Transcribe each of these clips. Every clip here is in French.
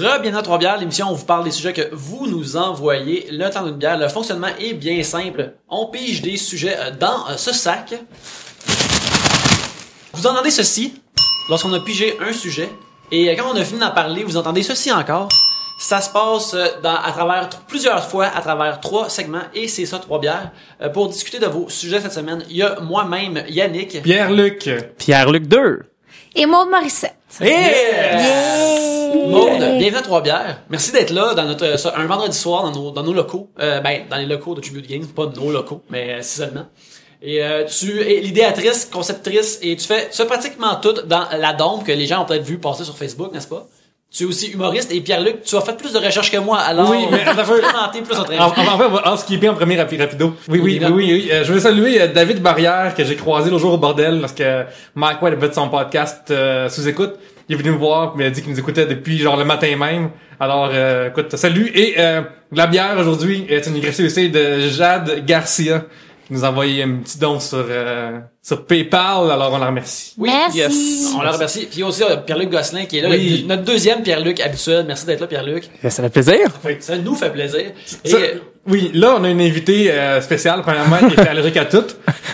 Bienvenue à Trois-Bières, l'émission où on vous parle des sujets que vous nous envoyez. Le temps d'une bière, le fonctionnement est bien simple. On pige des sujets dans ce sac. Vous entendez ceci lorsqu'on a pigé un sujet. Et quand on a fini d'en parler, vous entendez ceci encore. Ça se passe à travers plusieurs fois, à travers 3 segments, et c'est ça, Trois-Bières. Pour discuter de vos sujets cette semaine, il y a moi-même, Yannick. Pierre-Luc 2. Et Maude Morissette. Yeah! Maude, bienvenue à Trois-Bières. Merci d'être là dans un vendredi soir dans nos locaux. Dans les locaux de Tribute Games, pas nos locaux, mais si seulement. Et tu es l'idéatrice, conceptrice, et tu fais pratiquement tout dans la Dôme que les gens ont peut-être vu passer sur Facebook, n'est-ce pas? Tu es aussi humoriste, et Pierre-Luc, tu as fait plus de recherches que moi, alors oui, mais on va présenter plus notre en fait, on va skipper en premier rapido. Oui. Je veux saluer David Barrière, que j'ai croisé l'autre jour au bordel, lorsque Mike White a fait son podcast sous écoute. Il est venu me voir, il m'a dit qu'il nous écoutait depuis genre le matin même. Alors, écoute, salut. Et la bière aujourd'hui est une gracieuseté de Jade Garcia, qui nous a envoyé un petit don sur PayPal, alors on la remercie. Oui, merci. Yes. On la remercie. Puis aussi Pierre-Luc Gosselin qui est là, oui. notre deuxième Pierre-Luc habituel. Merci d'être là, Pierre-Luc. Ça fait plaisir. Ça nous fait plaisir. Oui, là, on a une invitée spéciale, premièrement, qui était allergique à tout.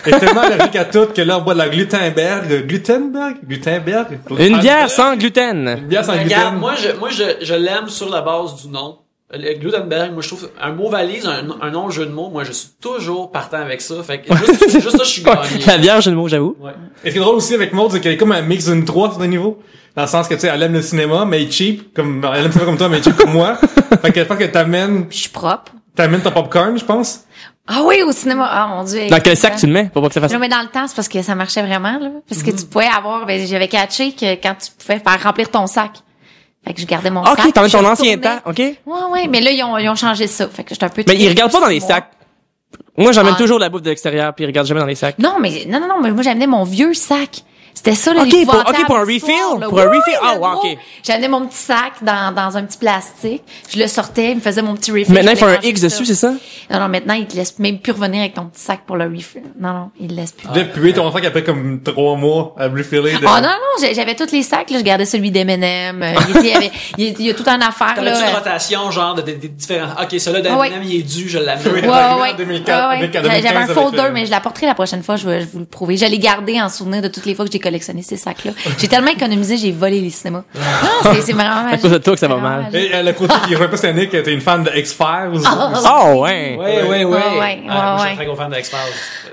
Elle est tellement allergique à tout que là, on boit de la Glutenberg. Une bière sans gluten. Une bière sans Regarde, gluten. moi, je l'aime sur la base du nom. Le Glutenberg, moi, je trouve un mot valise, un nom jeu de mots. Moi, je suis toujours partant avec ça. Fait que juste ça, je suis gagné. La bière, jeu de mots, j'avoue. Ouais. Et ce qui est drôle aussi avec Maud, c'est qu'elle est comme un mix d'une 3 sur un niveau. Dans le sens que, tu sais, elle aime le cinéma, mais cheap, elle aime le cinéma comme toi, mais cheap comme moi. Fait que je pense que t'amènes Je suis propre. ton popcorn, je pense. Ah oui, au cinéma. Ah, mon Dieu. Dans quel sac tu le mets? Pour pas que ça fasse... Non, mais dans le temps, c'est parce que ça marchait vraiment, là. Parce que tu pouvais avoir, j'avais catché que quand tu pouvais faire remplir ton sac. Fait que je gardais mon sac. Ok, t'en mets ton je ancien retournais. temps, ok? Ouais, mais là, ils ont changé ça. Fait que j'étais un peu Mais ils regardent pas dans les moi. sacs. Moi, j'emmène Ah. toujours la bouffe de l'extérieur, puis ils regardent jamais dans les sacs. Non, mais moi, j'amenais mon vieux sac. C'était ça, là, Ok, pour un refill? Pour un refill? Ah, ouais, ok. J'amenais mon petit sac dans un petit plastique. Je le sortais, il me faisait mon petit refill. Maintenant, il faut Je un voulais X manger dessus, c'est ça? Non, maintenant, il te laisse même plus revenir avec ton petit sac pour le refill. Non, il le laisse plus. Depuis ton sac après comme 3 mois à refiller de... Oh non, j'avais tous les sacs, là, je gardais celui d'M&M. Il y a tout un affaire, T'avais-tu une là. rotation, genre, des différents... Ok, celui d'Eminem, Ouais. il est dû, je l'amène. Oui. Ouais. En 2004, 2015 J'avais un avec folder, le- mais je l'apporterai la prochaine fois, je vais vous le prouver. Je l'ai gardé en souvenir de toutes les fois que j'ai collectionné ces sacs-là. J'ai tellement économisé, j'ai volé les cinémas. Non, c'est vraiment À magique. cause de toi que ça va C'est vraiment mal. magique. Et le côté qui rejoint pas Yannick, t'es une fan de X-Files aussi. Oh, ouais. Ouais. Ouais. Moi, je suis un très gros fan de X-Files.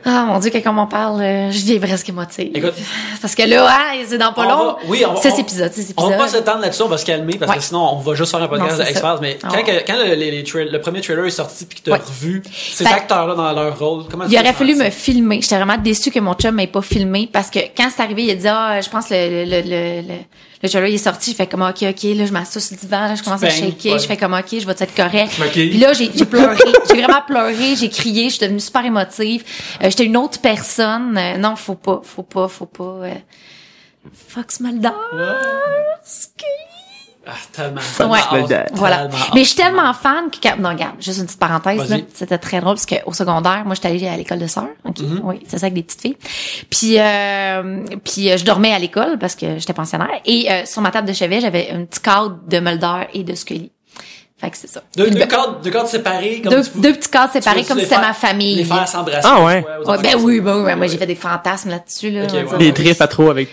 Ah, mon Dieu, quand on m'en parle, je viens presque émotive. Écoute. Parce que là, c'est dans pas On long. va- oui, on va- 6 on- épisodes. On va pas s'étendre là-dessus, on va se calmer, parce que Ouais. sinon, on va juste faire un podcast Non, de c'est X-Files. ça. Mais Ah. quand le premier trailer est sorti puis que t'as Ouais. revu ces Ben, acteurs-là dans leur rôle, comment tu Il aurait t'es fallu senti? me filmer. J'étais vraiment déçue que mon chum m'ait pas filmé parce que quand c'est arrivé, il a dit je pense le trailer il est sorti, je fais comme ok, là je m'assois sur le divan, là, je commence à baignes, shaker, ouais. je fais comme ok, je vais être correct. Ok. Puis là j'ai pleuré, j'ai vraiment pleuré, j'ai crié, je suis devenue super émotive. J'étais une autre personne. Non, faut pas. Fox Mulder. Ah, tellement. Ouais. Voilà. Tellement Mais je suis tellement fan que non, regarde, juste une petite parenthèse, Vas-y. là. C'était très drôle parce que au secondaire, moi, j'étais allée à l'école de sœurs. OK. Mm-hmm. Oui, c'est ça avec des petites filles. Puis je dormais à l'école parce que j'étais pensionnaire et sur ma table de chevet, j'avais un petit cadre de Mulder et de Scully. Fait que c'est ça. Deux Puis cadres séparés, comme deux petits cadres séparés tu comme les si c'était faire- ma famille. Les faire s'embrasser. Ah, ouais. Ouais, ben oui, moi j'ai fait des fantasmes là-dessus, là. Ok, on va ouais. dire. Des trips à trop avec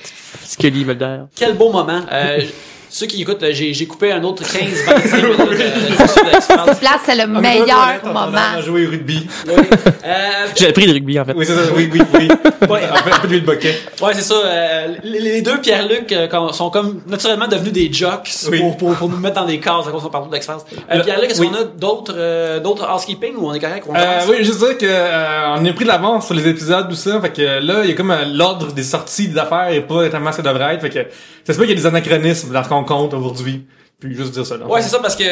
Scully Mulder. Quel beau moment. Ceux qui écoutent, j'ai coupé un autre 15-25 minutes de X-Files. Cette place, c'est le meilleur moment. On a joué au rugby. Oui. J'ai appris le rugby, en fait. Oui, c'est ça, oui. Ouais. Un peu de boquet. Ouais, c'est ça. Les deux Pierre-Luc sont comme naturellement devenus des jocks Oui. pour nous mettre dans des cases à cause qu'on parle d'X-Files. Pierre-Luc, est-ce Oui. qu'on a d'autres housekeeping ou on est correct? On commence? Oui, juste dire que on a pris de l'avance sur les épisodes tout ça, fait que là il y a comme l'ordre des sorties des affaires et pas tellement ce que devrait être, fait que c'est pas qu'il y a des anachronismes dans ce qu'on compte aujourd'hui. Puis juste dire ça là. Ouais, c'est ça, parce que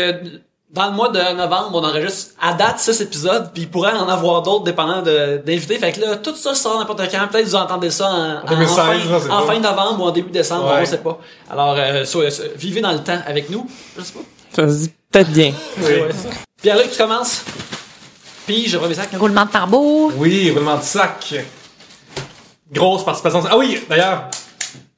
dans le mois de novembre, on enregistre à date 6 épisodes, puis il pourrait en avoir d'autres dépendant d'invités. Fait que là, tout ça sort n'importe quand. Peut-être vous entendez ça en 2016, là, c'est fin pas. novembre ou en début décembre, Ouais. on sait pas. Alors, vivez dans le temps avec nous. Je sais pas. Ça se dit peut-être bien. Oui. Ouais. Pierre-Luc, tu commences. Puis, je reviens ça. Roulement de tambour. Oui, roulement de sac. Grosse participation. Ah oui, d'ailleurs,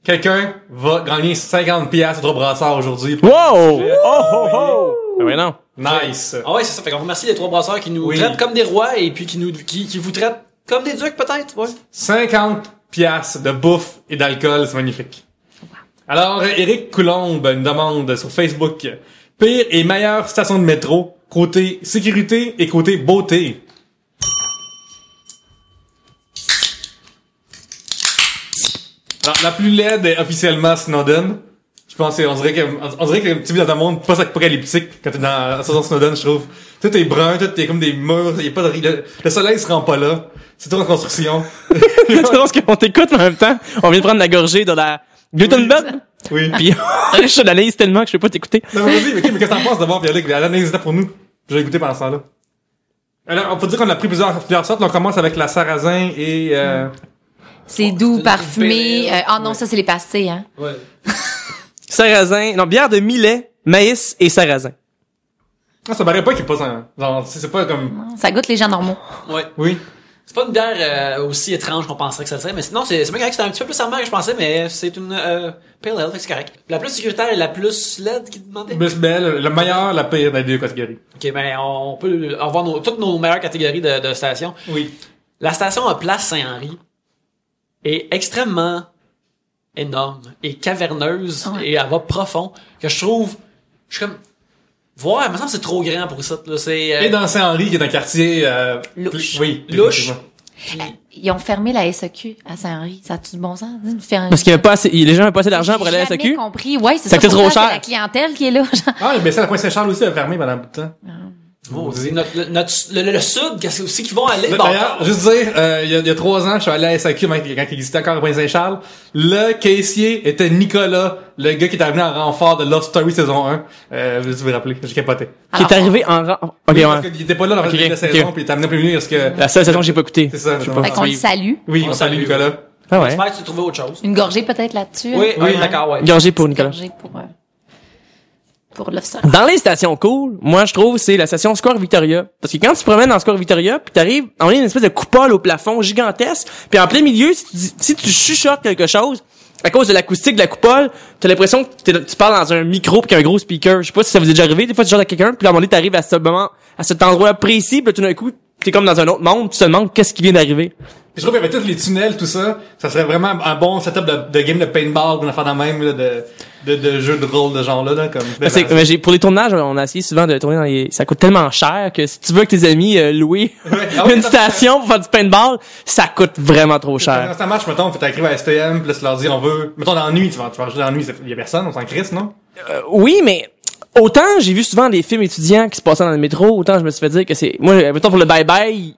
quelqu'un va gagner 50$ au Trois Brasseurs aujourd'hui. Wow! Oh, oh, oh! Ben ouais, non. Nice. Ah ouais, c'est ça. Fait qu'on remercie les Trois Brasseurs qui nous traitent comme des rois et puis qui vous traitent comme des ducs, peut-être. Ouais. 50$ de bouffe et d'alcool, c'est magnifique. Alors, Éric Coulombe nous demande sur Facebook, pire et meilleure station de métro, côté sécurité et côté beauté. Alors, la plus laide est officiellement Snowden. Je pense on dirait que tu vis dans un monde post-apocalyptique quand t'es dans la station Snowden, je trouve. Tout est brun, tout est comme des murs, y a pas de, le soleil se rend pas là. C'est tout en construction. Tu penses qu'on t'écoute, mais en même temps, on vient de prendre la gorgée de la Gutenberg. Oui. Puis, je l'analyse tellement que je peux pas t'écouter. Non, mais vas-vas-y, mais qu'est-ce que t'en penses d'abord, Pierre-Luc? Analyse-la pour nous. Je vais écouter pendant ce temps-là. Alors, on peut dire qu'on a pris plusieurs sortes. On commence avec la sarrasin et, C'est doux, c'est parfumé. une Ah non, ça, c'est les pastilles, hein. Ouais. Sarrasin. Non, bière de millet, maïs et sarrasin. ah, ça paraît pas qu'il passe un, genre, c'est pas comme, Ça goûte les gens normaux. Ouais. oui. C'est pas une bière aussi étrange qu'on penserait que ça serait, mais sinon c'est bien correct, c'est un petit peu plus amère que je pensais, mais c'est une pale ale, fait que c'est correct. La plus sécuritaire et la plus laide qui demandait. Plus belle, le meilleur, la pire des deux catégories. Ok, ben on peut avoir toutes nos meilleures catégories de stations. Oui. La station à Place Saint-Henri est extrêmement énorme et caverneuse Ouais. et elle va profond que je suis comme voir, il me semble que c'est trop grand pour ça là, c'est Et dans Saint-Henri, qui est un quartier, Louche. Oui. Louche. effectivement. Ils ont fermé la SAQ à Saint-Henri. Ça a-tu du bon sens? Parce qu'il y avait pas assez, les gens avaient pas assez d'argent pour aller à la J'ai SAQ. jamais compris. Ouais, c'est Ça ça. coûte trop Pourtant, cher. c'est la clientèle qui est là. genre. Ah, mais ça, la Pointe-Saint-Charles aussi a fermé pendant un bout de temps. Oh, c'est le sud, qu'est-ce aussi qu'ils vont aller. D'ailleurs, juste dire, il y a 3 ans, je suis allé à la SAQ quand il existait encore à Pointe-Saint-Charles. Le caissier était Nicolas, le gars qui est arrivé en renfort de Love Story saison 1. Vous vous rappelez, j'ai capoté. Qui est arrivé en rang. Ok, Oui, ouais. parce qu'il était pas là dans la Ok, de saison, ok. puis il est amené plus parce que... La seule saison que j'ai pas écouté. C'est ça, Je sais non. pas. Fait qu'on le salue. Oui, On on salue salue. Nicolas. Ah ouais. J'espère que tu trouves autre chose. Une gorgée peut-être là-dessus. Oui, hein? oui, d'accord, ouais. Gorgé pour Nicolas. Gorgée pour Love Story. Dans les stations cool, moi je trouve c'est la station Square Victoria. Parce que quand tu te promènes dans Square Victoria, puis t'arrives, on est une espèce de coupole au plafond gigantesque, puis en plein milieu, si tu chuchotes quelque chose, à cause de l'acoustique de la coupole, t'as l'impression que tu parles dans un micro pis qu'il y a un gros speaker. Je sais pas si ça vous est déjà arrivé, des fois tu chantes à quelqu'un, puis à un moment donné t'arrives à ce moment, à cet endroit précis, puis tout d'un coup, t'es comme dans un autre monde, tu te demandes qu'est-ce qui vient d'arriver. Puis je trouve qu'avec tous les tunnels, tout ça, ça serait vraiment un bon setup de game de paintball, qu'on a fait dans même, là, de jeux de rôle de genre là, comme. Mais pour les tournages, on a essayé souvent de tourner dans les, ça coûte tellement cher que si tu veux que tes amis louer Ah oui, une station pour faire du paintball, ça coûte vraiment trop cher. Quand ça marche, mettons, fait t'écrire à STM, puis là, tu leur dis, on veut, mettons, dans la nuit, tu vas jouer dans la nuit, il y a personne, on s'en crisse, non? Oui, mais autant j'ai vu souvent des films étudiants qui se passaient dans le métro, autant je me suis fait dire que c'est, moi, mettons pour le bye-bye,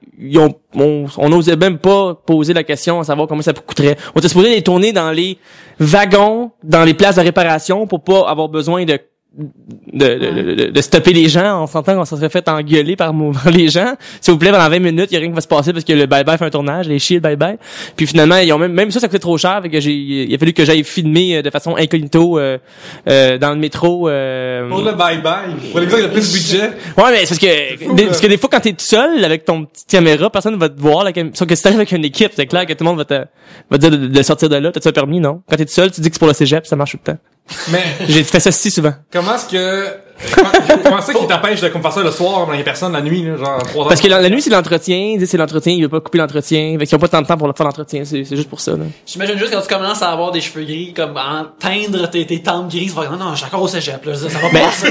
on n'osait même pas poser la question à savoir combien ça coûterait. On était supposé les tourner dans les wagons, dans les places de réparation pour pas avoir besoin de stopper les gens. On s'entend qu'on se serait fait engueuler par les gens. S'il vous plaît, pendant 20 minutes, il y a rien qui va se passer parce que le bye-bye fait un tournage, les chier le bye-bye. Puis finalement, ils ont même ça coûtait trop cher, fait que il a fallu que j'aille filmer de façon incognito dans le métro. Pour le bye-bye. Pour les gens qui ont plus de budget. Ouais, mais c'est parce que des fois quand t'es tout seul avec ton petite caméra, personne va te voir. Sauf que si t'arrives avec une équipe, c'est clair que tout le monde va te dire de sortir de là. T'as-tu permis, non? Quand t'es tout seul, tu dis que c'est pour le cégep, ça marche tout le temps. Mais, J'ai fait ça si souvent. comment est-ce que, comment ça qui t'empêche de comme faire ça le soir, dans les personnes, la nuit, là, genre, 3 heures? Parce que la nuit, c'est l'entretien. Il veut pas couper l'entretien. Fait qu'ils ont pas tant de temps pour faire l'entretien. C'est juste pour ça, là. J'imagine juste quand tu commences à avoir des cheveux gris, comme en teindre tes tempes grises, tu vas dire, non, je suis encore au cégep, là, ça va passer.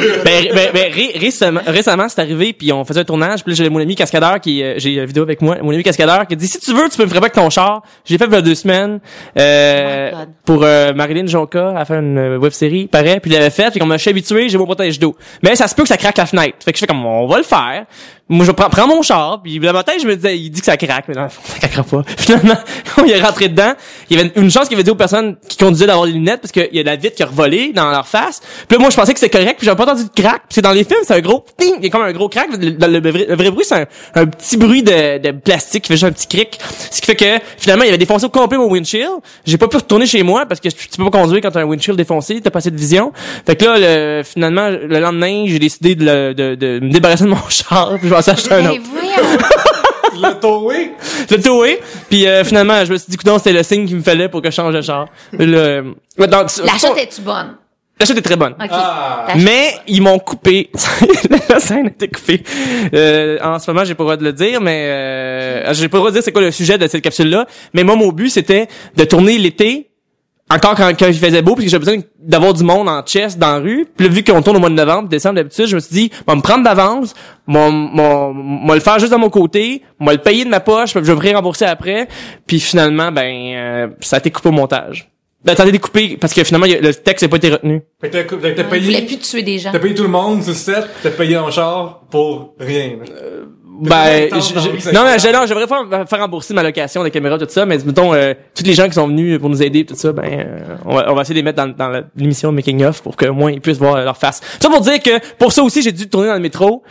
Récemment, c'est arrivé, puis on faisait un tournage, puis là, j'ai mon ami cascadeur j'ai une vidéo avec moi, mon ami cascadeur qui dit, si tu veux, tu peux me faire avec ton char. J'ai fait il y a 2 semaines, God. pour Marilyn Jonca, à faire une web-série, pareil, puis il l'avait fait, puis qu'on m'a habitué, j'ai mon protège d'eau. Mais ça se peut que ça craque la fenêtre. Fait que je fais comme, on va le faire. Moi, je prends mon char, puis dans ma tête, je me disais, il dit que ça craque, mais non, ça craquera pas. Finalement, on y est rentré dedans. Il y avait une chance qu'il avait dit aux personnes qui conduisaient d'avoir des lunettes, parce qu'il y a la vitre qui a revolé dans leur face. Puis là, moi, je pensais que c'était correct, puis j'avais pas entendu de crack. Puis dans les films, c'est un gros ting, il y a comme un gros crack. Le vrai bruit, c'est un petit bruit de plastique qui fait juste un petit cric. Ce qui fait que, finalement, il avait défoncé au complet mon windshield. J'ai pas pu retourner chez moi, parce que tu peux pas conduire quand t'as un windshield défoncé, t'as pas assez de vision. Fait que là, finalement, le lendemain, j'ai décidé de me débarrasser de mon char, puis je vais en acheter un autre. Voyons. Le towé? Le towé. Puis finalement, je me suis dit, coudonc, c'était le signe qu'il me fallait pour que je change de char. La chute est-tu bonne? La chute est très bonne. OK. Ah. Mais ils m'ont coupé. La scène a été coupée. En ce moment, j'ai pas le droit de le dire, mais j'ai pas le droit de dire c'est quoi le sujet de cette capsule-là. Mais moi, mon but, c'était de tourner l'été, encore quand il faisait beau, parce que j'avais besoin d'avoir du monde en chest dans la rue. Puis là, vu qu'on tourne au mois de novembre, décembre d'habitude, je me suis dit, me prendre d'avance, moi le faire juste de mon côté, moi le payer de ma poche, puis je vais me rembourser après. Puis finalement, ça a été coupé au montage. Ça a été coupé parce que finalement le texte n'a pas été retenu. Fait que t'as Je voulais payé, plus tuer des gens. t'as payé tout le monde sur le set, t'as payé un char pour rien. J'aimerais faire rembourser ma location de caméra, tout ça, mais mettons, tous les gens qui sont venus pour nous aider, tout ça, on va essayer de les mettre dans l'émission Making of pour qu'au moins ils puissent voir leur face. Ça pour dire que, pour ça aussi, j'ai dû tourner dans le métro,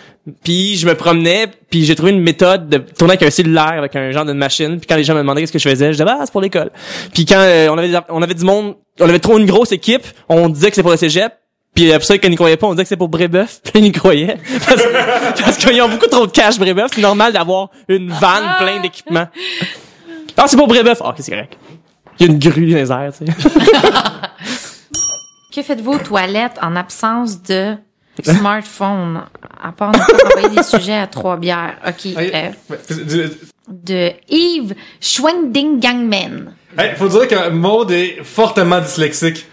puis je me promenais, puis j'ai trouvé une méthode de tourner avec un cellulaire, avec un genre de machine, puis quand les gens me demandaient qu'est-ce que je faisais, je disais, c'est pour l'école. Puis quand on avait du monde, on avait trop une grosse équipe, on disait que c'est pour le cégep, puis après ça, quand ils n'y croyaient pas, on disait que c'est pour Brébeuf. Puis ils y croyaient. Parce qu'ils ont beaucoup trop de cash, Brébeuf. C'est normal d'avoir une vanne pleine d'équipements. Ah, c'est pour Brébeuf. Ah, c'est correct. Il y a une grue dans les airs, tu sais. Que faites-vous aux toilettes en absence de smartphone? À part ne pas envoyer des sujets à 3 bières. OK. De Yves Schwending-Gangman. Faut dire que Maud est fortement dyslexique.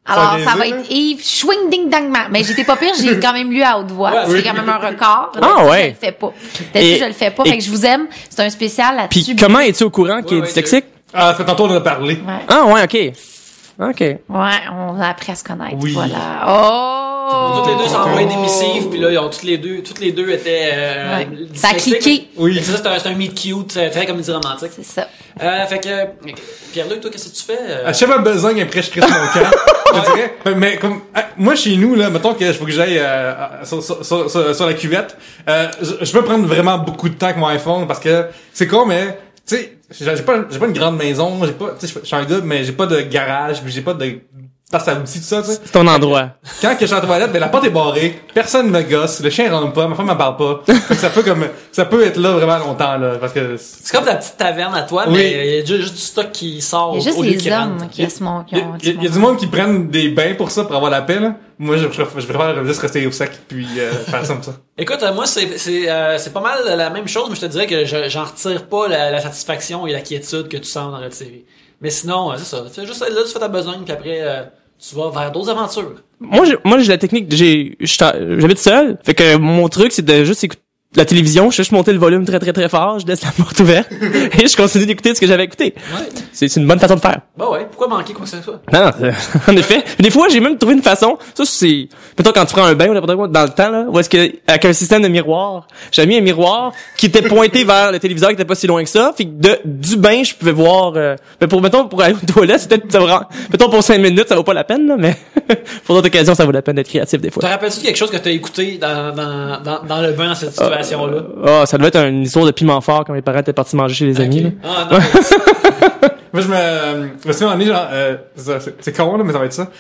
Alors, ça va être Yves Schwinding-Dangman. Mais j'étais pas pire, j'ai quand même lu à haute voix. C'est quand même un record. Ouais. Je le fais pas. Peut-être que je le fais pas. Fait que je vous aime. C'est un spécial là-dessus. Puis comment es-tu au courant qu'il est dyslexique? Ah, c'est tantôt on en a parlé. Ouais. Ah, ouais, OK. Ouais, on a appris à se connaître. Oui. Voilà. Oh! Toutes les deux sont envoyées des missives, puis là, ils ont toutes les deux étaient, Ça a cliqué. Oui. Ça, c'est un meet cute, très comédie romantique. C'est ça. Fait que, Pierre-Luc, toi, qu'est-ce que tu fais? À chaque besogne, après, je crisse mon camp. Je dirais. Mais comme, moi, chez nous, là, mettons que faut que j'aille, sur la cuvette, je peux prendre vraiment beaucoup de temps avec mon iPhone parce que c'est con, mais, tu sais, j'ai pas une grande maison, tu sais, je suis un gars, mais j'ai pas de garage, puis j'ai pas de place à outils, tout ça, tu sais. C'est ton endroit. Quand que je suis à la toilette, la porte est barrée, personne me gosse, le chien rentre pas, ma femme me parle pas. Ça peut être là vraiment longtemps, là, parce que... C'est comme ta petite taverne à toi, Oui. mais il y a juste du stock qui sort. Il y a juste au lieu les qu'il hommes rentre. qui ont Il y a du monde qui prennent des bains pour ça, pour avoir la paix, là. Moi, je préfère juste rester au sec, puis faire ça comme ça. Écoute, moi, c'est pas mal la même chose, mais je te dirais que j'en retire pas la satisfaction et la quiétude que tu sens dans la série. Mais sinon, c'est ça. Tu fais juste là, tu fais ta besogne, puis après, tu vas vers d'autres aventures. Moi, j'ai la technique, j'habite seul. Fait que mon truc, c'est de juste écouter la télévision, je monter le volume très très très fort, je laisse la porte ouverte et je continue d'écouter ce que j'avais écouté. Ouais. C'est une bonne façon de faire. Bah ouais, pourquoi manquer quoi que ce soit? Non, en effet. Des fois, j'ai même trouvé une façon, ça c'est, plutôt quand tu prends un bain ou n'importe quoi, dans le temps, là, où est-ce que, avec un système de miroir, j'avais mis un miroir qui était pointé vers le téléviseur qui était pas si loin que ça, fait que du bain, je pouvais voir, mais pour aller aux toilettes, c'est peut-être, mettons pour 5 minutes, ça vaut pas la peine, là, mais pour d'autres occasions, ça vaut la peine d'être créatif des fois. Te rappelles-tu quelque chose que t'as écouté dans le bain dans cette situation-là? Ça devait être une histoire de piment fort quand mes parents étaient partis manger chez les amis, là. Ah non. Moi, je me souviens, on est genre, c'est con, là, mais ça va être ça.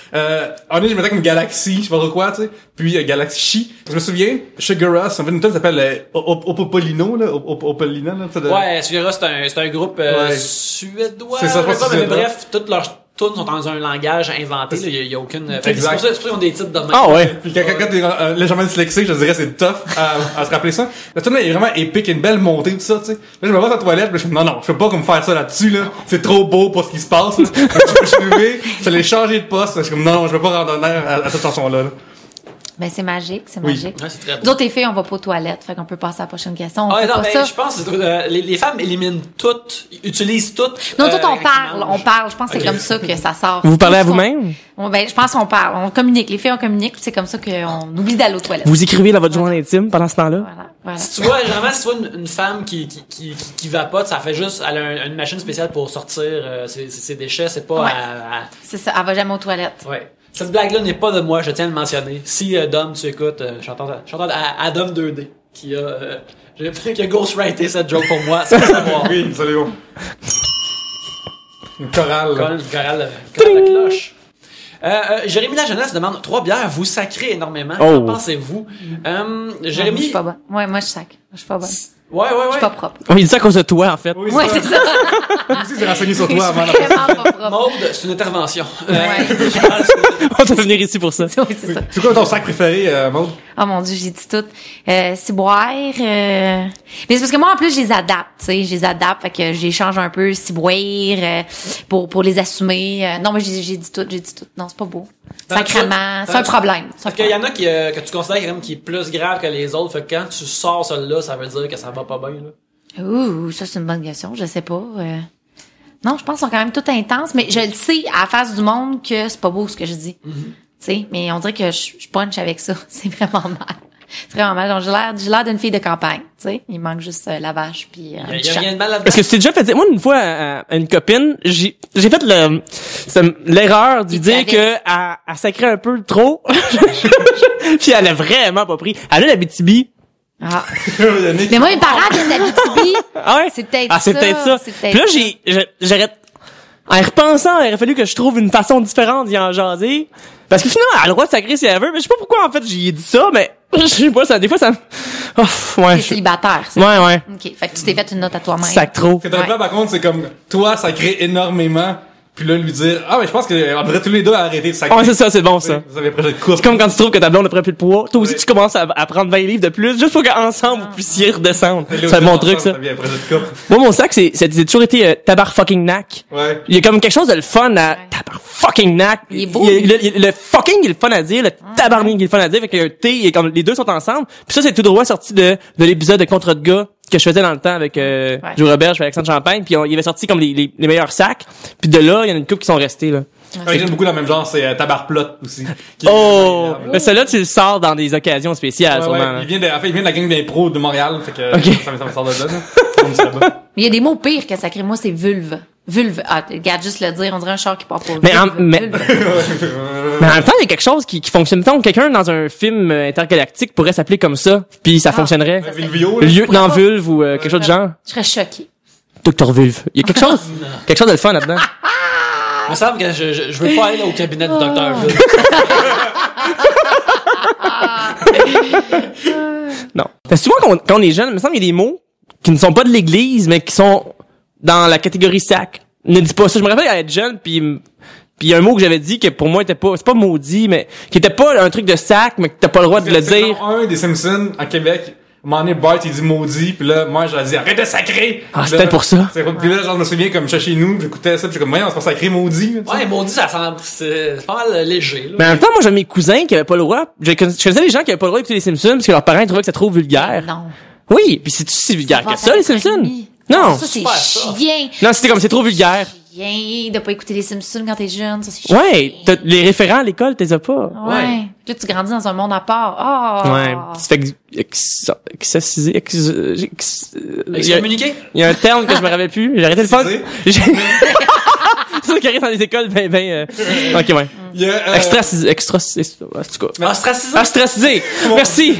On est, je mettais comme Galaxy, je sais pas trop quoi, tu sais. Puis, Galaxy. Je me souviens, Sugar Rush, on fait une tune qui s'appelle, Opopolino, là, Opopolina, là, tu sais. Ouais, Sugar Rush, c'est un groupe, suédois. C'est ça, je pense que c'est mais suédois. bref, toutes leurs tunes sont dans un langage inventé, là. Il y a aucune, fait que Exact. c'est pour ça qu'ils ont des titres de même. Ah ouais. Puis quand t'es légèrement dyslexique, je dirais c'est tough à se rappeler ça. La tune est vraiment épique, une belle montée, tout ça, tu sais. Là, je me vois dans la toilette, puis je me dis, non, je peux pas comme faire ça là-dessus, là. C'est trop beau pour ce qui se passe, là. Je suis levé, je l'ai changé de poste, je suis comme, non, je veux pas rendre honneur à cette chanson-là, là. Ben, c'est magique, c'est Oui. magique. Ouais, c'est très beau. D'autres, les filles, on va pas aux toilettes, fait qu'on peut passer à la prochaine question. On Ah, fait non, pas mais ça. je pense que les femmes éliminent toutes, utilisent toutes. Non, tout, on quand parle, ils on mangent. parle. Je pense que c'est Ok. comme ça que ça sort. Vous parlez à Tout ce qu'on- vous-même? Ben, je pense qu'on parle. On communique. Les filles, on communique. C'est comme ça qu'on oublie d'aller aux toilettes. Vous écrivez dans votre journal intime pendant ce temps-là? Voilà. Si tu vois, généralement, si tu vois une femme qui vapote, ça fait juste, elle a une machine spéciale pour sortir ses déchets, c'est pas Ouais. C'est ça. Elle va jamais aux toilettes. Ouais. Cette blague-là n'est pas de moi, je tiens à le mentionner. Si Dom, tu écoutes, j'entends à Dom 2D qui a ghostwrité cette joke pour moi, sans le savoir. Oui, salut, bon. Une chorale, là. Une chorale de cloche. Jérémy Lajeunesse demande 3 bières, vous sacrez énormément. Oh. Qu'en pensez-vous? Je Jérémy, suis pas bonne. Ouais, moi, je sac. Je suis pas bonne. Ouais. Je suis pas propre. On dit ça à cause de toi, en fait. Oui, Ouais, c'est ça. Moi aussi, j'ai renseigné sur Je toi suis avant. vraiment pas propre. Maude, c'est une intervention. Ouais. On doit venir ici pour ça. Oui, c'est ça. C'est quoi ton sac préféré, Maud? Oh mon Dieu, j'ai dit tout. Ciboire. Mais c'est parce que moi, en plus, je les adapte, tu sais. Je les adapte, fait que j'échange un peu ciboire pour les assumer. Non, mais j'ai dit tout. Non, c'est pas beau. Sacrément. C'est un problème. Parce qu'il y en a que tu considères qui est plus grave que les autres. Fait que quand tu sors celle-là, ça veut dire que ça va pas bien, là. Ouh, ça, c'est une bonne question. Je sais pas. Non, je pense qu'ils sont quand même tout intenses, mais je le sais à la face du monde que c'est pas beau ce que je dis. Tu sais, mais on dirait que je punch avec ça. C'est vraiment mal. C'est vraiment mal. Donc, j'ai l'air d'une fille de campagne, tu sais. Il manque juste la vache puis Il y a rien de mal là-dedans. Est-ce que tu t'es déjà fait dire, moi, une fois, à une copine, j'ai fait l'erreur de lui dire que elle sacrait un peu trop. Puis elle a vraiment pas pris. Elle a l'Abitibi. Ah. Mais moi, mes parents viennent d'Abitibi. Ah ouais? C'est peut-être c'est peut-être ça. Puis là, j'arrête. En y repensant, il aurait fallu que je trouve une façon différente d'y en jaser. Parce que finalement, elle a le droit de sacrer si elle veut, mais je sais pas pourquoi, en fait, j'y ai dit ça, mais je sais pas, ça, des fois, ça me... Oh, ouais. T'es célibataire, ça. Ouais. OK. Fait que tu t'es fait une note à toi-même. Sac trop. Ce que t'as fait, par contre, c'est comme, toi, sacrer énormément, puis là, lui dire, mais je pense qu'on devrait tous les deux arrêter de sacrer. Ouais, c'est ça, c'est bon, ça. Vous avez projet de couple. C'est comme quand tu trouves que ta blonde a pris plus de poids. Toi aussi, Oui. tu commences à prendre 20 livres de plus, juste pour qu'ensemble, vous puissiez redescendre. C'est mon truc, ça. Bien, projet de couple. Moi, mon sac, c'est toujours été tabar fucking knack. Ouais. Il y a comme quelque chose de le fun à tabar fucking knack. Il est beau. Le fucking il est le fun à dire, le tabarnak il est le fun à dire, fait qu'il y a un T, et comme les deux sont ensemble. Puis ça, c'est tout droit sorti de l'épisode de Contre de gars que je faisais dans le temps avec Joe Roberge et Alexandre Champagne, puis il avait sorti comme les meilleurs sacs. Puis de là, il y en a une couple qui sont restés là. Ouais, j'aime beaucoup le même genre, c'est Tabar Plot aussi. qui est Oh, agréable. mais celui-là tu le sors dans des occasions spéciales, Ouais, sûrement. ouais. Il vient de la gang d'impro de Montréal, fait que Ok. ça me sort de là. Comme ça va. Mais il y a des mots pires que sacré. Moi, c'est vulve. Vulve. Ah, regarde juste le dire. On dirait un char qui part pas. Mais Vulve, mais vulve. en même temps, il y a quelque chose qui fonctionne. Mettons, quelqu'un dans un film intergalactique pourrait s'appeler comme ça, puis ça fonctionnerait. Ouais, Vilvio, là. Lieutenant Vulve ou quelque chose de genre. Je serais choquée. Docteur Vulve. Il y a quelque chose de le fun là-dedans. Il me semble que je veux pas aller au cabinet du docteur. Non. Parce que souvent, quand on est jeune, il me semble qu'il y a des mots qui ne sont pas de l'église, mais qui sont dans la catégorie sac. Ne dis pas ça. Je me rappelle à être jeune, puis il y a un mot que j'avais dit que pour moi était pas, c'est pas maudit, mais qui était pas un truc de sac, mais que t'as pas le droit de le C'est dire. un des Simpsons à Québec. À un moment donné, Bart, il dit maudit, puis là, moi, je lui dis, arrête de sacrer! Ah, Puis c'est là, peut-être pour ça. Puis là, genre, je me souviens, comme je suis chez nous, j'écoutais ça, puis je suis comme, voyons, c'est pas sacré maudit. là, Ouais, maudit, ça semble, c'est pas mal léger, là. Mais en même temps, moi, j'avais mes cousins qui avaient pas le droit. Je connaissais des gens qui avaient pas le droit d'écouter les Simpsons parce que leurs parents trouvaient que c'était trop vulgaire. Non. Oui, puis c'est si vulgaire que ça, les Simpsons. Non. Ça, c'est super, ça. chien. Non, c'était comme c'est trop vulgaire. Chien de pas écouter les Simpsons quand t'es jeune. Ça, c'est chien. Ouais, les référents à l'école, t'es as pas. Ouais. Là, tu grandis dans un monde à part. Oh. Ouais, tu te fais excessiser, Excommuniqué? il y a un terme que je me rappelle plus. J'ai arrêté le fun. Excusez. C'est ça qui arrive dans les écoles, ok, ouais. Il y a, Ostracisé, en tout cas. Ostracisé? Ostracisé.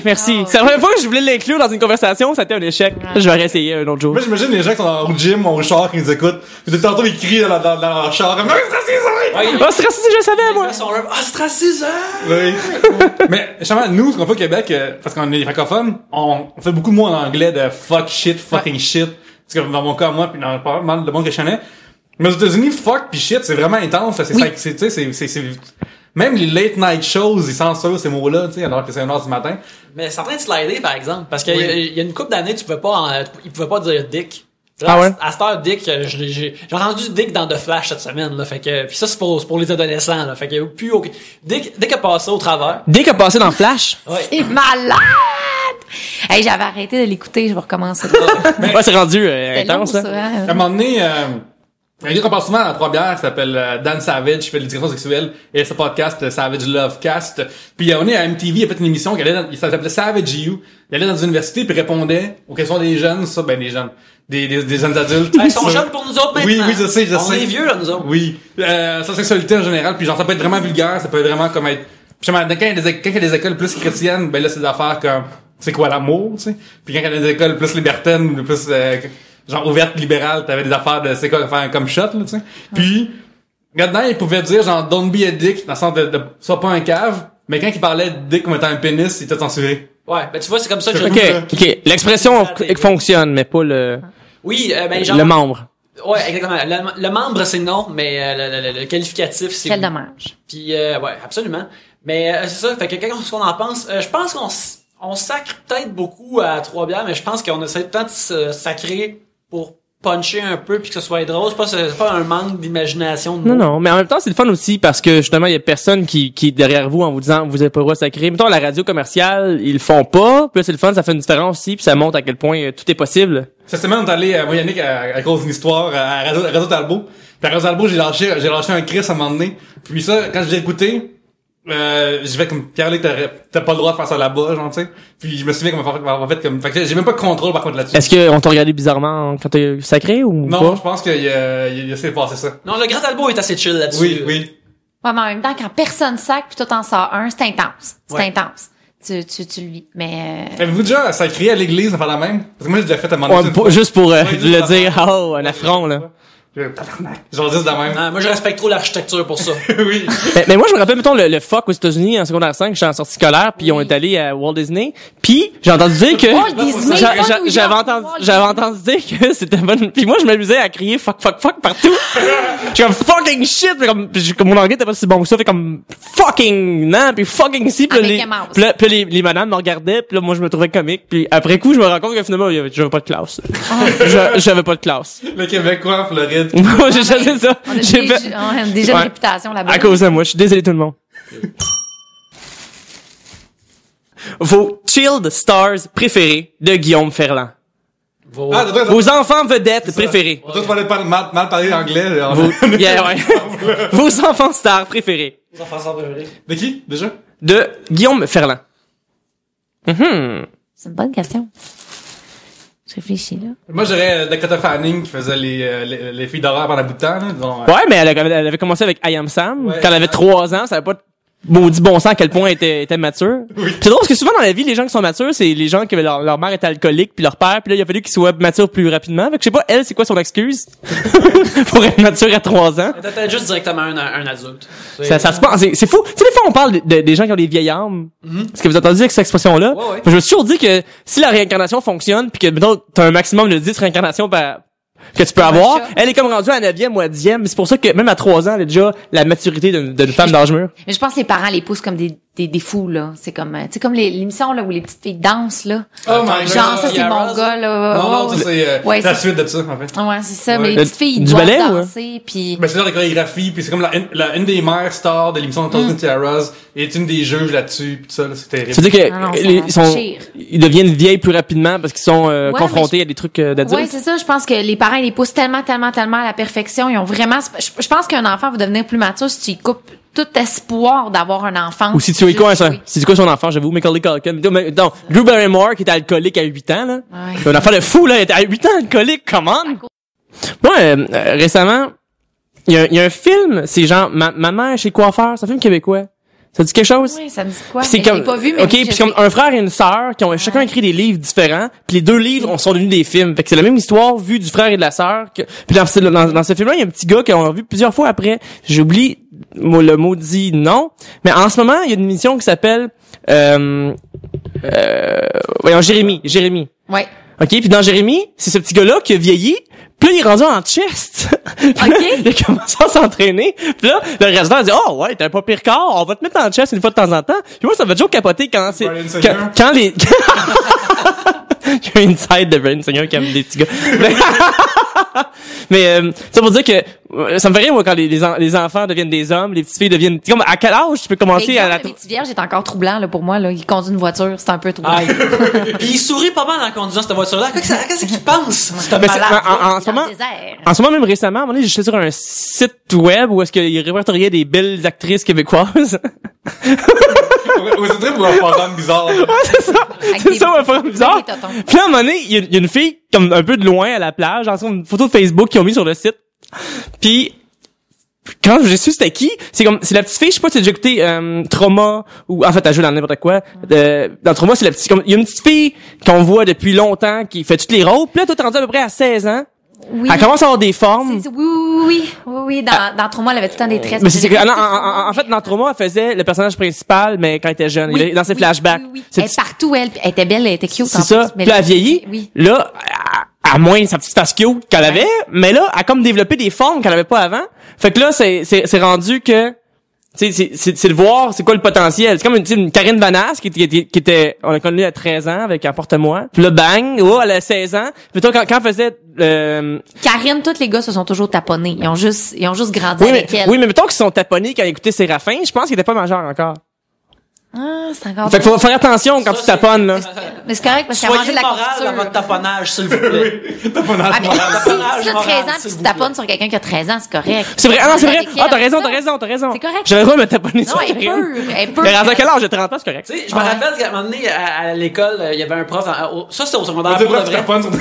Merci. C'est la première fois que je voulais l'inclure dans une conversation, ça a été un échec. Je vais réessayer un autre jour. Moi, j'imagine les gens qui sont au gym, au char, qui nous écoutent. Puis de tantôt, ils crient dans leur char, comme, Ostracisé, je le savais, moi. Ostracisé! Oui. Mais, justement, nous, ce qu'on fait au Québec, parce qu'on est francophones, on fait beaucoup moins en anglais de fuck shit, fucking shit. Parce que dans mon cas, moi, puis dans pas mal de monde que je connais. Mais aux États-Unis, fuck pis shit, c'est vraiment intense. C'est même les late night shows, ils censurent ces mots-là, tu sais, alors que c'est 1h du matin. Mais c'est en train de slider, par exemple. Parce qu'il Oui. y a une couple d'années, ils pouvaient pas dire dick. Là, Ah ouais? À cette heure, dick, j'ai entendu dick dans The Flash cette semaine, là. Fait que, pis ça, c'est pour les adolescents, là. Fait qu'il y a plus aucun, dick a passé au travers. Dès qu'il a passé dans Flash, Ouais. C'est malade! Hey, j'avais arrêté de l'écouter, je vais recommencer. ouais, c'est rendu C'était long, intense, ça. hein. À un Hein? moment donné, un gars qu'on parle souvent à Trois-Bières qui s'appelle Dan Savage, qui fait de l'éducation sexuelle, et ce podcast Savage Lovecast. Puis on est à MTV, il a fait une émission ça s'appelait Savage You. Il allait dans une université puis répondait aux questions des jeunes, des jeunes, des jeunes adultes. Ils sont jeunes pour nous autres maintenant. Oui, je sais. On est vieux, là, nous autres. Oui. Sa sexualité en général, puis genre ça peut être vraiment vulgaire, ça peut être vraiment comme être. Puis quand il y a des écoles plus chrétiennes, ben là c'est des affaires comme c'est quoi l'amour, tu sais. Puis quand il y a des écoles plus libertaines, plus genre ouvertes, libérales, t'avais des affaires de c'est quoi faire comme shot, là, tu sais. Puis là-dedans, il pouvait dire genre don't be a dick, dans le sens de sois pas un cave, mais quand il parlait de dick comme étant un pénis, il était censuré. Ouais, ben tu vois, c'est comme ça que je... OK. L'expression fonctionne, mais pas le... Oui, ben genre... Le membre. Ouais, exactement. Le membre, c'est non, mais le qualificatif, c'est... Quel oui. dommage. Puis, ouais, absolument. Mais c'est ça, fait que qu'est-ce qu'on en pense? Je pense qu'on sacre peut-être beaucoup à Trois-Bières, mais je pense qu'on essaie tout le temps de se sacrer pour puncher un peu puis que ce soit drôle. C'est pas un manque d'imagination de mots. Non, mais en même temps, c'est le fun aussi parce que justement, il y a personne qui est derrière vous en vous disant vous avez pas le droit de sacrer. Mettons, à la radio commerciale, ils le font pas. Puis là, c'est le fun, ça fait une différence aussi, puis ça montre à quel point tout est possible. Cette semaine, on est allé, moi, Yannick, à cause d'une histoire, à Radio Talbot. Puis à Radio Talbot, j'ai lâché un Chris à un moment donné. Puis ça, quand je l'ai écouté, je vais comme Pierre-Luc, t'as pas le droit de faire ça là-bas, genre, tu sais. Puis je me souviens qu'on fait comme, fait que j'ai même pas de contrôle par contre là-dessus. Est-ce qu'on t'a regardé bizarrement quand t'es sacré ou non, pas? je pense qu'il a essayé de passer ça. Non, le Grand Talbot est assez chill là-dessus. Oui. Ouais, mais en même temps, quand personne sac puis toi t'en sors un, c'est intense. C'est intense. Tu le vis. Mais, Avez-vous déjà sacré à l'église à faire la même? Parce que moi, j'ai déjà fait à un moment donné. Juste pour le dire, un affront, là. Genre 10 de même. Non, moi, je respecte trop l'architecture pour ça. Oui. Mais moi, je me rappelle, mettons, le fuck aux États-Unis en secondaire 5, j'étais en sortie scolaire, puis on est allé à Walt Disney, puis j'ai entendu dire que... Walt Disney, j'avais entendu dire que c'était bonne... Puis moi, je m'amusais à crier fuck partout. J'étais comme fucking shit, comme mon anglais était pas si bon que ça, fait comme fucking non, puis fucking si, puis les madames me regardaient, puis là, moi, je me trouvais comique, puis après coup, je me rends compte que finalement, j'avais pas de classe. J'avais pas de classe. Le Québécois en Floride. Moi, j'ai chassé ça. On a déjà une réputation là-bas. À cause de moi, je suis désolé tout le monde. Vos chilled stars préférés de Guillaume Ferland. Vos enfants vedettes préférés. Toi, tu parlais mal parler anglais. Vos enfants stars préférés. Vos enfants stars préférés. De qui, déjà? De Guillaume Ferland. C'est une bonne question. Je réfléchis, là. Moi, j'aurais Dakota Fanning qui faisait les filles d'horreur pendant un bout de temps, là. Disons, ouais, mais elle avait commencé avec I Am Sam. Ouais. Quand elle avait 3 ans, ça avait pas maudit bon sens à quel point elle était mature. Oui. C'est drôle parce que souvent dans la vie, les gens qui sont matures, c'est les gens qui leur mère était alcoolique puis leur père, puis là il a fallu qu'ils soient matures plus rapidement. Fait que je sais pas elle, c'est quoi son excuse pour être mature à 3 ans. Elle était juste directement un adulte. Ça se passe, c'est fou. Tu sais, des fois on parle des gens qui ont des vieilles âmes. Est-ce que vous avez entendu cette expression-là? Ouais. Je me suis toujours dit que si la réincarnation fonctionne puis que mettons t'as un maximum de 10 réincarnations que tu peux avoir, elle est comme rendue à 9e ou à 10e. C'est pour ça que même à 3 ans, elle a déjà la maturité d'une femme d'âge mûr. Mais je pense que les parents les poussent comme des fous, là. C'est comme, tu sais, comme l'émission, là, où les petites filles dansent, là. Oh my God. Genre, ça, c'est mon gars, là. Non, ça, c'est la suite de ça, en fait. Ouais, c'est ça. Ouais. Mais les petites filles, ils Du doivent ballet, danser, puis... Ben, c'est genre de chorégraphie, puis c'est comme une des mères stars de l'émission de Thousand Tiaras est une des juges là-dessus, puis tout ça, là, c'est terrible. C'est-à-dire Non, que ils deviennent vieilles plus rapidement parce qu'ils sont confrontés à des trucs d'adultes. Ouais, c'est ça. Je pense que les parents, ils les poussent tellement à la perfection. Ils ont vraiment... Je pense qu'un enfant va devenir plus mature si tu y coupes tout espoir d'avoir un enfant. Ou si tu es quoi, si tu quoi son enfant, j'avoue, Macaulay Culkin. Non, Drew Barrymore, qui était alcoolique à 8 ans, là. Ouais. Un enfant de fou, là, il était à 8 ans alcoolique, come on! Moi, récemment, il y a un film, c'est genre, ma mère chez coiffeur, c'est un film québécois. Ça dit quelque chose? Oui, ça me dit quoi? C'est Mais comme, je l'ai pas vu, mais OK, oui, puis comme un frère et une sœur qui ont chacun écrit des livres différents, puis les 2 livres sont devenus des films. Fait que c'est la même histoire vue du frère et de la sœur. Puis dans ce film-là, il y a un petit gars qu'on a vu plusieurs fois après. J'oublie le maudit nom. Mais en ce moment, il y a une émission qui s'appelle voyons, Jérémy. Ouais. OK, puis dans Jérémy, c'est ce petit gars-là qui a vieilli. Puis là, il est rendu en chest. OK. Il a commencé à s'entraîner. Puis là, le résident a dit, oh ouais, t'as pas pire corps, on va te mettre en chest une fois de temps en temps. Puis moi, ça va toujours capoter quand c'est... Quand les... Il y a une side de Brian Singer qui aime des petits gars. Mais ça veut dire que ça me fait rire, moi, quand les enfants deviennent des hommes, les petites filles deviennent... Comme, à quel âge tu peux commencer à... Le petit vierge est encore troublant, là, pour moi, là. Il conduit une voiture, c'est un peu troublant. Puis il sourit pas mal en conduisant cette voiture-là. Qu'est-ce qu'il pense? C'est un Mais malade. en ce moment, même récemment, à un moment donné, j'étais sur un site web où est-ce qu'il répertoriait des belles actrices québécoises. Ouais, c'est très pour un forum bizarre. Ouais, c'est ça, un forum bizarre. Puis là, à un moment donné, il y a une fille, comme un peu de loin à la plage, en une photo de Facebook qu'ils ont mis sur le site. Puis, quand j'ai su c'était qui, c'est la petite fille, je sais pas si tu as déjà écouté Trauma, ou en fait, elle joue dans n'importe quoi. Dans Trauma, c'est la petite, il y a une petite fille qu'on voit depuis longtemps, qui fait tous les rôles. Puis là, toi, t'es rendu à peu près à 16 ans. Oui. Elle commence à avoir des formes. Oui. Dans Trauma, elle avait tout le temps des traits. Mais c'est que, en fait, dans Trauma, elle faisait le personnage principal, mais quand elle était jeune, dans ses flashbacks. Oui. Elle est partout, elle était belle, elle était cute. C'est ça. Puis là, elle vieillit. Oui. Là, à moins sa petite face cute qu'elle avait, mais là, elle a comme développé des formes qu'elle avait pas avant. Fait que là, c'est rendu que, tu sais, c'est de voir c'est quoi le potentiel. C'est comme une Karine Vanasse qui était, on l'a connue à 13 ans avec Apporte-moi. Puis là, bang, elle a 16 ans. Puis toi, quand elle faisait, Karine, tous les gars se sont toujours taponnés. Ils ont juste grandi avec elle. Oui, mais mettons qu'ils se sont taponnés quand ils écoutaient Séraphin, je pense qu'ils étaient pas majeurs encore. Ah, c'est encore. Fait qu'il faut faire attention quand tu taponnes, là. Mais c'est correct parce qu'elle a mangé de la moral confiture. dans votre taponnage, s'il vous plaît. Taponnage Ah, mais moral. si tu as 13 ans pis tu taponnes sur quelqu'un qui a 13 ans, c'est correct. C'est vrai, c'est vrai. Avec Ah, t'as elle, raison. C'est correct. J'avais le droit de me taponner Non, sur elle est Karine. pure. Elle est pure. Mais rendu à quel âge? J'ai 30 ans, c'est correct. Tu sais, je me rappelle qu'à un moment donné, à l'école, il y avait un prof, ça c'était au secondaire Tu pour le te vrai. taponnes sur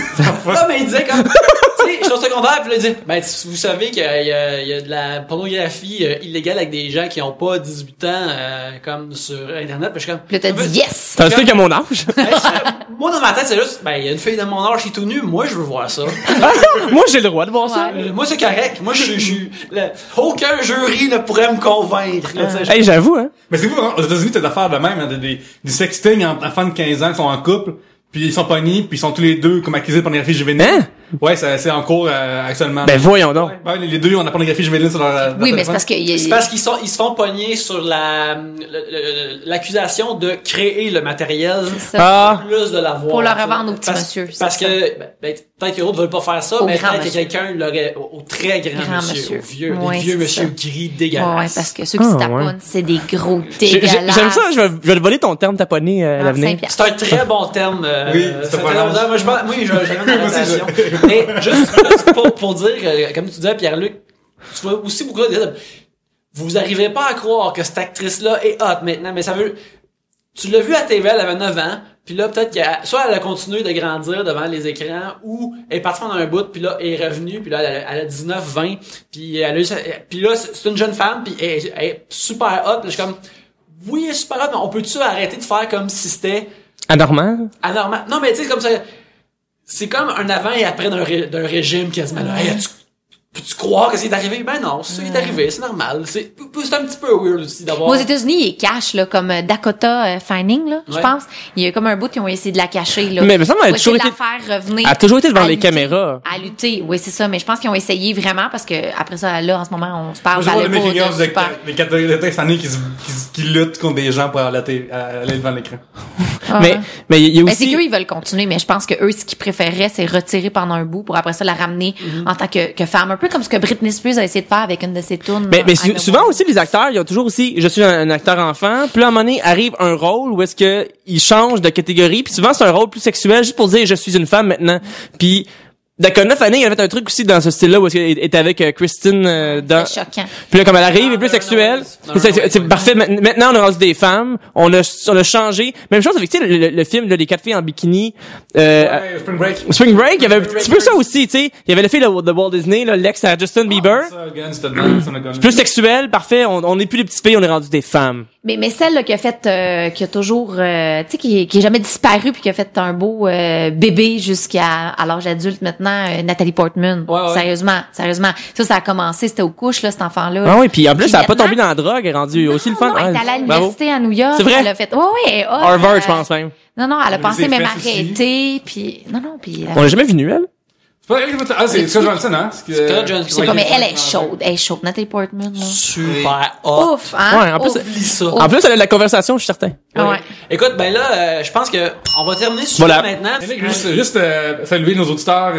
Ah, mais il disait comme, tu sais, je suis au secondaire, puis là, il dit, ben, vous savez qu'il y a de la pornographie illégale avec des gens qui ont pas 18 ans, comme sur Internet, puis je suis comme. Puis là, t'as dit yes. T'as un truc à mon âge? Moi, dans ma tête, c'est juste, ben, il y a une fille de mon âge qui est tout nue, moi, je veux voir ça. Moi, j'ai le droit de voir ça. Ouais. Moi, c'est correct. Moi, je suis, aucun jury ne pourrait me convaincre, là, tu sais. Hey, j'avoue, hein. Mais c'est vous, aux États-Unis, t'as d'affaires de même, hein, du sexting en enfants de 15 ans qui sont en couple, puis ils sont pognés, puis ils sont tous les deux comme accusés de pornographie juvénile. Hein? Ouais, c'est en cours actuellement. Ben, voyons donc. Ouais, les deux ont la pornographie juvénile sur leur Oui, mais téléphone. c'est parce que C'est parce qu'ils se font pogner sur l'accusation de créer le matériel. ça. Ah. Plus de l'avoir. Pour le revendre aux petits monsieur, c'est Parce ça. que, peut-être que d'autres veulent pas faire ça, Au mais grand peut-être que monsieur. quelqu'un l'aurait, au très grand monsieur, au vieux, Ouais, les vieux c'est monsieur ça. gris dégueulasses. Ouais, parce que ceux qui se taponnent, c'est des gros dégueulasses. J'aime ça, je vais te voler ton terme taponné à l'avenir. C'est un très bon terme. Oui, c'est pas mal. Moi, j'aime la Moi aussi, relation. Mais juste pour dire, comme tu disais, Pierre-Luc, tu vois aussi beaucoup de dire, vous arrivez pas à croire que cette actrice-là est hot maintenant, mais ça veut, tu l'as vu à TV, elle avait 9 ans, puis là, peut-être soit elle a continué de grandir devant les écrans, ou elle est partie pendant un bout, puis là, elle est revenue, puis là, elle a 19, 20, puis puis là, c'est une jeune femme, puis elle est super hot, puis je suis comme, oui, elle est super hot, mais on peut-tu arrêter de faire comme si c'était Anormal? anormal? Non, mais tu sais, comme ça, c'est comme un avant et après d'un régime quasiment là. Hey, peux-tu croire que c'est arrivé? Ben non, c'est ça qui est arrivé, c'est normal. C'est un petit peu weird aussi d'avoir. Aux États-Unis, il est cash, là, comme Dakota Fanning, là, je Ouais. pense. Il y a comme un bout qui ont essayé de la cacher, là. Mais ça, elle a Pour toujours essayer été, de la faire revenir. elle a toujours été devant à les lutter. caméras. À lutter, oui, c'est ça. Mais je pense qu'ils ont essayé vraiment parce que après ça, là, en ce moment, on se parle Moi, je vois le valait pas making of de super. des catégories de texte années qui luttent contre des gens pour aller devant l'écran. Ah. Mais il y a Ben, c'est aussi, qu'eux, ils veulent continuer, mais je pense que eux, ce qu'ils préféreraient, c'est retirer pendant un bout pour après ça la ramener en tant que femme. Un peu comme ce que Britney Spears a essayé de faire avec une de ses tunes. mais I'm a souvent Woman. aussi, les acteurs, ils ont toujours aussi, je suis un acteur enfant, puis là, à un moment donné, arrive un rôle où est-ce que ils changent de catégorie, puis souvent, c'est un rôle plus sexuel, juste pour dire, je suis une femme maintenant. Puis, Dakota Fanning, elle a fait un truc aussi dans ce style-là où est-ce qu'elle était avec Kristen dans... C'est choquant. Puis là, comme elle arrive, elle est plus sexuelle. C'est parfait. Maintenant, on est rendu des femmes. On a changé. Même chose avec, tu sais, le film, là, les 4 filles en bikini. Ouais, Spring Break. Spring Break, il y avait un petit peu ça aussi, tu sais. Il y avait le film de Walt Disney, là, l'ex à Justin Bieber. Ça, again, c'était nice, on a gagné. Plus sexuel, parfait. On n'est plus des petites filles, on est rendu des femmes. Mais celle là, qui a fait, qui a toujours, tu sais, qui est jamais disparu puis qui a fait un beau bébé jusqu'à l'âge adulte maintenant, Nathalie Portman. Ouais. Sérieusement. Ça a commencé, c'était aux couches là, cet enfant-là. Ah oui, puis en plus, elle a pas maintenant- tombé dans la drogue, elle est rendue aussi le fun. Non, elle est allée à Bravo. l'université à New York. C'est vrai? Elle a fait, ouais, elle est hot, Harvard, je pense même. Non, elle a pensé ses même fesses aussi. arrêter, puis non, puis. On l'a jamais vu nu, elle. C'est pas elle qui va c'est Scott Johnson, hein? Scott Johnson. Je sais pas, mais elle est chaude, Nathalie Portman. Là. Super hot. Ouf, hein? Ouais, en plus, Oublie ça. En plus, elle a de la conversation, je suis certain. Ouais. Écoute, ben là, je pense que on va terminer sur Voilà. ça maintenant. Juste saluer nos auditeurs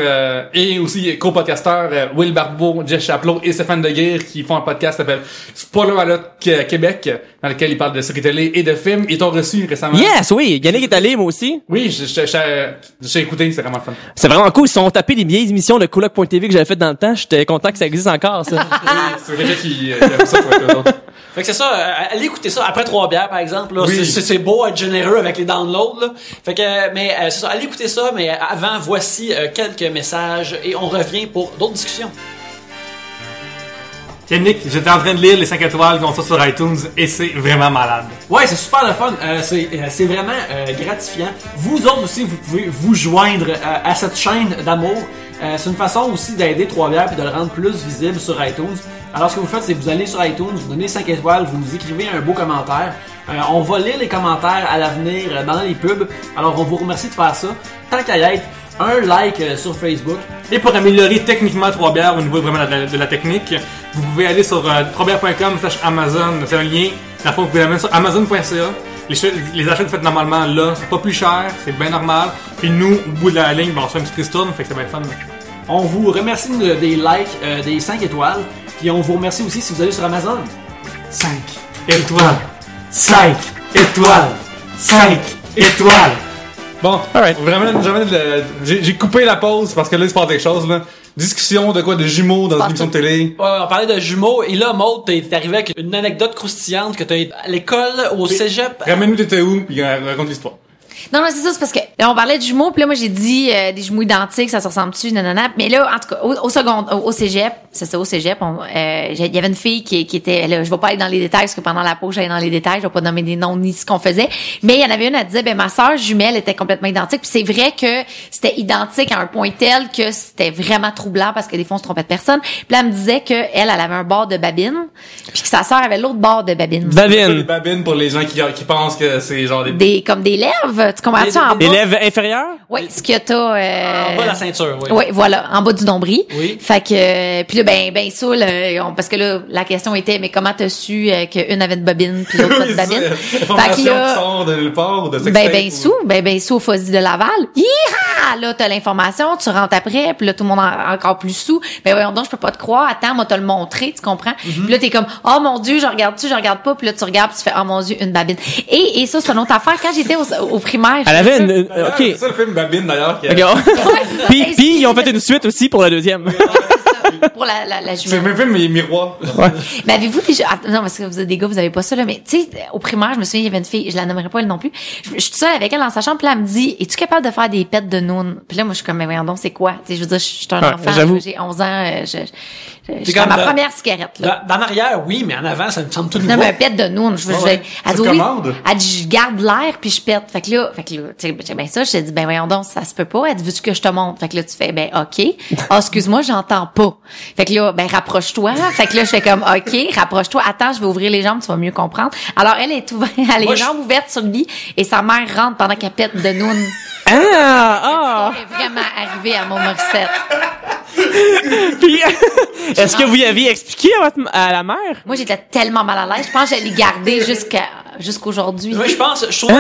et aussi co-podcasteurs Will Barbeau, Jess Chaplot et Stéphane Deguire qui font un podcast qui s'appelle Spoiler Alert Québec dans lequel ils parlent de série télé et de films. Ils t'ont reçu récemment. Yes, oui. Yannick est allé, moi aussi. Oui, j'ai écouté, c'est vraiment fun. C'est vraiment cool. Ils sont tapés des vieilles émissions de Coloc.tv que j'avais faites dans le temps. J'étais content que ça existe encore, ça. C'est quelqu'un qui a fait ça pour eux autres. Fait que c'est ça, allez écouter ça après 3 bières par exemple là, Oui. c'est beau être généreux avec les downloads là. Fait que mais c'est ça, allez écouter ça mais avant voici quelques messages et on revient pour d'autres discussions. Yannick, j'étais en train de lire les 5 étoiles qu'on sort sur iTunes et c'est vraiment malade. Ouais, c'est super le fun. C'est vraiment gratifiant. Vous autres aussi, vous pouvez vous joindre à cette chaîne d'amour. C'est une façon aussi d'aider Trois-Bières et de le rendre plus visible sur iTunes. Alors, ce que vous faites, c'est que vous allez sur iTunes, vous donnez 5 étoiles, vous nous écrivez un beau commentaire. On va lire les commentaires à l'avenir dans les pubs. Alors, on vous remercie de faire ça. Tant qu'à y être, un like sur Facebook. Et pour améliorer techniquement Trois-Bières au niveau vraiment de la technique, vous pouvez aller sur troisbières.com/Amazon. C'est un lien. Dans le fond, vous pouvez aller sur Amazon.ca. Les achats que vous faites normalement là, c'est pas plus cher, c'est bien normal. Puis nous, au bout de la ligne, on se fait une petite ristourne, fait que c'est bien fun. On vous remercie des likes, des 5 étoiles. Puis on vous remercie aussi si vous allez sur Amazon. 5 étoiles. 5 étoiles. 5 étoiles. Bon, alright. Vraiment, j'ai coupé la pause parce que là, il se passe quelque chose, là. Discussion de quoi? De jumeaux dans une émission de télé. Ouais, on parlait de jumeaux. Et là, Maud, t'es arrivé avec une anecdote croustillante que t'as été à l'école, au cégep. Ramène-nous t'étais où, puis raconte l'histoire. Non, c'est ça, c'est parce que là, on parlait de jumeaux, puis là, moi, j'ai dit des jumeaux identiques, ça se ressemble-tu, nanana. Mais là, en tout cas, au cégep, c'est ça, au cégep, il y avait une fille qui était, là, je vais pas aller dans les détails, parce que pendant la pause, j'allais dans les détails, je vais pas nommer des noms ni ce qu'on faisait. Mais il y en avait une, elle disait, ma sœur jumelle était complètement identique. Puis c'est vrai que c'était identique à un point tel que c'était vraiment troublant, parce que des fois, on se trompait de personne. Puis là, elle me disait que elle avait un bord de babine, puis que sa sœur avait l'autre bord de babine. Des babines pour les gens qui pensent que c'est genre comme des lèvres. Tu comprends ça? Des lèvres inférieures? Oui, ce que t'as... En bas de la ceinture, oui. Oui, voilà, en bas du nombril. Oui. Fait que... Puis là, ben ça, parce que là, la question était, mais comment t'as su qu'une avait une bobine puis l'autre pas de babine? Fait que là... qui sort de nulle part ou de sextape? Ben sous au Fuzzy de Laval. Hi-ha! Là, t'as l'information, tu rentres après, puis là, tout le monde encore plus sous. Ben voyons donc, je peux pas te croire. Attends, moi, te le montrer, tu comprends? Puis là, t'es comme, oh mon Dieu, je regarde pas. Puis là, tu regardes, puis tu fais, oh mon Dieu, une babine. Et ça, c'est une autre affaire. Quand j'étais au primaire... Elle avait une... OK. C'est ça le film Babine, d'ailleurs. Puis ils ont fait une suite aussi pour la deuxième. Pour la jumelle. C'est le même film, mais miroir. Ouais. Mais avez-vous déjà... non, parce que vous êtes des gars, vous avez pas ça, là, mais tu sais, au primaire, je me souviens, il y avait une fille, je la nommerai pas elle non plus. Je suis toute seule avec elle dans sa chambre, puis là, elle me dit, es-tu capable de faire des pets de noun? Puis là, moi, je suis comme, mais voyons donc, c'est quoi? Tu sais, je veux dire, je suis un enfant, j'ai 11 ans, j'ai comme ma première cigarette, là. Dans l'arrière, oui, mais en avant, ça me semble tout nouveau. Non, mais un pet de noun, elle dit oui. Elle dit, je garde l'air, puis je pète. Fait que là, tu sais, ben ça, je te dis, ben voyons donc, ça se peut pas. Elle dit, veux-tu que je te montre? Fait que là, tu fais, ben ok. Ah, excuse-moi, j'entends pas. Fait que là, ben rapproche-toi. Fait que là, je fais comme, ok, rapproche-toi. Attends, je vais ouvrir les jambes, tu vas mieux comprendre. Alors, elle est ouverte, elle a les jambes ouvertes sur le lit, et sa mère rentre pendant qu'elle pète de noun. Ah! Elle est vraiment arrivée à mon Morissette. Puis, est-ce que vous y aviez expliqué à la mère? Moi, j'étais tellement mal à l'aise. Je pense que je l'ai gardée jusqu'aujourd'hui. Oui, je trouve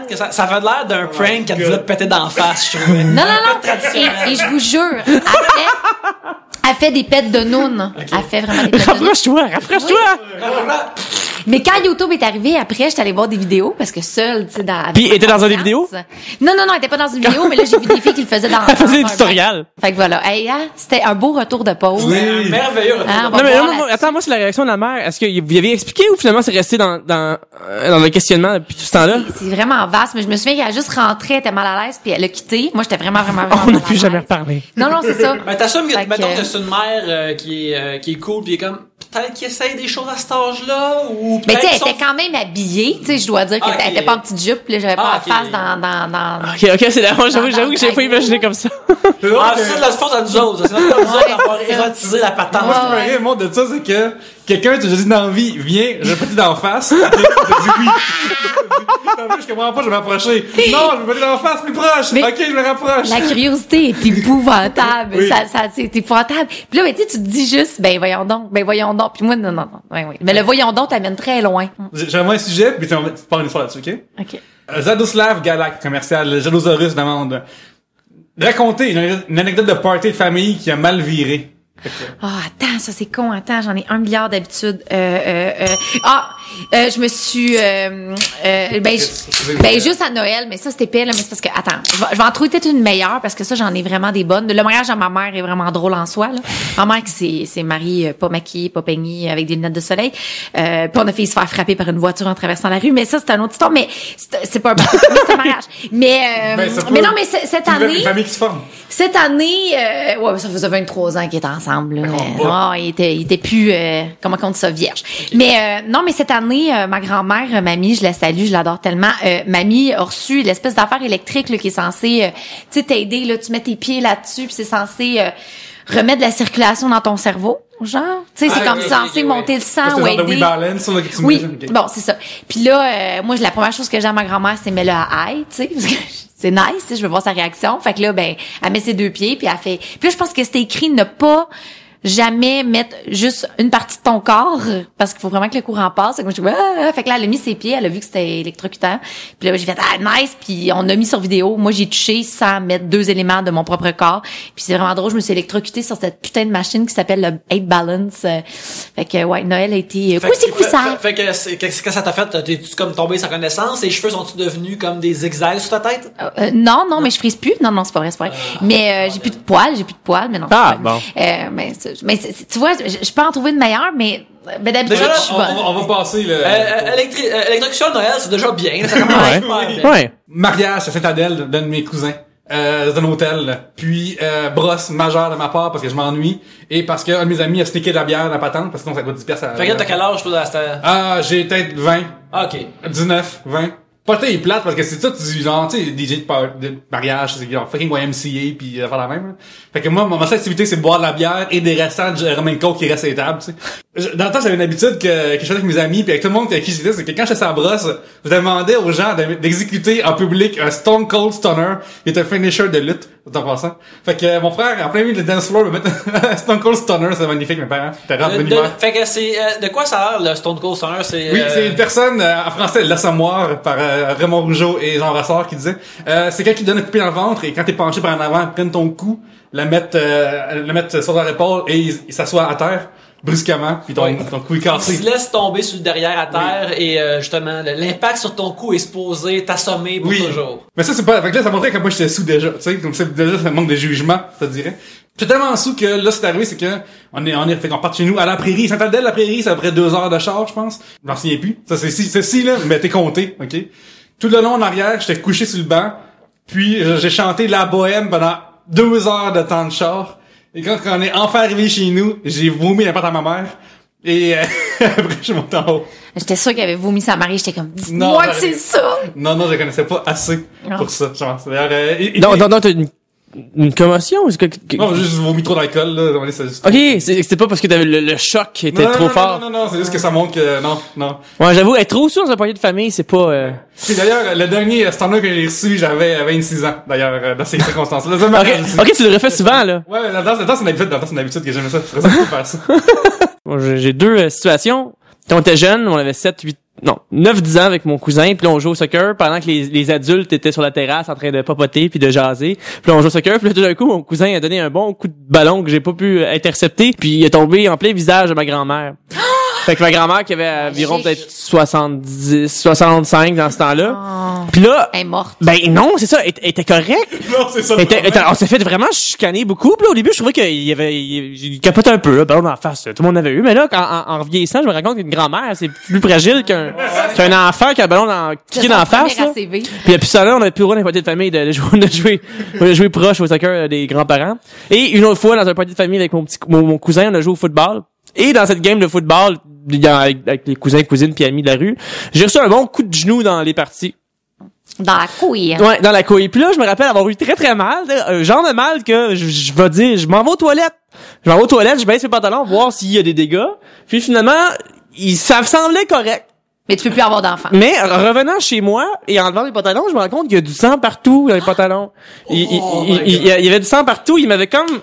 que ça fait l'air d'un prank qu'elle voulait te péter d'en face, je trouvais. Non. Et je vous jure, elle fait des pets de noun. Okay. Elle fait vraiment des pets de noun. Rapproche-toi! Mais quand YouTube est arrivé, après, j'étais allée voir des vidéos, parce que seule, tu sais, Puis, elle était dans une vidéo? Non, elle était pas dans une vidéo, mais là, j'ai vu des filles qui le faisaient dans elle faisait des tutoriels. Fait que voilà. Hey, c'était un beau retour de pause. Oui. Un merveilleux retour de pause. Non, mais attends, moi, c'est la réaction de la mère. Est-ce que vous y avez expliqué ou finalement c'est resté dans le questionnement depuis tout ce temps-là? C'est vraiment vaste, mais je me souviens qu'elle a juste rentré, elle était mal à l'aise, puis elle a quitté. Moi, j'étais vraiment on n'a plus jamais reparlé. Non, c'est ça. Ben, t'assumes que, mettons que c'est une mère qui est cool, pis comme, peut-être qu'il essaye des choses à cet âge-là, ou mais tu sais, elle était quand même habillée, tu sais, je dois dire qu'elle était pas en petite jupe, là, j'avais pas la face dans... Ok, c'est d'accord, j'avoue que j'ai pas imaginé comme ça. C'est de la force à nous autres, c'est notre nous autres d'avoir érotisé la patente. Moi, ce qui me rire, moi, de ça, c'est que quelqu'un te dit dans la vie, viens, je vais pas te d'en face, tu dis oui. Je comprends pas, je vais m'approcher. Non, je vais pas te d'en face, plus proche. Mais ok, je me rapproche. La curiosité est épouvantable. Oui. C'est épouvantable. Puis là, tu te dis juste, ben voyons donc. Puis moi, non. Oui. Mais le voyons donc t'amène très loin. J'aimerais un sujet, puis tu parles une fois là-dessus, ok? Ok. Zadoslav Galak, commercial, Jalosaurus demande, racontez une anecdote de party de famille qui a mal viré. Attends, ça c'est con. Attends, j'en ai 1 milliard d'habitudes. Je me suis juste à Noël, mais ça c'était pire là, mais c'est parce que attends, je vais en trouver peut-être une meilleure parce que ça j'en ai vraiment des bonnes. Le mariage à ma mère est vraiment drôle en soi là. Ma mère qui s'est mariée pas maquillée, pas peignée avec des lunettes de soleil. Puis on a failli se faire frapper par une voiture en traversant la rue, mais ça c'est un autre histoire, mais c'est pas c'est un mariage. Mais non, mais cette année, une famille qui se forme. Cette année ouais, ça faisait 23 ans qu'ils étaient ensemble là. Non, il était plus comment on dit ça, vierge. Mais non, mais cette année ma grand-mère, mamie, je la salue, je l'adore tellement. Mamie a reçu l'espèce d'affaire électrique là, qui est censée tu sais t'aider là, tu mets tes pieds là-dessus puis c'est censé remettre de la circulation dans ton cerveau, genre, tu sais, c'est comme censé monter le sang ou aider. Oui, bon, c'est ça. Puis là, moi, la première chose que j'ai à ma grand-mère, c'est mets-le à aïe, tu sais, parce que c'est nice, tu sais, je veux voir sa réaction. Fait que là, ben, elle met ses 2 pieds, puis elle fait. Puis là, je pense que c'était écrit ne pas jamais mettre juste une partie de ton corps parce qu'il faut vraiment que le courant passe. Fait que là, elle a mis ses pieds, elle a vu que c'était électrocutant. Puis là, j'ai fait nice, puis on a mis sur vidéo. Moi, j'ai touché sans mettre 2 éléments de mon propre corps. Puis c'est vraiment drôle, je me suis électrocutée sur cette putain de machine qui s'appelle le 8 Balance. Fait que ouais, Noël a été coussard. Fait que qu'est-ce que ça t'a fait? T'es-tu comme tombé sans connaissance? Tes cheveux sont-tu devenus comme des zigzags sur ta tête? Non, mais je frise plus. Non, c'est pas vrai. Mais j'ai plus de poils, mais non. Bon. Mais tu vois, je peux en trouver une meilleure, mais d'habitude, déjà, je suis bonne. On va passer le... électrocution de Noël, c'est déjà bien. Ça commence super bien. Ouais. Mariage à Saint-Adèle d'un de mes cousins. Dans un hôtel. Puis, brosse majeure de ma part parce que je m'ennuie. Et parce qu'un de mes amis a sneaké de la bière dans la patente parce que sinon ça coûte 10 piastres. Fait que t'as quel âge, toi, j'ai peut-être 20. Ah, ok. 19, 20. Pas t'es plate parce que c'est ça, tu genre, tu sais, DJ de mariage, c'est genre fucking YMCA pis faire la même, là. Fait que moi, ma seule activité, c'est de boire de la bière et des restants de Roman Coke qui restent à les tables, tu sais. Dans le temps, j'avais une habitude que je faisais avec mes amis pis avec tout le monde avec qui j'étais, c'est que quand je faisais sa brosse, je demandais aux gens d'exécuter en public un Stone Cold Stunner qui est un finisher de lutte, en passant. Fait que mon frère, en plein milieu de dance floor, me mettre un Stone Cold Stunner, c'est magnifique, mes parents. Fait que c'est, de quoi ça a l'air, le Stone Cold Stunner? Oui, c'est une personne, en français, l'assommoir, par Raymond Rougeau et Jean Rassard qui disait c'est quelqu'un qui donne un coup de pied dans le ventre et quand t'es penché par en avant, prenne ton cou, le mettre sur l'épaule et il s'assoit à terre brusquement puis ton cou est cassé. Il se laisse tomber sur le derrière à terre et justement l'impact sur ton cou est supposé t'assommer pour toujours. Mais ça c'est pas fait que là ça montrait que moi j'étais sous déjà, tu sais, donc c'est déjà ça manque de jugement, ça dirait. J'étais tellement sous que là c'est arrivé, c'est que fait qu'on part chez nous à la prairie, Saint-Adèle, la prairie, c'est à peu près 2 heures de char, je pense. Je m'en souviens plus. Ça c'est si là, mais t'es compté, OK. Tout le long en arrière, j'étais couché sur le banc, puis j'ai chanté La Bohème pendant 2 heures de temps de char. Et quand on est enfin arrivé chez nous, j'ai vomi la pâte à ma mère. Et après, je suis monté en haut. J'étais sûre qu'il avait vomi sa Marie. J'étais comme, dis-moi que c'est ça! Non, je connaissais pas assez pour ça. D'ailleurs, non, t'as une commotion ou c'est que... Non, juste vomi trop d'alcool, là. Ok, c'était pas parce que t'avais le choc qui était trop fort. Non, c'est juste que ça montre que, non. Ouais, j'avoue, être trop sous dans un foyer de famille, c'est pas, Puis d'ailleurs, le dernier stand-up que j'ai reçu, j'avais 26 ans, d'ailleurs, dans ces circonstances-là. Ok, tu le refais souvent, là. Ouais, dans c'est une habitude que j'aimais ça. C'est ça que je faire ça. Bon, j'ai 2 situations. Quand on était jeunes, on avait 9-10 ans avec mon cousin, puis là on jouait au soccer pendant que les adultes étaient sur la terrasse en train de papoter puis de jaser. Puis là on jouait au soccer, puis là tout d'un coup mon cousin a donné un bon coup de ballon que j'ai pas pu intercepter, puis il est tombé en plein visage de ma grand-mère. Fait que ma grand-mère qui avait environ peut-être 65 dans ce temps-là. Oh. Puis là, elle est morte. Ben non, c'est ça, elle était correcte. Non, c'est ça. On s'est fait vraiment chicaner beaucoup. Puis là, au début, je trouvais il capotait un peu, là, ballon d'en face. Tout le monde avait eu. Mais là, en vieillissant, je me rends compte qu'une grand-mère, c'est plus fragile qu'un enfant qui a un ballon qui d'en face. Là. Puis ça là, on avait plus le droit dans un party de famille de jouer proche au soccer des grands-parents. Et une autre fois, dans un party de famille avec mon cousin, on a joué au football. Et dans cette game de football, avec les cousins, cousines puis amis de la rue, j'ai reçu un bon coup de genou dans les parties. Dans la couille. Ouais, dans la couille. Puis là, je me rappelle avoir eu très très mal, un genre de mal que je vais dire, je m'en vais aux toilettes. Je baisse mes pantalons, voir s'il y a des dégâts. Puis finalement, ça semblait correct. Mais tu peux plus avoir d'enfants. Mais revenant chez moi et en levant mes pantalons, je me rends compte qu'il y a du sang partout dans les pantalons. Il y avait du sang partout. Il m'avait comme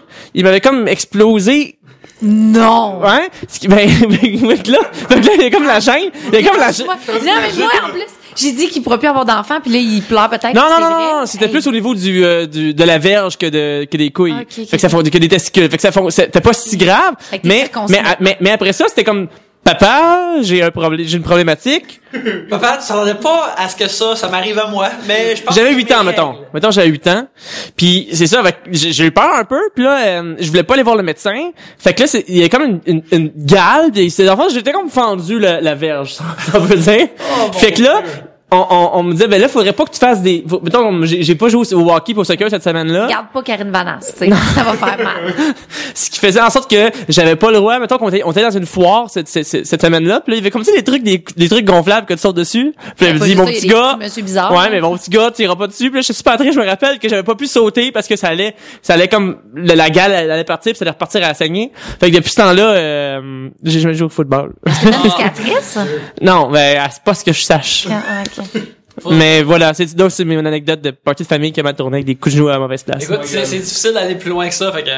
explosé. Non. Ouais. Ben là, il y a comme la chaîne. Non, mais moi, en plus, j'ai dit qu'il pourrait plus avoir d'enfants, puis là, il pleure peut-être. Non, c'était plus au niveau de la verge que des couilles. Okay, fait que ça que des testicules. Fait que c'était pas si grave. Mais après ça, c'était comme, Papa, j'ai une problématique. Papa, tu s'attendais pas à ce que ça m'arrive à moi, mais je pense J'avais que 8 ans, mes mettons. règles- Mettons, j'avais 8 ans. Puis c'est ça, j'ai eu peur un peu. Puis là, je voulais pas aller voir le médecin. Fait que là, il y a comme une gale. Puis enfin, j'étais comme fendu la verge, ça veut dire. Oh, fait que là, on me disait, ben là, faudrait pas que tu fasses mettons, j'ai pas joué au hockey pour soccer cette semaine-là. Garde pas Karine Vanasse, tu sais. Ça va faire mal. Ce qui faisait en sorte que j'avais pas le droit, mettons qu'on était dans une foire cette semaine-là, puis là, il y avait comme ça des trucs gonflables que tu sautes dessus. Puis elle me dit, mon petit gars, Monsieur bizarre. ouais, mais mon petit gars, tu iras pas dessus. Puis là, je suis super triste, je me rappelle que j'avais pas pu sauter parce que ça allait comme la gale elle allait partir, puis ça allait repartir à la saigner. Fait que depuis ce temps-là, j'ai jamais joué au football. C'est une cicatrice? Non, mais c'est pas ce que je sache. Ah, ok. Mais voilà, donc c'est mon anecdote de partie de famille qui m'a tourné avec des coups de genoux à la mauvaise place. Écoute, c'est difficile d'aller plus loin que ça, fait que...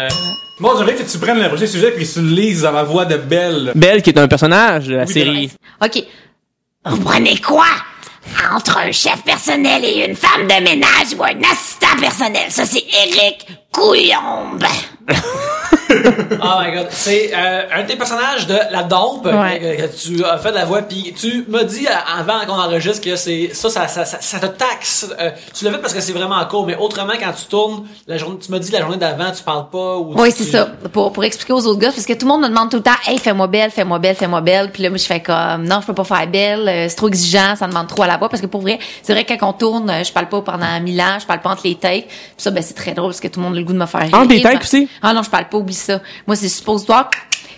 Bon, j'aimerais que tu prennes le prochain sujet puis que tu le lises dans la voix de Belle. Belle, qui est un personnage de la série. OK. Vous prenez quoi? Entre un chef personnel et une femme de ménage ou un assistant personnel? Ça, c'est Eric Couillombe. Oh my god, c'est un de tes personnages de La Dompe que tu as fait de la voix, puis tu m'as dit avant qu'on enregistre que ça te taxe. Tu l'as fait parce que c'est vraiment court, mais autrement quand tu tournes la journée, tu m'as dit la journée d'avant tu parles pas ou Oui, c'est ça. Pour expliquer aux autres gars, parce que tout le monde me demande tout le temps, hey, fais-moi belle, fais-moi belle, fais-moi belle. Puis là, moi, je fais comme, non, je peux pas faire belle, c'est trop exigeant, ça demande trop à la voix. Parce que pour vrai, c'est vrai que quand on tourne, je parle pas pendant 1000 ans, je parle pas entre les takes. Puis ça, ben, c'est très drôle parce que tout le monde a le goût de me faire rire. Entre les takes aussi? Ah non, je parle pas, oublie ça. Moi, c'est suppositoire,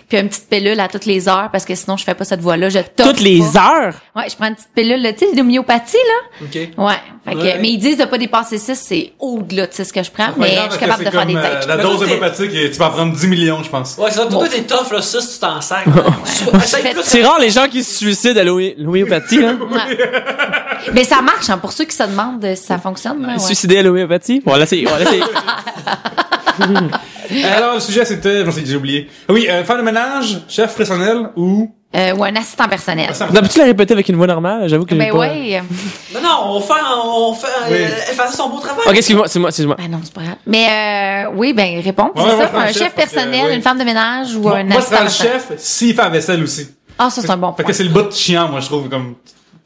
puis une petite pilule à toutes les heures, parce que sinon, je fais pas cette voix-là, je toffe Toutes les pas. heures? Ouais, je prends une petite pilule, là, tu sais, d'homéopathie, là. OK. Ouais. Fait que, Ouais. mais ils disent de pas dépasser 6, c'est au-delà de ce que je prends, C'est pas mais grave, je suis parce capable que de faire des c'est comme, takes. la Mais dose toi, t'es- homéopathique, et tu vas en prendre 10 millions, je pense. Ouais, c'est ça. Toi, t'es tough, là, 6, tu t'en sacs. Essaye plus. C'est rare les gens qui se suicident à l'homéopathie, hein? Ouais. Mais ça marche, hein, pour ceux qui se demandent si ça fonctionne. Là, ouais. Suicider à l'homéopathie? Voilà, c'est. Alors, le sujet, c'était, j'ai oublié. Oui, femme de ménage, chef personnel ou... Ou un assistant personnel. Peux-tu la répéter avec une voix normale? J'avoue que j'ai Ben pas... ouais. Non, on fait, Oui. elle fait son beau travail. Ok, excuse-moi. Ben non, c'est pas grave. Mais oui, ben réponds. Ouais, C'est ouais, ça, je prends un le chef chef parce que, personnel, oui. une femme de ménage ou Moi, un je assistant prends le personnel. chef s'il fait la vaisselle aussi. Ah, ça, c'est un bon Fait point. que c'est le bout chiant, moi, je trouve, comme...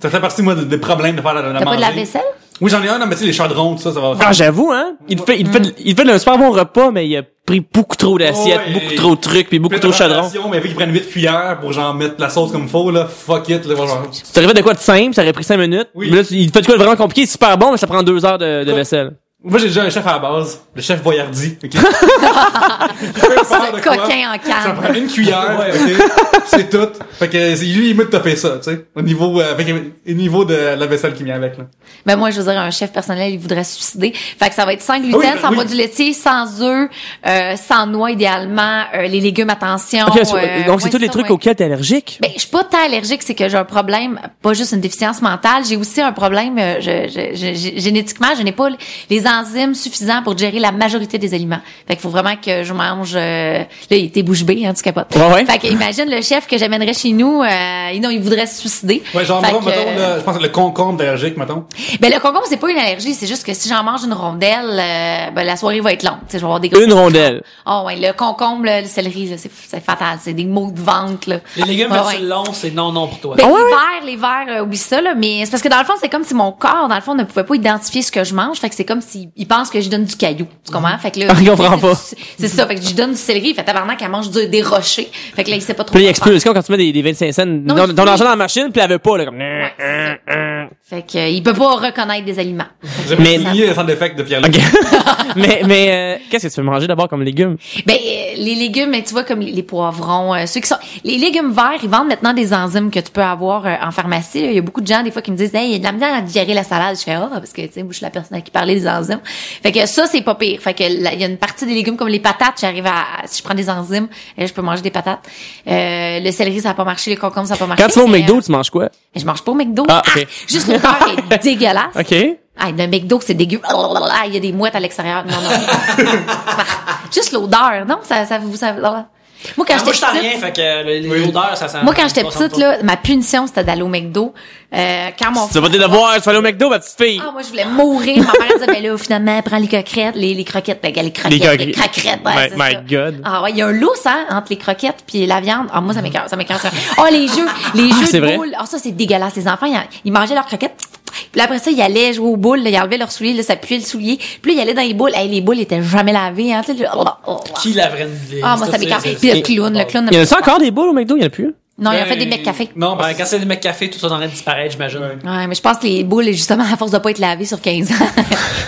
Ça fait partie, moi, des problèmes de faire la T'as manger. pas de la vaisselle? Oui, j'en ai un, non, mais tu sais, les chaudrons, tout ça, ça va... Ah, j'avoue, hein? Il fait un super bon repas, mais il a pris beaucoup trop d'assiettes, Ouais, beaucoup trop de trucs, puis beaucoup trop de chaudrons. Mais vu qu'ils prennent 8 cuillères pour genre mettre la sauce comme faut, là, fuck it, là, genre. Tu t'arrivais de quoi de simple, ça aurait pris 5 minutes. Oui. Mais là, il fait de quoi de vraiment compliqué, c'est super bon, mais ça prend 2 heures de vaisselle. Moi, j'ai déjà un chef à la base, le chef Boyardi, ok? C'est coquin en Ça canne. prend une cuillère, ok? C'est tout. Fait que c'est lui, il m'a topé ça, tu sais. Au niveau de la vaisselle qui vient avec, là. Ben moi, je veux dire, un chef personnel, il voudrait se suicider. Fait que ça va être sans gluten, Oui, ben sans oui. produits laitiers, sans œufs, sans noix idéalement, les légumes, attention. Ok, donc c'est tous les ça, trucs ouais. auxquels t'es allergique? Ben, je suis pas tant allergique, c'est que j'ai un problème, pas juste une déficience mentale, j'ai aussi un problème, génétiquement, je n'ai pas les enzymes suffisants pour gérer la majorité des aliments. Fait qu'il faut vraiment que je mange, là, il était bouche bée, hein, tu capotes. Ouais. Fait que imagine le chef que j'amènerais chez nous, non, il voudrait se suicider. Ouais, genre, Fait mettons, que, là, je pense que le concombre allergique, mettons. ben, le concombre, c'est pas une allergie, c'est juste que si j'en mange une rondelle, ben, la soirée va être longue. Tu sais, je vais avoir des Une rondelle. Oh, ouais, le concombre, là, le céleri, là, c'est fatal. C'est des maux de ventre, là. Les légumes, Ouais, quand ouais. tu long, c'est non pour toi. Ben, les verts, oublie ça, là. Mais c'est parce que dans le fond, c'est comme si mon corps, dans le fond, ne pouvait pas identifier ce que je mange. Fait que c'est comme s'il pense que je donne du caillou. Tu comprends? Fait que là. Je comprends pas. C'est ça. Fait que je donne du céleri. Il fait tabarnak qu'elle mange des rochers. Fait que là, il sait pas trop. Puis là, il quoi faire. explose. C'est comme quand tu mets des 25 cents dans il ton fait- argent dans la machine, puis elle veut pas, là, comme... Ouais, c'est ça. Fait que, il peut pas reconnaître des aliments. J'ai Mais- oublié le centre d'effect de Pierre-Luc. Ok. mais qu'est-ce que tu veux manger d'abord comme légumes? Ben, les légumes, mais tu vois, comme les poivrons, ceux qui sont, les légumes verts, ils vendent maintenant des enzymes que tu peux avoir en pharmacie. Là. Il y a beaucoup de gens, des fois, qui me disent, hey, il y a de la misère à digérer la salade. Je fais, parce que, tu sais, moi, je suis la personne à qui parlait des enzymes. Fait que ça, c'est pas pire. Fait que, il y a une partie des légumes comme les patates, j'arrive si je prends des enzymes, je peux manger des patates. Le céleri, ça a pas marché, les concombres, ça a pas marché. Quand tu vas au mais, McDo, tu manges quoi? je mange pas au McDo. Ah, ok. Juste l'odeur est dégueulasse. OK. Ah, le McDo, c'est dégueu. Il y a des mouettes à l'extérieur. Non. Juste l'odeur. Non, ça. Moi, quand Moi, je j'étais sens petite, rien, fait que les odeurs, ça sent. moi, quand j'étais petite, là, ma punition, c'était d'aller au McDo. Quand mon Tu vas pas te devoir, tu vas aller au McDo, ma petite fille. Ah, moi, je voulais mourir. Ma mère disait, ben là, finalement, prends les croquettes, les croquettes, ben, les croquettes, les craquettes, ouais, c'est My ça. God. Ah, ouais, il y a un lousse, hein, entre les croquettes puis la viande. Ah, moi, ça m'écoeure. Oh, les jeux c'est de vrai? boules. Ah, ça, c'est dégueulasse. Les enfants, ils mangeaient leurs croquettes. Puis là, après ça, ils allaient jouer aux boules, là, ils enlevaient leurs souliers, là, ça puait le soulier. Puis là, ils allaient dans les boules. Hey, les boules étaient jamais lavées, hein, tu sais. Qui laverait une Ah, moi, ça m'écoeure. Puis le clown. Il y en a encore des boules au McDo? Il y en a plus? Non, il a fait des mecs café. Non, parce Ouais, quand c'est des mecs café, tout ça en train de disparaître, j'imagine. Ouais, mais je pense que les boules, justement, à force de pas être lavées sur 15 ans,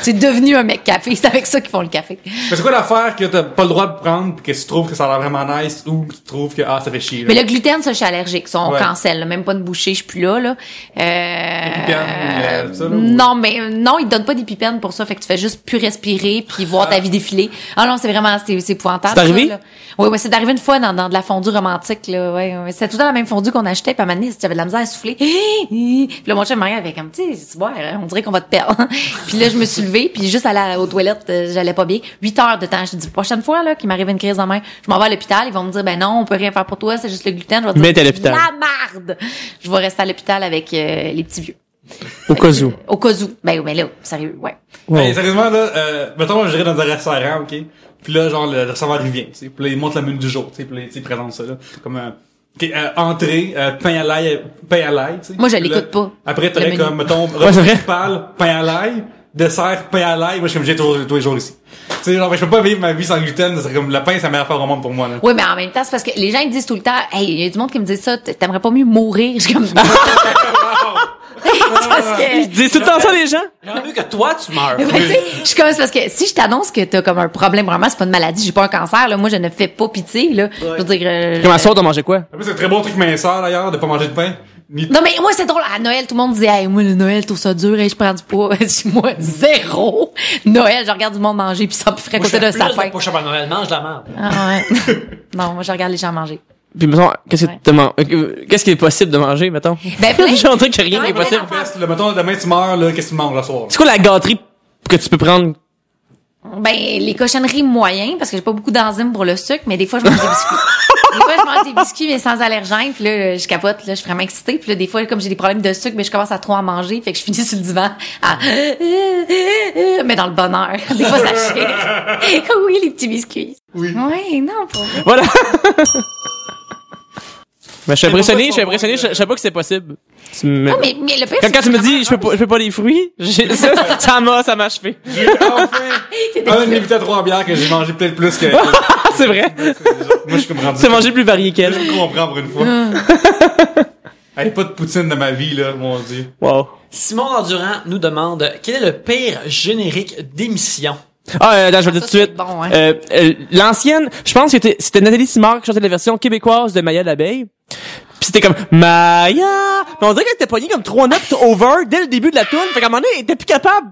c'est devenu un mec café. C'est avec ça qu'ils font le café. Mais c'est quoi l'affaire que t'as pas le droit de prendre pis que tu trouves que ça a l'air vraiment nice ou que tu trouves que, ça fait chier, là? Mais le gluten, ça, je suis allergique. Ça, on Ouais. cancelle, là. Même pas de bouchée, je suis plus là. pipènes, ça, là, ou- Non, mais non, ils te donnent pas des pipènes pour ça. Fait que tu fais juste plus respirer puis voir ta vie défiler. Ah non, c'est vraiment, c'est épouvantable. C'est arrivé? ça, là. Oui, c'est arrivé une fois dans de la fondue romantique, là. Ouais. C'était tout le temps la même fondue qu'on achetait. Puis à un moment donné, si j'avais de la misère à souffler. Puis là, mon chum me regarde avec comme, tu sais, c'est bon, on dirait qu'on va te perdre. Puis là, je me suis levée puis juste aller aux toilettes, j'allais pas bien. 8 heures de temps. Je dis, prochaine fois, là, qu'il m'arrive une crise en main, je m'en vais à l'hôpital. Ils vont me dire, ben non, on peut rien faire pour toi, c'est juste le gluten. Je vais dire, Mais t'es à l'hôpital. la marde! Je vais rester à l'hôpital avec les petits vieux. Au cas où. Au cas où. Ben, mais là, sérieux, ouais. Hey, sérieusement, là, mettons, je dirais dans un restaurant, ok? Puis là, genre, le serveur, il vient, tu sais. Puis là, il montre la menu du jour, tu sais. Puis là, il présente ça, là. Comme entrée, pain à l'ail, tu sais. Moi, je Puis là, l'écoute pas. Après, Le t'aurais menu. comme, mettons, c'est repas vrai. principal, pain à l'ail, dessert, pain à l'ail. Moi, je suis comme, j'ai tous les jours ici. Tu sais, genre, je peux pas vivre ma vie sans gluten. C'est comme, le pain, c'est la meilleure affaire au monde pour moi, là. Oui, mais en même temps, c'est parce que les gens, ils disent tout le temps, hey, il y a du monde qui me dit ça, t'aimerais pas mieux mourir? Je suis comme, c'est parce que, Ils disent tout le temps ça, les gens? J'aimerais mieux que toi, tu meurs. mais tu sais, je suis comme, c'est parce que si je t'annonce que t'as comme un problème, vraiment, c'est pas une maladie, j'ai pas un cancer, là, moi, je ne fais pas pitié, là. Je veux dire, Comme à soir, t'as mangé quoi? En plus, c'est un très bon truc minceur, d'ailleurs, de pas manger de pain. Ni Non, mais moi, c'est drôle. À Noël, tout le monde disait, hey, moi, le Noël, tout ça dur, et je prends du poids. Moi, zéro. Noël, je regarde du monde manger, puis ça me ferait Moi, côté je de fais sa plus faim. de push-up à Noël. Mange de la merde. Ah, ouais. Non, moi, je regarde les gens manger. Puis, mettons, qu'est-ce que Ouais. qu'est-ce qui est possible de manger, mettons? Ben, plein. J'ai montré que rien n'est Ouais, possible. plein Fest, là, mettons, demain, tu meurs, là, qu'est-ce que tu manges le soir? C'est quoi la gâterie que tu peux prendre? Ben, les cochonneries moyens, parce que j'ai pas beaucoup d'enzymes pour le sucre, mais des fois, je mange des biscuits. Des fois, je mange des biscuits, mais sans allergène, puis là, je capote, là, je suis vraiment excitée. Puis là, des fois, comme j'ai des problèmes de sucre, mais je commence à trop en manger, fait que je finis sur le divan à... mais dans le bonheur. Des fois, ça chire. Oui, les petits biscuits. Oui. Oui, non, pour vrai. Voilà. Mais je suis impressionné, je savais pas que c'est possible. Tu me- Non, mais le pire, Quand tu me dis, je peux pas les fruits, ça m'a achevé. J'ai enfin un invité à 3 bières que j'ai mangé peut-être plus que... C'est vrai. Moi, je suis comme rendu... C'est manger plus varié qu'elle. Je comprends pour une fois. Hey, pas de poutine dans ma vie, là, mon Dieu. Wow. Simon Endurant nous demande quel est le pire générique d'émission. Ah, attends, je vais le dire tout de Ça, suite. c'est bon, hein. L'ancienne, je pense que c'était Nathalie Simard qui chantait la version québécoise de Maya l'abeille. Pis c'était comme Maya. Mais on dirait qu'elle était pognée comme 3 notes over dès le début de la tune. Fait qu'à un moment donné, elle était plus capable.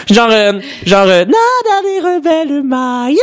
Genre nada des rebelles Maya.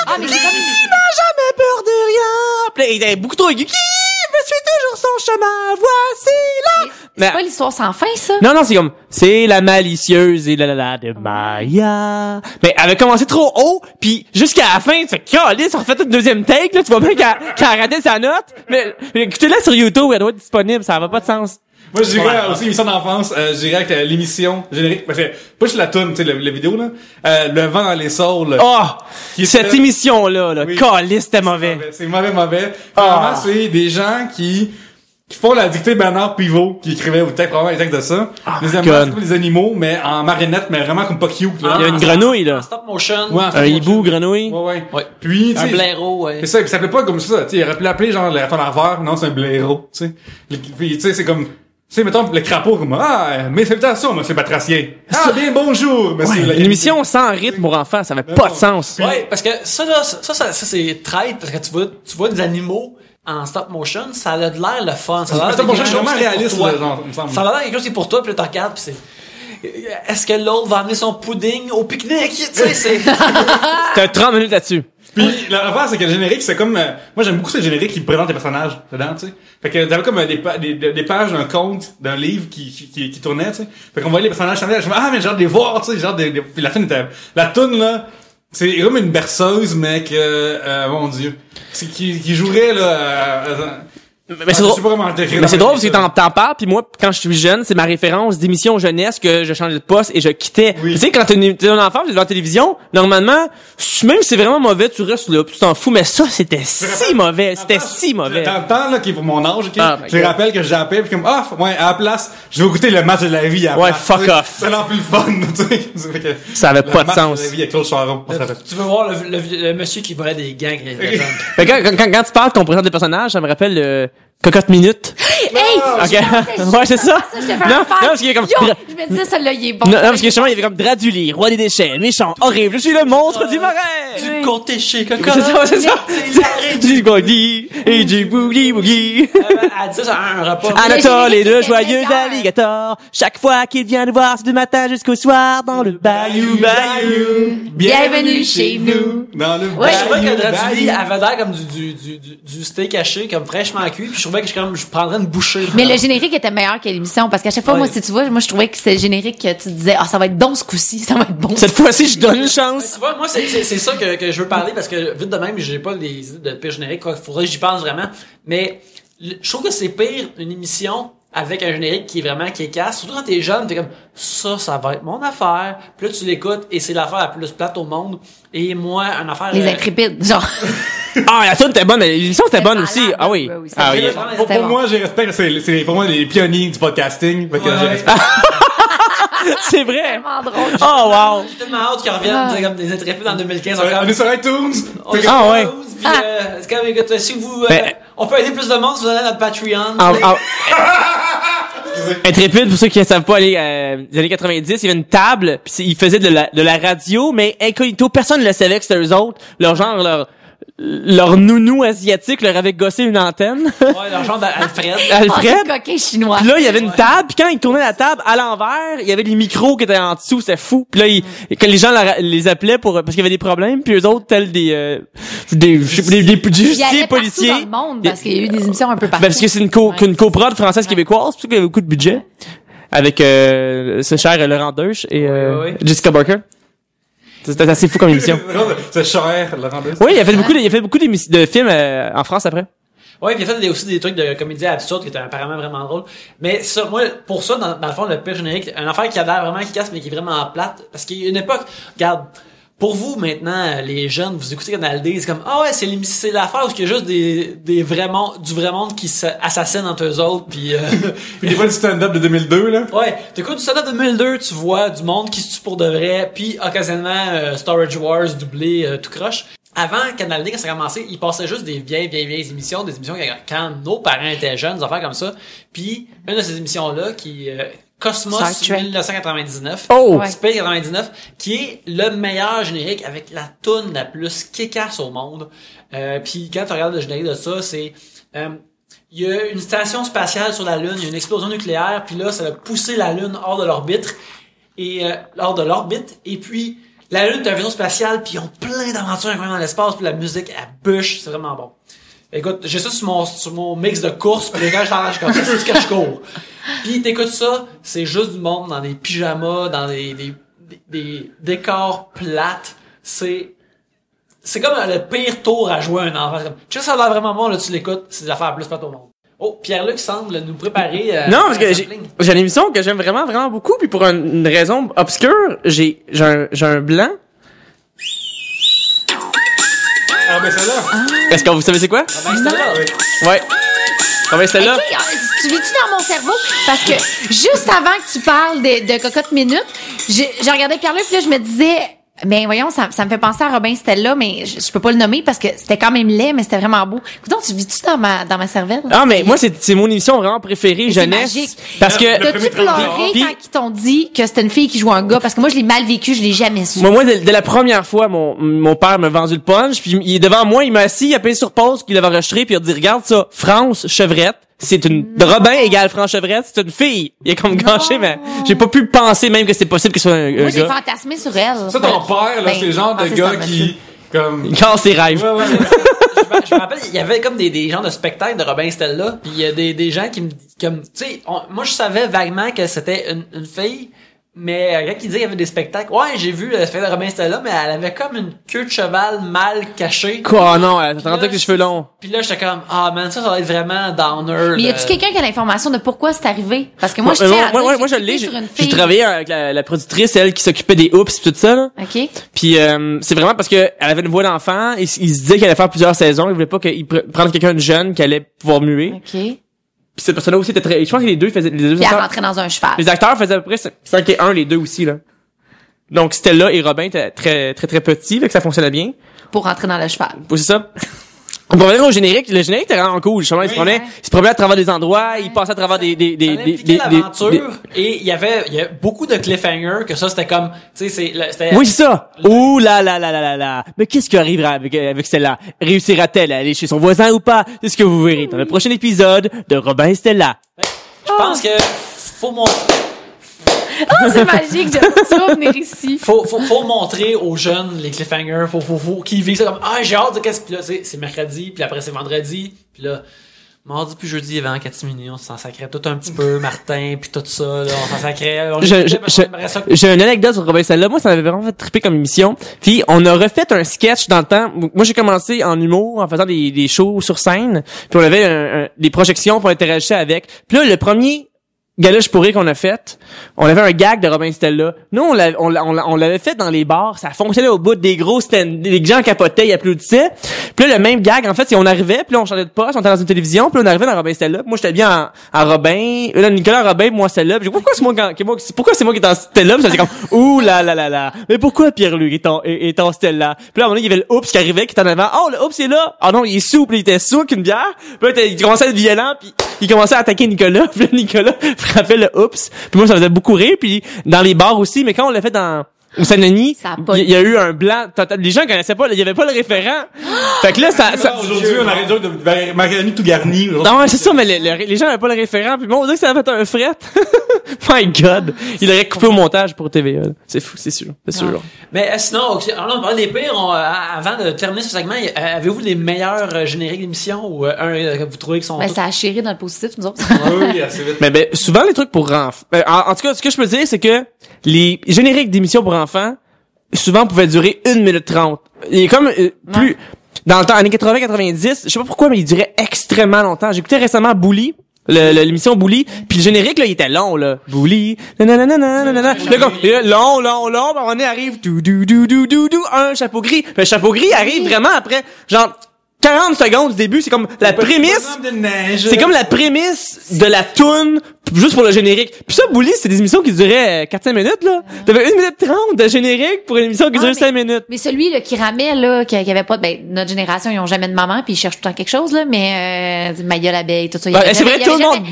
Ah, mais c'est comme... N'a jamais peur de rien. Puis là, il était beaucoup trop aigu. Qui me suit toujours son chemin. Voici là. C'est pas l'histoire sans fin, ça? Non, c'est comme, c'est la malicieuse et la de Maya. Mais elle avait commencé trop haut, puis jusqu'à la fin, tu fais, calisse, on refait une deuxième take, là, tu vois bien qu'elle a raté sa note. Mais écoutez-la sur YouTube, elle doit être disponible, ça va pas de sens. Moi, je dirais aussi émission d'enfance, je dirais que l'émission générique, parce que, pas juste la toune, tu sais, la vidéo, là, le vent dans les saules. Oh! Qui Cette était- émission-là, Oui. calisse, c'était mauvais. C'est mauvais. Vraiment, c'est des gens qui font la dictée Bernard Pivot, qui écrivait peut-être probablement les textes de ça. Deuxièmement, God. c'est pas des animaux, mais en marionnette, mais vraiment comme pas cute, là. Il y a une grenouille, là. Stop motion. Ouais, Un hibou, grenouille. Ouais. Ouais. Puis, tu Un sais, blaireau, ouais. c'est ça, puis ça s'appelait pas comme ça, tu sais, il aurait pu l'appeler genre le raton laveur, non, c'est un blaireau, tu sais. Puis, tu sais, c'est comme, tu sais, mettons, le crapaud, comme, mes salutations, monsieur Batracien. Ah, bien, bonjour, monsieur. Une émission sans rythme pour enfants, ça avait pas de sens. Ouais, parce que ça, là, ça c'est traite, parce que tu vois des animaux en stop motion, ça a de l'air le fun. Ça a l'air Stop motion, quelque c'est chose vraiment qui est pour réaliste, toi. là, genre, il me semble. Ça a l'air quelque chose qui est pour toi, puis là, tu regardes, puis c'est... Est-ce que l'autre va amener son pudding au pique-nique? Tu sais, c'est... T'as 30 minutes là-dessus. Puis l'affaire, c'est que le générique, c'est comme... moi, j'aime beaucoup ce générique qui présente les personnages dedans, tu sais. Fait que t'avais comme des pages d'un conte, d'un livre qui tournait, tu sais. Fait qu'on voyait les personnages chanter, je me dis, mais j'ai hâte de les voir, tu sais, puis la toune était... La toune, là, C'est comme une berceuse, mais que, mon Dieu. C'est qui jouerait, là, Mais c'est je drôle. sais pas comment t'écrire. Mais c'est drôle parce que t'en parles, puis moi, quand je suis jeune, c'est ma référence d'émission jeunesse que je changeais de poste et je quittais. Oui. Tu sais, quand t'es un enfant, t'es devant la télévision, normalement, même si c'est vraiment mauvais, tu restes là, puis tu t'en fous, mais ça, c'était si mauvais, c'était si mauvais. Dans le temps, là, qui est pour mon âge, ok, Ah, my je God. rappelle que j'appelle, puis comme, ouais, à la place, je vais écouter le match de la vie à la Ouais, place. fuck Tu sais, off. C'est vraiment plus le fun, tu sais. Ça fait que Ça avait le pas de match sens. de la vie avec Claude Charon, on se rappelle. Tu veux voir le monsieur qui volait des gangs. Fait que quand tu parles qu'on présente des personnages, ça me rappelle Cocotte Minute. Hey! Ok. Ouais, c'est ça. Je te fais Non, un non, faire. parce qu'il y a comme- Yo, je me disais, celui-là, il est bon. Non, parce que justement, il y avait comme Draduli, roi des déchets, méchant, horrible, je suis le monstre du marais! Du côté chez C'est ça, c'est ça! Du boogie et du boogie boogie! Elle dit ça à un repas. Anatole et le générique joyeux était meilleur. alligator, chaque fois qu'il vient nous voir, c'est du matin jusqu'au soir dans le bayou. Bienvenue chez nous. Dans le Ouais, Je trouvais que bayou, Draduli bayou. avait l'air comme du steak haché, comme fraîchement cuit, puis je trouvais que je prendrais une bouchée. Mais le générique était meilleur que l'émission parce qu'à chaque fois, Ouais. moi, si tu vois, moi, je trouvais que c'était le générique que tu disais, ça va être bon ce coup-ci, ça va être bon. Cette fois-ci, je donne une chance. Tu vois, moi, c'est ça que je veux parler parce que, vite de même, j'ai pas les idées de pire générique, quoi. Faudrait que j'y pense vraiment. Mais, je trouve que c'est pire une émission avec un générique qui est vraiment casse. Surtout quand t'es jeune, t'es comme, ça va être mon affaire. Puis là, tu l'écoutes et c'est l'affaire la plus plate au monde. Et moi, une affaire... Les intrépides, genre. Ah, la tune était bonne, l'émission était bonne C'était aussi. malade. Ah oui. Ouais, oui, c'était Ah oui. vraiment- Pour c'était bon. moi, j'ai respect, c'est pour moi les pionniers du podcasting. Fait que Ouais. j'ai respect. C'est vrai. Tellement drôle. Oh wow. J'ai tellement hâte qu'ils reviennent, tu sais, comme des intrépides en 2015. On est sur iTunes. On est Ah, sur ouais. Rose, puis, c'est comme, écoute, si vous, Ben- on peut aider plus de monde si vous allez à notre Patreon. Intrépide, pour ceux qui ne savent pas aller des années 90, il y avait une table, puis ils faisaient de la radio, mais incognito, personne ne le savait que c'était eux autres. Leur nounou asiatique leur avait gossé une antenne. Ouais, l'argent d'Alfred. Alfred. Oh, c'est coquin chinois. Puis là, il y avait une table, puis quand ils tournaient la table à l'envers, il y avait les micros qui étaient en dessous, c'était fou. Puis là, quand les gens les appelaient parce qu'il y avait des problèmes, puis eux autres, tels des Il justiciers allait partout policiers. dans le monde parce qu'il y a eu des émissions un peu partout. Ben, parce que c'est une coprod française-québécoise, c'est pour ça qu'il y avait beaucoup de budget. Avec ce cher Laurent Deutsch et oui. Jessica Barker. C'était assez fou comme émission. C'est cher, Laurent Deutsch. Oui, il a fait beaucoup de films en France après. Ouais, puis il a fait aussi des trucs de comédie absurde qui étaient apparemment vraiment drôles. Mais ça, moi, pour ça, dans le fond, le pire générique, une affaire qui a l'air vraiment efficace, mais qui est vraiment plate. Parce qu'il y a une époque, regarde, pour vous, maintenant, les jeunes, vous écoutez Canal D, c'est comme, ah ouais, c'est l'affaire où il y a juste du vrai monde qui s'assassine entre eux autres, puis Puis des fois du stand-up de 2002, là. ouais, t'écoutes du stand-up de 2002, tu vois du monde qui se tue pour de vrai, puis occasionnellement Storage Wars doublé tout croche. Avant Canal D, quand ça a commencé, ils passaient juste des vieilles émissions, des émissions quand nos parents étaient jeunes, des affaires comme ça. Puis une de ces émissions-là qui Cosmos Star Trek. 1999, Oh! Ouais. Space 99, qui est le meilleur générique avec la toune la plus kick-ass au monde. Puis quand tu regardes le générique de ça, c'est il y a une station spatiale sur la Lune, il y a une explosion nucléaire, puis là ça a poussé la Lune hors de l'orbite et puis la Lune est un vaisseau spatial, puis ils ont plein d'aventures incroyables dans l'espace, puis la musique elle bûche, c'est vraiment bon. Écoute, j'ai ça sur mon mix de course, puis les gars, je comme ça, c'est que je cours. Puis t'écoutes ça, c'est juste du monde dans des pyjamas, dans des décors plates. C'est comme le pire tour à jouer à un enfant. Tu sais, ça a l'air vraiment bon, là, tu l'écoutes, c'est des affaires plus plates au monde. Oh, Pierre-Luc semble nous préparer. Non, parce que j'ai une émission que j'aime vraiment, vraiment beaucoup, puis pour une raison obscure, j'ai un blanc. Ah, ben c'est là. Est-ce que vous savez c'est quoi? Ben, c'était là. Ouais. Ah ben c'est là. Ok, tu vis-tu dans mon cerveau? Parce que juste avant que tu parles de Cocotte Minute, j'ai regardé Pierre-Luc, puis là, je me disais, ben voyons, ça me fait penser à Robin Stella, mais je peux pas le nommer parce que c'était quand même laid, mais c'était vraiment beau. Écoute, tu vis-tu dans ma cervelle? Ah, mais moi, c'est mon émission vraiment préférée, C'est jeunesse. magique. Parce que, T'as-tu pleuré Puis- quand ils t'ont dit que c'était une fille qui jouait un gars? Parce que moi, je l'ai mal vécu, je l'ai jamais su. moi, dès la première fois, mon père m'a vendu le punch, puis il est devant moi, il m'a assis, il a payé sur pause, qu'il avait enregistré, puis il a dit, regarde ça, France Chevrette, c'est une, Robin égale France Chevrette, c'est une fille. Il est comme gâché, mais j'ai pas pu penser même que c'est possible que ce soit un Moi, j'ai gars. fantasmé sur elle. Ça, ton père, là, Ben, c'est le genre de c'est gars ça, qui, comme... Il casse ses rêves. Ouais, ouais. Je me rappelle, il y avait comme des genres de spectacles de Robin Stella, puis il y a des gens qui me comme tu sais, moi je savais vaguement que c'était une fille, Mais quand il disait qu'il y avait des spectacles, ouais, j'ai vu le spectacle de Robin Stella, mais elle avait comme une queue de cheval mal cachée. Quoi, non, elle t'entendait avec les cheveux longs. Puis là, j'étais comme, ah man, ça va être vraiment downer. Mais y a-tu quelqu'un qui a l'information de pourquoi c'est arrivé? Parce que moi, je tiens à dire, moi, je l'ai. sur une J'ai fille. travaillé avec la productrice, elle qui s'occupait des oops pis tout ça, là. OK. Puis c'est vraiment parce que elle avait une voix d'enfant, et il se disait qu'elle allait faire plusieurs saisons, il voulait pas qu'il prenne quelqu'un de jeune qui allait pouvoir muer. OK. Puis cette personne-là aussi était très, je pense que les deux Puis elle acteurs, rentrait dans un cheval. les acteurs faisaient à peu près 5 et 1 les deux aussi, là. Donc Stella et Robin étaient très petits, là, que ça fonctionnait bien. Pour rentrer dans le cheval. Oui, c'est ça. On peut revenir au générique. Le générique était vraiment cool. Justement, il se promenait à travers des endroits, il passait à travers des ça impliquait l'aventure, et il y avait beaucoup de cliffhangers, que ça, c'était comme, tu sais, c'était... Oui, c'est ça. Ouh là là là là là là. Mais qu'est-ce qui arrivera avec Stella? Réussira-t-elle à aller chez son voisin ou pas? C'est ce que vous verrez dans le prochain épisode de Robin et Stella. Je pense que faut montrer... Oh, c'est magique, j'aime ça, venir ici. Faut montrer aux jeunes les cliffhangers, faut qu'ils vivent ça comme, ah, j'ai hâte de qu'est-ce, puis là, c'est mercredi, puis après c'est vendredi, puis là, mardi puis jeudi, il y avait en catimini, on s'en sacrait tout un petit peu, Martin, puis tout ça, là, on s'en sacrait. J'ai une anecdote sur Robin et Stella. Moi, ça m'avait vraiment fait triper comme émission. Puis, on a refait un sketch dans le temps. Moi, j'ai commencé en humour, en faisant des shows sur scène, puis on avait des projections pour interagir avec. Puis là, le premier gala je pourrais qu'on a fait, on avait un gag de Robin et Stella. Nous, on l'avait fait dans les bars, ça fonctionnait au bout des gros stands, les gens capotaient, ils applaudissaient. Puis là, le même gag, en fait, c'est on arrivait, puis là, on changeait de poste, on était dans une télévision, puis là, on arrivait dans Robin et Stella. Moi, j'étais bien en Robin, là, Nicolas Robin, moi Stella. Puis pourquoi c'est moi qui est en Stella? Puis ça c'est comme ouh là là là là. Mais pourquoi Pierre-Luc est en Stella? Puis là, à un moment donné, il y avait le Oups qui arrivait, qui était en avant. Oh, le Oups est là. Ah non, il est souple, il était souk une bière. Puis là, il commençait à être violent, puis il commençait à attaquer Nicolas. Puis là, Nicolas frappait le Oups. Puis moi, ça faisait beaucoup rire. Puis dans les bars aussi, mais quand on l'a fait au Saint-Denis, il y a eu un blanc total. Les gens connaissaient pas, il y avait pas le référent. Fait que là, ça aujourd'hui, on a réduit de macaroni tout garni. Non, c'est ça, mais les gens avaient pas le référent. Puis bon, on dirait que ça avait fait un fret. My God. Il aurait coupé au montage pour TVA. C'est fou, c'est sûr. C'est sûr. Mais sinon, on parlait des pires. Avant de terminer ce segment, avez-vous les meilleurs génériques d'émission ou un que vous trouvez qui sont... Ben, ça a chéré dans le positif, nous autres. Oui, assez vite. Mais souvent, les trucs pour enfants... En tout cas, ce que je peux dire, c'est que les génériques d'émissions pour enfants, souvent, pouvaient durer 1 minute 30. Il est comme plus... Dans le temps, années 80-90, je sais pas pourquoi, mais il durait extrêmement longtemps. J'écoutais récemment Bully, l'émission Bully, puis le générique, là, il était long, là. Bully, nanana. Long, on arrive, un chapeau gris. Puis le chapeau gris arrive vraiment après, genre, 40 secondes du début, c'est comme la prémisse. C'est comme la prémisse de la toune, juste pour le générique. Puis ça, Bully, c'est des émissions qui duraient 4-5 minutes, là. T'avais 1 minute 30 de générique pour une émission qui durait 5 minutes. Mais celui, là, qui ramait, là, qui avait pas de, notre génération, ils ont jamais de maman, puis ils cherchent tout le temps quelque chose, là, mais, Maya l'abeille, tout ça. C'est vrai, tout le monde,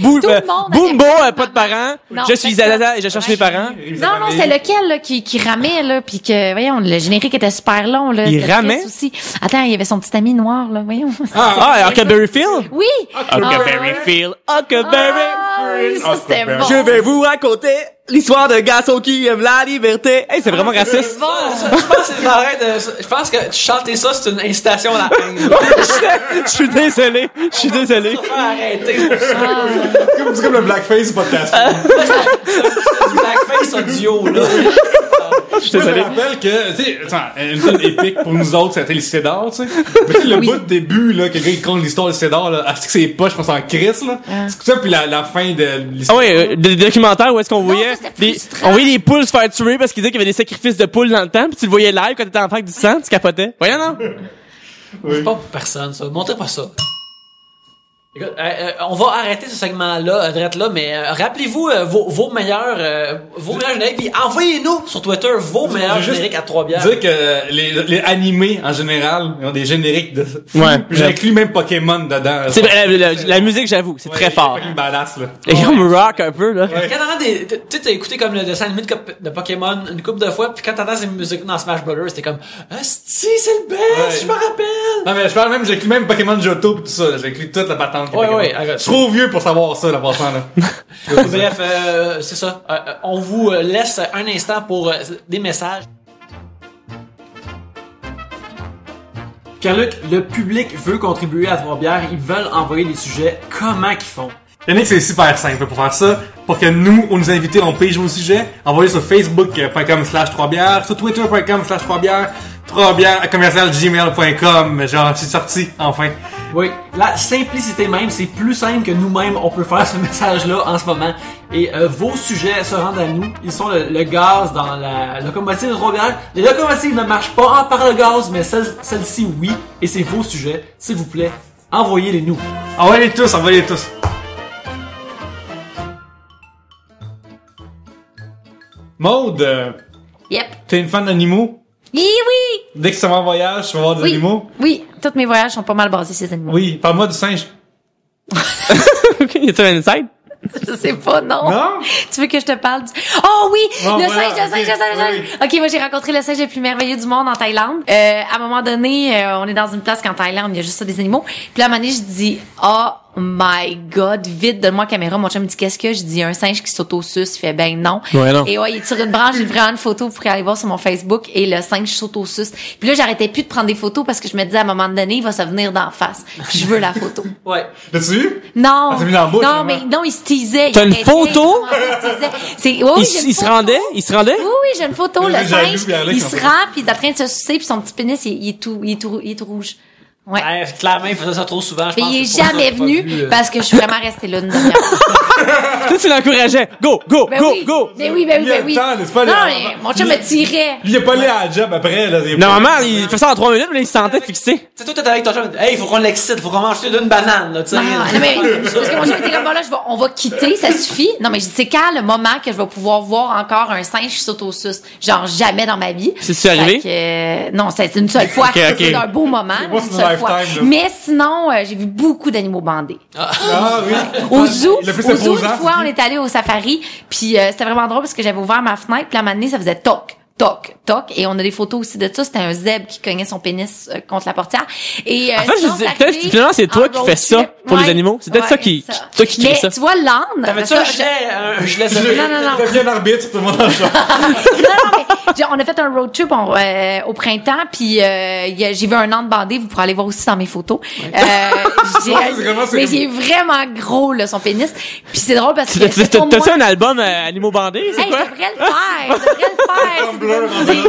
Boombo, pas de parents. Non, Je suis Zaza et je cherche mes parents. Non, c'est lequel, là, qui ramait, là, puis que, voyons, le générique était super long, là. Il ramait? Aussi. Attends, il y avait son petit ami noir, là, voyons. Huckleberry Phil? Oui! Huckleberry Phil, Huckleberry Phil. Ça, c'était bon. Je vais vous raconter l'histoire d'un garçon qui aime la liberté. Hey, c'est vraiment raciste. Je pense que chanter ça, c'est une incitation à la haine. Je suis désolé. Faut arrêter pour ça. C'est comme le blackface podcast. C'est du blackface audio, là. Je suis désolé. Je me rappelle que, tu sais, une tune épique pour nous autres, c'était les Cédars, tu sais. Mais le bout de début, là, quelqu'un qui compte l'histoire des Cédars, là, est-ce que c'est poche, je pense en crisse, là. C'est ça, puis la fin de l'histoire. Ah oui, des documentaires où est-ce qu'on voyait on voyait les poules se faire tuer parce qu'ils disaient qu'il y avait des sacrifices de poules dans le temps, puis tu le voyais live quand t'étais enfant avec du sang, tu capotais. Voyons, non? C'est pas pour personne, ça. Montrez pas ça. Écoute, on va arrêter ce segment-là, mais rappelez-vous vos meilleurs génériques, puis envoyez-nous sur Twitter vos meilleurs génériques à Trois-Bières. Dire que les animés en général ils ont des génériques de fou. Ouais. J'inclus même Pokémon dedans. C'est la musique, j'avoue, c'est très fort. C'est badass, là. Et on rock un peu, là. Quand t'entends t'as écouté comme le dessin animé de Pokémon une couple de fois, puis quand t'entends ces musiques dans Smash Brothers, c'était comme si c'est le best, je me rappelle. Non mais je parle même, j'inclus même Pokémon Johto pis tout ça, j'inclus toute la patente. Ouais, je suis trop vieux pour savoir ça, la passant, là. Bref, c'est ça. On vous laisse un instant pour des messages. Pierre-Luc, le public veut contribuer à Trois-Bières, ils veulent envoyer des sujets. Comment qu'ils font? Yannick, c'est super simple pour faire ça. Pour que nous, on nous invite, on pige vos sujets, envoyez sur facebook.com/3bières, sur twitter.com/3bières, 3bières@gmail.com. Genre, c'est sorti, enfin. Oui, la simplicité même, c'est plus simple que nous-mêmes, on peut faire ce message-là en ce moment. Et vos sujets se rendent à nous. Ils sont le gaz dans la locomotive de Trois-Bières. Les locomotives ne marchent pas par le gaz, mais celle-ci, oui. Et c'est vos sujets. S'il vous plaît, envoyez-les nous. Envoyez-les tous, envoyez-les tous. Maude, Yep. t'es une fan d'animaux? Oui, oui! Dès que tu vas en voyage, tu vas voir des Oui. animaux? Oui, tous mes voyages sont pas mal basés sur ces animaux. Oui, parle-moi du singe. Y a-t-il un insight? Je sais pas, non. Non? Tu veux que je te parle du... Oh oui! Oh, le voilà, singe, le singe, le singe, le singe! Ok, moi j'ai rencontré le singe le plus merveilleux du monde en Thaïlande. À un moment donné, on est dans une place qu'en Thaïlande, il y a juste ça des animaux. Puis là, à un moment donné, je dis, oh my god, vite, donne-moi la caméra. Mon chum me dit, qu'est-ce que? Je dis, un singe qui s'auto-suce. Il fait, ben non. Ouais, non. Et ouais, il est sur une branche, j'ai vraiment une photo, vous pourrez aller voir sur mon Facebook, et le singe s'auto-suce. Puis là, j'arrêtais plus de prendre des photos parce que je me disais, à un moment donné, il va se venir d'en face. Puis je veux la photo. Ouais. L'as-tu vu? Non. Ah, t'as mis dans la bouche, non, vraiment. mais non, il se teasait. T'as Il une arrêtait, photo? il teasait. C'est, oui, j'ai une Il se photo. rendait? Il se rendait? Oui, oui, j'ai une photo. Le J'ai vu singe, Pierre-Luc il en se photo. rend, puis il est en train de se sucer, puis son petit pénis, il est tout rouge. Ouais. Ouais, clairement, il faisait ça trop souvent, je Mais pense. il que est c'est pour ça jamais que j'ai pas venu vu, parce que je suis vraiment restée là une demi-heure. Toi, tu l'encourageais. Go, go, Ben go, oui. go! Mais oui, ben oui, Il y a ben le oui. temps, n'est-ce pas, Non, le- mais mon chum me tirait. Lui, il est pas allé à la job après, là. Normalement, il fait ça en 3 minutes, mais il se sentait fixé. Tu sais, toi, t'es avec ton chum, hey, faut qu'on l'excite, faut qu'on mange une banane, là, tu sais. Non, mais, parce que mon chum était comme, bon, là, on va quitter, ça suffit. Non, mais je dis, c'est quand le moment que je vais pouvoir voir encore un singe qui s'auto-suce? Genre, jamais dans ma vie. C'est-tu arrivé? Fait que, non, c'est une seule fois. Ok, ok. C'est un beau moment. Moi, Une c'est seule une fois. lifetime, là. Mais sinon, j'ai vu beaucoup d'animaux bandés. Ah, oui. Au zoo, Le plus au zoo, imposant, une fois, c'est on qui? est allé au safari, puis c'était vraiment drôle parce que j'avais ouvert ma fenêtre, puis à un moment donné, ça faisait toc, toc, toc, et on a des photos aussi de ça. C'était un zèbre qui cognait son pénis contre la portière. Et En fait, sinon, je dis, c'est peut-être, arrivé finalement, c'est toi en qui road fais ça trip. pour les Ouais, animaux. C'est peut-être ouais, ça qui, ça. toi qui crée Mais ça. tu vois, l'âne... T'avais-tu ça, un gilet Non. Deviens un arbitre, tout le monde en chante. non, mais on a fait un road trip au printemps, puis j'ai vu un âne bandé. Vous pourrez aller voir aussi dans mes photos. Ouais, c'est vraiment- Mais j'ai vraiment gros là, son pénis. Puis c'est drôle parce que pour moi- T'as-tu un album Animaux bandés? C'est Hey, quoi? je devrais le faire. Je devrais le faire. C'est une bonne idée.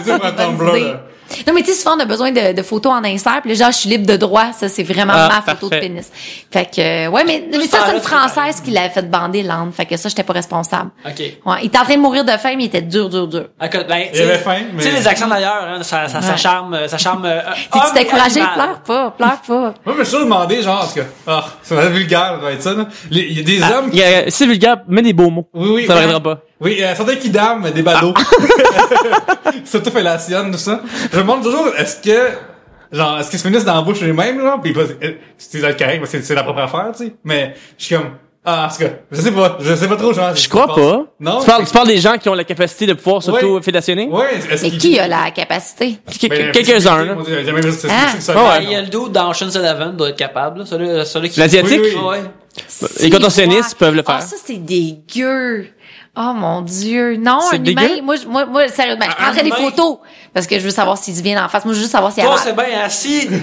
C'est pour un Bonne Tumblr, idée. là. Non, mais tu sais, souvent, on a besoin de photos en insert. Puis là, genre, je suis libre de droit. Ça, c'est vraiment Ah, ma photo parfait. de pénis. Fait que, ouais, mais ça, c'est une Française qui l'avait fait bander, l'âne. Fait que ça, j'étais pas responsable. OK. Ouais, il était en train de mourir de faim, mais il était dur. Ben, Il avait faim, mais... Tu sais, les accents d'ailleurs, hein, ça charme, T'es-tu homme découragé? et animal. Pleure pas. Moi, je me suis toujours demandé, genre, parce que, ça va être vulgaire, ça va être ça, là. Il y a des hommes qui... C'est vulgaire, mets des beaux mots. Oui. Ça n'arrivera pas. Oui, certains qui damment des badauds. S'auto-fellationnent, tout ça. Je me demande toujours, est-ce qu'ils se finissent dans la bouche eux-mêmes, genre, pis c'est dans le correct, parce que c'est la propre affaire, tu sais. Mais, je suis comme, en tout cas, je sais pas trop, genre. Je crois pas. Non? Tu parles des gens qui ont la capacité de pouvoir s'auto-fédationner? Ouais, est-ce Mais qui a la capacité? Quelques-uns, là. J'ai jamais vu ça. Ah. C'est ça. Ouais, Ben, il y a le dude dans Ocean's Eleven, doit être capable, là, celui qui... L'asiatique? Oui. Ouais. Les contorsionnistes peuvent le faire. Ah, ça, c'est dégueu. Oh, mon Dieu. Non, C'est un humain. dégueu? Moi, sérieusement, je prendrais des humain? photos. Parce que je veux savoir s'ils viennent en face. Moi, je veux juste savoir s'il y a Toi, mal. c'est bien, hein,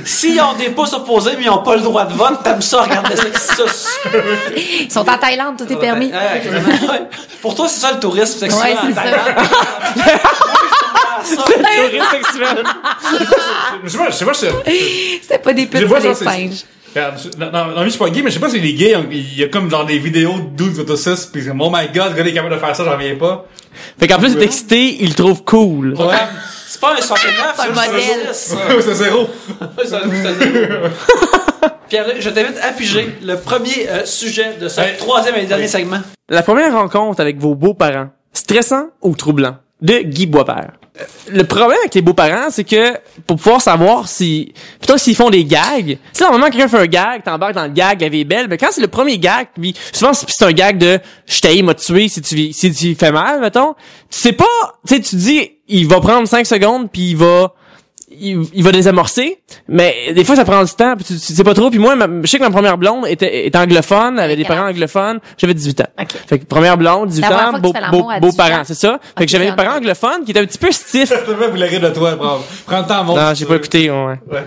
s'ils ont des pouces opposés, mais ils ont pas le droit de vote, t'aimes ça, regarde ça. Ils sont en Thaïlande, tout est permis. Ouais. Pour toi, c'est ça le tourisme sexuel. Ouais, c'est en ça. Thaïlande. Théorie sexuelle. Je sais pas, C'était pas des putes, Je vois c'est des ça, c'est- singes. Regarde, non, je suis pas gay, mais je sais pas si les gays, il y a comme genre des vidéos de dudes autosus, pis oh my god, le gars est capable de faire ça, j'en reviens pas. Fait qu'en plus d'être excité, il le trouve cool. Ouais. C'est pas un 69, C'est un modèle. C'est zéro. C'est un Pierre, je t'invite à piger le premier sujet de ce Hey. troisième et dernier segment. La première rencontre avec vos beaux-parents, stressant ou troublant? De Guy Boisvert. Le problème avec les beaux-parents, c'est que pour pouvoir savoir plutôt s'ils font des gags, tu sais, normalement, quelqu'un fait un gag, t'embarques dans le gag, la vie est belle, mais quand c'est le premier gag, puis souvent, c'est un gag de « je t'haïs, m'a tué si tu fais mal », mettons, tu sais pas, tu sais, tu te dis, il va prendre 5 secondes, puis il va désamorcer, mais des fois ça prend du temps, puis tu sais pas trop. Puis moi, je sais que ma première blonde était anglophone, avait des parents anglophones, j'avais 18 ans. Ok. Fait que première blonde, 18 La première ans, fois que tu fais l'amour à 18 beaux-parents, ans. c'est ça. Fait Ok, que j'avais c'est des parents anglophones qui étaient un petit peu stiffs. Je vous rire de toi, bravo. Prends le temps, mon. Non, j'ai pas écouté, ouais. Ouais.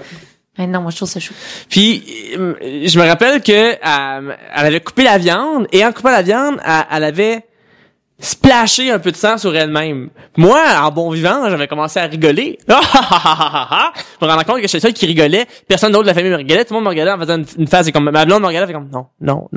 Mais non, moi, je trouve ça chou. Puis, je me rappelle que elle avait coupé la viande, et en coupant la viande, elle avait splashé un peu de sang sur elle-même. Moi, en bon vivant, j'avais commencé à rigoler. Je me rendais compte que j'étais le seul qui rigolait. Personne d'autre de la famille me rigolait. Tout le monde me regardait en faisant une phase comme ma blonde me regardait, fait comme non.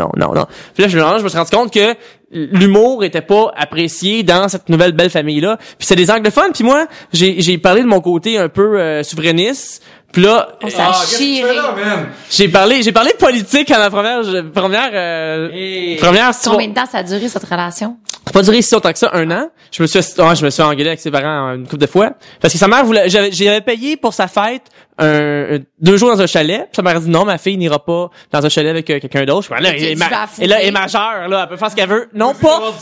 Puis là, je me suis rendu compte que l'humour était pas apprécié dans cette nouvelle belle famille-là. Puis c'est des anglophones. Puis moi, j'ai parlé de mon côté un peu souverainiste. Puis là, ça qu'est-ce que tu fais là, man? j'ai parlé politique à ma première Combien de temps ça a duré, cette relation? Ça a pas duré si longtemps que ça, 1 an. Je me suis engueulé avec ses parents une couple de fois. Parce que sa mère voulait, j'avais payé pour sa fête 2 jours dans un chalet. Puis sa mère a dit non, ma fille n'ira pas dans un chalet avec quelqu'un d'autre. Là, elle est majeure, là, elle peut faire ce qu'elle veut. Non, pas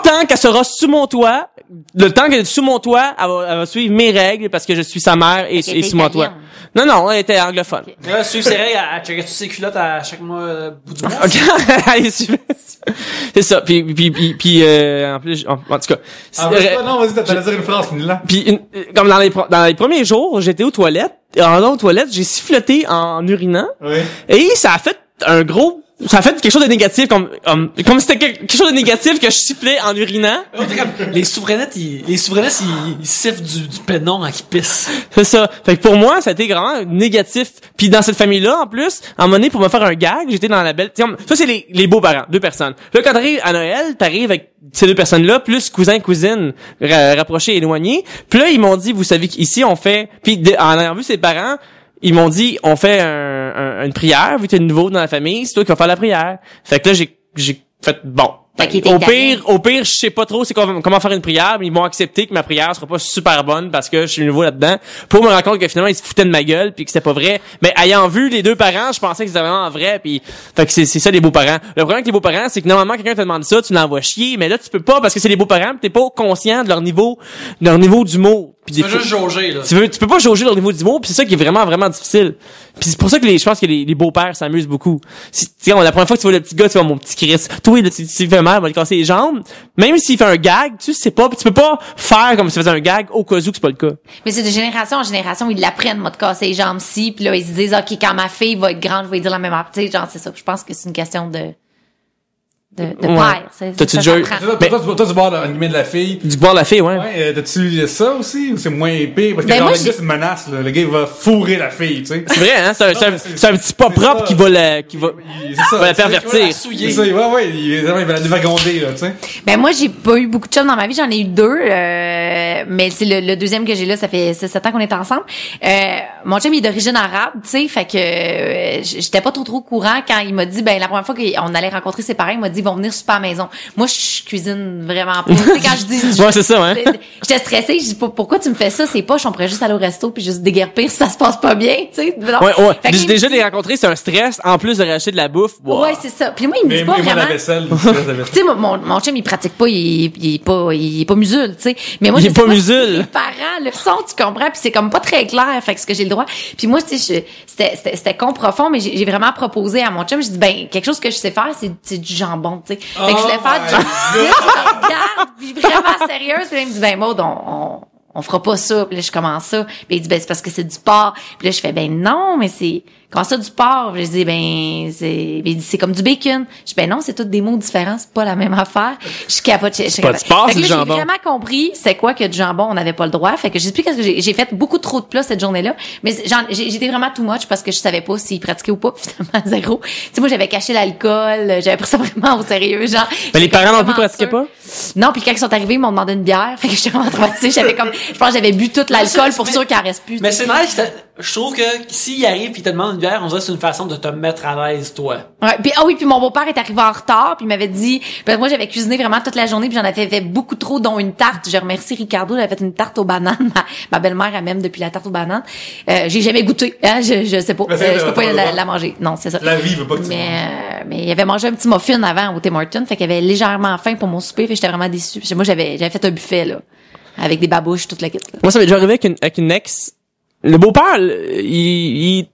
tant qu'elle sera sous mon toit. Le temps qu'elle est sous mon toit, elle va suivre mes règles parce que je suis sa mère et sous mon toit. Non, elle était anglophone. Okay. Là, suivre ses règles, elle checkait toutes ses culottes à chaque mois, bout du mois. Okay. C'est ça. Puis, en plus, en tout cas. Non, vas-y, t'allais dire une phrase, finis-là. Puis, comme dans les premiers jours, j'étais aux toilettes. Aux toilettes, j'ai siffloté en urinant. Oui. Et ça a fait quelque chose de négatif, comme c'était quelque chose de négatif que je sifflais en urinant. Les souverainettes, ils sifflent du pénon quand ils pissent. C'est ça. Fait que pour moi, ça a été vraiment négatif. Puis dans cette famille-là, en plus, à un moment donné, pour me faire un gag, j'étais dans la belle... Ça, c'est les beaux-parents, 2 personnes. Là, quand t'arrives à Noël, t'arrives avec ces 2 personnes-là, plus cousin, cousine, rapprochés, éloignés. Puis là, ils m'ont dit, vous savez qu'ici, on fait... Puis en ayant vu ses parents... Ils m'ont dit, on fait une prière, vu que t'es nouveau dans la famille, c'est toi qui vas faire la prière. Fait que là, j'ai fait, bon. Au pire, je sais pas trop comment faire une prière, mais ils m'ont accepté que ma prière sera pas super bonne parce que je suis nouveau là-dedans. Pour me rendre compte que finalement, ils se foutaient de ma gueule puis que c'était pas vrai. Mais ayant vu les 2 parents, je pensais que c'était vraiment vrai puis fait que c'est ça les beaux-parents. Le problème avec les beaux-parents, c'est que normalement, quelqu'un te demande ça, tu l'envoies chier, mais là, tu peux pas parce que c'est les beaux-parents pis t'es pas conscient de leur niveau d'humour. Tu peux juste jauger, là. Tu peux pas jauger leur niveau d'humour, puis c'est ça qui est vraiment, vraiment difficile. Puis c'est pour ça que je pense que les beaux-pères s'amusent beaucoup. La première fois que tu vois le petit gars, tu vois mon petit Chris. Toi, là, tu fais mal, il va lui casser les jambes. Même s'il fait un gag, tu sais pas, tu peux pas faire comme si tu faisais un gag au cas où que c'est pas le cas. Mais c'est de génération en génération, ils l'apprennent, moi, de casser les jambes si, puis là, ils se disent, OK, quand ma fille va être grande, je vais lui dire la même chose. Genre, c'est ça. Je pense que c'est une question de père. T'as-tu déjà eu... Toi, du bord de la fille. Du bord de la fille, ouais. Ouais, t'as-tu ça aussi, ou c'est moins épais? Parce que genre, le gars, c'est une menace, là. Le gars, il va fourrer la fille, tu sais. C'est vrai, hein? C'est un petit pas propre qui va la pervertir. C'est ça, ouais, il va la dévagonder, là, tu sais. Ben, moi, j'ai pas eu beaucoup de chums dans ma vie. J'en ai eu 2, mais c'est le deuxième que j'ai là, ça fait 7 ans qu'on est ensemble. Mon chum, il est d'origine arabe, tu sais, fait que j'étais pas trop au courant quand il m'a dit, ben, la première fois qu'on allait rencontrer ses parents, il m'a dit, ils vont venir super à la maison. Moi, je cuisine vraiment pas. Tu sais, quand je dis... ouais, c'est ça, hein. J'étais stressée. Je dis, pourquoi tu me fais ça? C'est poche. On pourrait juste aller au resto puis juste déguerpir si ça se passe pas bien, tu sais. Ouais. Déjà, les rencontrer, c'est un stress. En plus de racheter de la bouffe. Wow. Ouais, c'est ça. Puis moi, il me dit pas vraiment... la vaisselle. Tu sais, mon chum, il pratique pas, il est pas musul, tu sais. Mais moi, il est pas musul. Les parents le sont, tu comprends? Puis c'est comme pas très clair. Fait que ce que j'ai le droit. Puis moi, tu sais, c'était con profond, mais j'ai vraiment proposé à mon chum. Je dis, ben, quelque chose que je sais faire, c'est du jambon, tu sais. Fait que je voulais faire du regarde, puis vraiment sérieuse. Puis là, il me dit, ben, Maud, on fera pas ça. Puis là, je commence ça. Puis il dit, ben, c'est parce que c'est du porc. Puis là, je fais, ben, non, mais c'est, quand ça, du porc. Puis je dis, ben, c'est comme du bacon. Je dis, ben, non, c'est tous des mots différents. C'est pas la même affaire. Je capote. C'est pas du porc, c'est du jambon. J'ai vraiment compris c'est quoi que du jambon, on n'avait pas le droit. Fait que je sais plus qu'est-ce que j'ai fait beaucoup trop de plats cette journée-là. Mais j'étais vraiment too much parce que je savais pas s'il pratiquait ou pas. Finalement, zéro. Tu sais, moi, j'avais caché l'alcool. J'avais pris ça vraiment au sérieux, genre. Mais les parents non plus pratiquaient pas? Non, puis quand ils sont arrivés, ils m'ont demandé une bière. Fait que j'étais vraiment traumatisée. Je pense que j'avais bu toute l'alcool pour sûr qu'il en reste plus. Mais c'est nice. Je trouve que s'il arrive pis il te demande une bière, on dirait que c'est une façon de te mettre à l'aise, toi. Ouais, puis mon beau-père est arrivé en retard, puis il m'avait dit, parce que moi j'avais cuisiné vraiment toute la journée, puis j'en avais fait beaucoup trop, dont une tarte. Je remercie Ricardo, il avait fait une tarte aux bananes. Ma belle-mère a même depuis la tarte aux bananes. J'ai jamais goûté, hein, je sais pas. Je peux pas la manger. Non, c'est ça. La vie veut pas que tu manges. Mais il avait mangé un petit muffin avant au Tim Hortons, fait qu'il avait légèrement faim pour mon souper, fait que j'étais vraiment déçue. Moi j'avais fait un buffet là, avec des babouches, toute la kit. Moi ça m'est déjà arrivé avec une ex. Le beau-père, il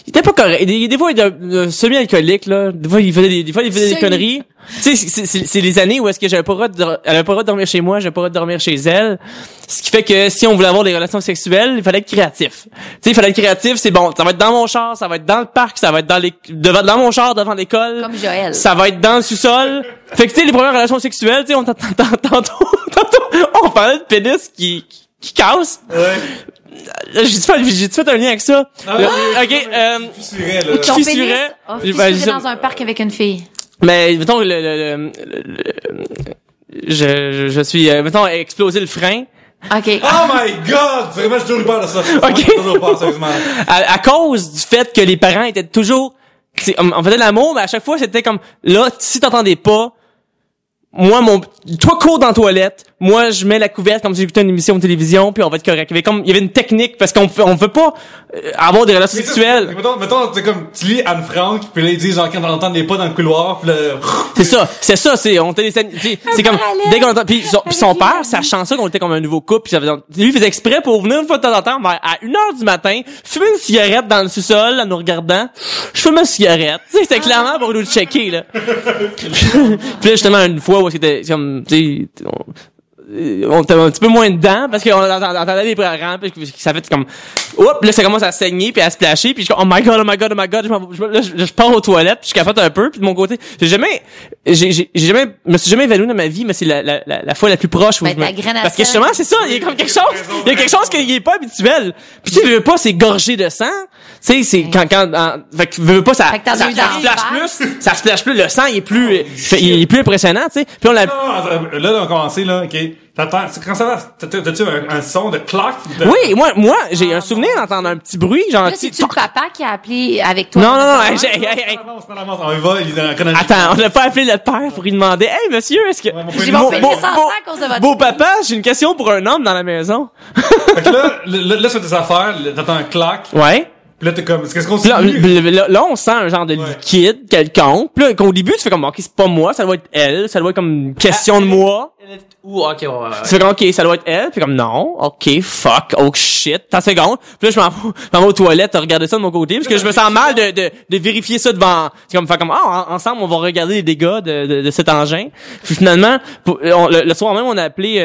était pas correct. Des fois, il était semi-alcoolique, là. Des fois, il faisait des conneries. Tu sais, c'est les années où est-ce que elle avait pas le droit de dormir chez moi, j'avais pas le droit de dormir chez elle. Ce qui fait que si on voulait avoir des relations sexuelles, il fallait être créatif. Tu sais, il fallait être créatif, c'est bon. Ça va être dans mon char, ça va être dans le parc, ça va être dans mon char devant l'école. Comme Joël. Ça va être dans le sous-sol. Fait que tu sais, les premières relations sexuelles, tu sais, tantôt, on parlait de pénis qui casse. Ouais. J'ai fait un lien avec ça. Fissurait, Ton Qui pénis fissurait. a fissuré dans un parc avec une fille. Mais mettons je suis mettons explosé le frein. OK. Oh my god! Vraiment, j'ai toujours eu peur de ça. Ok. Toujours peur, sérieusement. À cause du fait que les parents étaient toujours on faisait de l'amour, mais à chaque fois c'était comme là, si t'entendais pas, toi cours dans la toilette, moi je mets la couverte comme si j'écoutais une émission de télévision, puis on va être correct. Il y avait une technique parce qu'on veut pas avoir des relations sexuelles. Mettons, c'est comme, tu lis Anne Frank, puis là, ils disent, genre, quand on entend des pas dans le couloir, puis là, on était c'est comme, dès qu'on entend, puis son père, sachant ça qu'on était comme un nouveau couple, puis lui, il faisait exprès pour venir une fois de temps en temps, à 1h du matin, fumer une cigarette dans le sous-sol, en nous regardant. Je fume une cigarette. Tu sais, c'était clairement pour nous checker, là. Puis là, justement, une fois où c'était comme, tu sais, on était un petit peu moins dedans parce qu'on entendait les parents, puis ça fait comme oups, là ça commence à saigner puis à splasher, puis je oh my god je pars aux toilettes, puis je capote un peu, puis de mon côté je me suis jamais évanoui dans ma vie, mais c'est la fois la plus proche où parce que justement c'est ça, il y a comme quelque chose qui est pas habituel, puis tu veux pas, c'est gorgé de sang, tu sais, c'est quand fait que veux pas, ça splash plus, le sang il est plus impressionnant, tu sais, puis on l'a là on a commencé là, ok. Quand ça va, t'as-tu un son de clock? Oui, moi, j'ai un souvenir d'entendre un petit bruit, genre, là, c'est-tu le papa qui a appelé avec toi? Non, On y va, attends, on n'a pas appelé le père pour lui demander, hey, monsieur, est-ce que... J'ai mon pénis en sang à cause de votre... Beau papa, j'ai une question pour un homme dans la maison. Fait que là, c'est tes affaires, t'entends un clock. Ouais. Pis là, t'es comme, qu'est-ce qu'on dit? Là, on sent un genre de liquide quelconque. Pis là, qu'au début, tu fais comme, ok, c'est pas moi, ça doit être elle, ça doit être comme une question de moi. Ou, ok, ouais. Tu fais comme, ok, ça doit être elle, puis comme, non, ok, fuck, oh shit, t'as seconde. Puis là, je m'en vais aux toilettes, regarder ça de mon côté, parce que je me sens mal de vérifier ça devant, c'est comme, faire comme, ensemble, on va regarder les dégâts de cet engin. Puis finalement, le soir même, on a appelé,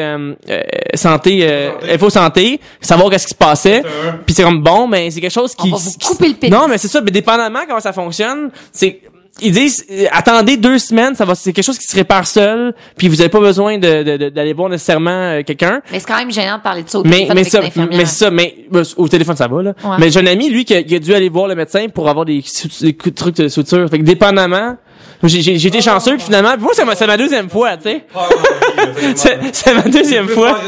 Info Santé, savoir qu'est-ce qui se passait. Puis c'est comme, bon, mais c'est quelque chose qui... On va vous couper le pénis. Non, mais c'est ça, mais dépendamment comment ça fonctionne, ils disent attendez 2 semaines, c'est quelque chose qui se répare seul, puis vous avez pas besoin d'aller voir nécessairement quelqu'un. Mais c'est quand même gênant de parler de ça au téléphone mais au téléphone ça va là. Ouais. Mais j'ai un ami lui qui a dû aller voir le médecin pour avoir des trucs de suture. Fait que dépendamment, j'ai été chanceux, puis finalement, moi c'est ma deuxième fois, tu sais. C'est ma deuxième fois.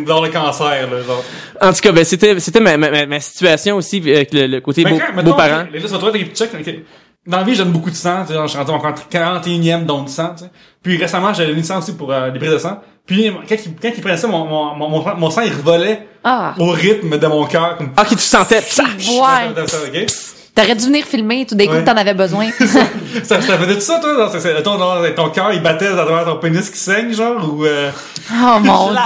Dans le cancer là, genre. En tout cas, ben c'était ma situation aussi avec le côté beaux-parents. Les là, ça doit être des petits checks. Dans la vie, je donne beaucoup de sang, tu sais, je suis rendu encore 41e don de sang, tu sais. Puis récemment, j'ai donné du sang aussi pour des prises de sang. Puis quand ils prenaient ça, mon sang, il revolait au rythme de mon cœur. Ok, tu sentais. Ouais. Okay? T'aurais dû venir filmer tout d'un coup que t'en avais besoin. ça faisait tout ça, toi? Ton cœur, il battait à travers ton pénis qui saigne, genre, ou Oh mon Dieu!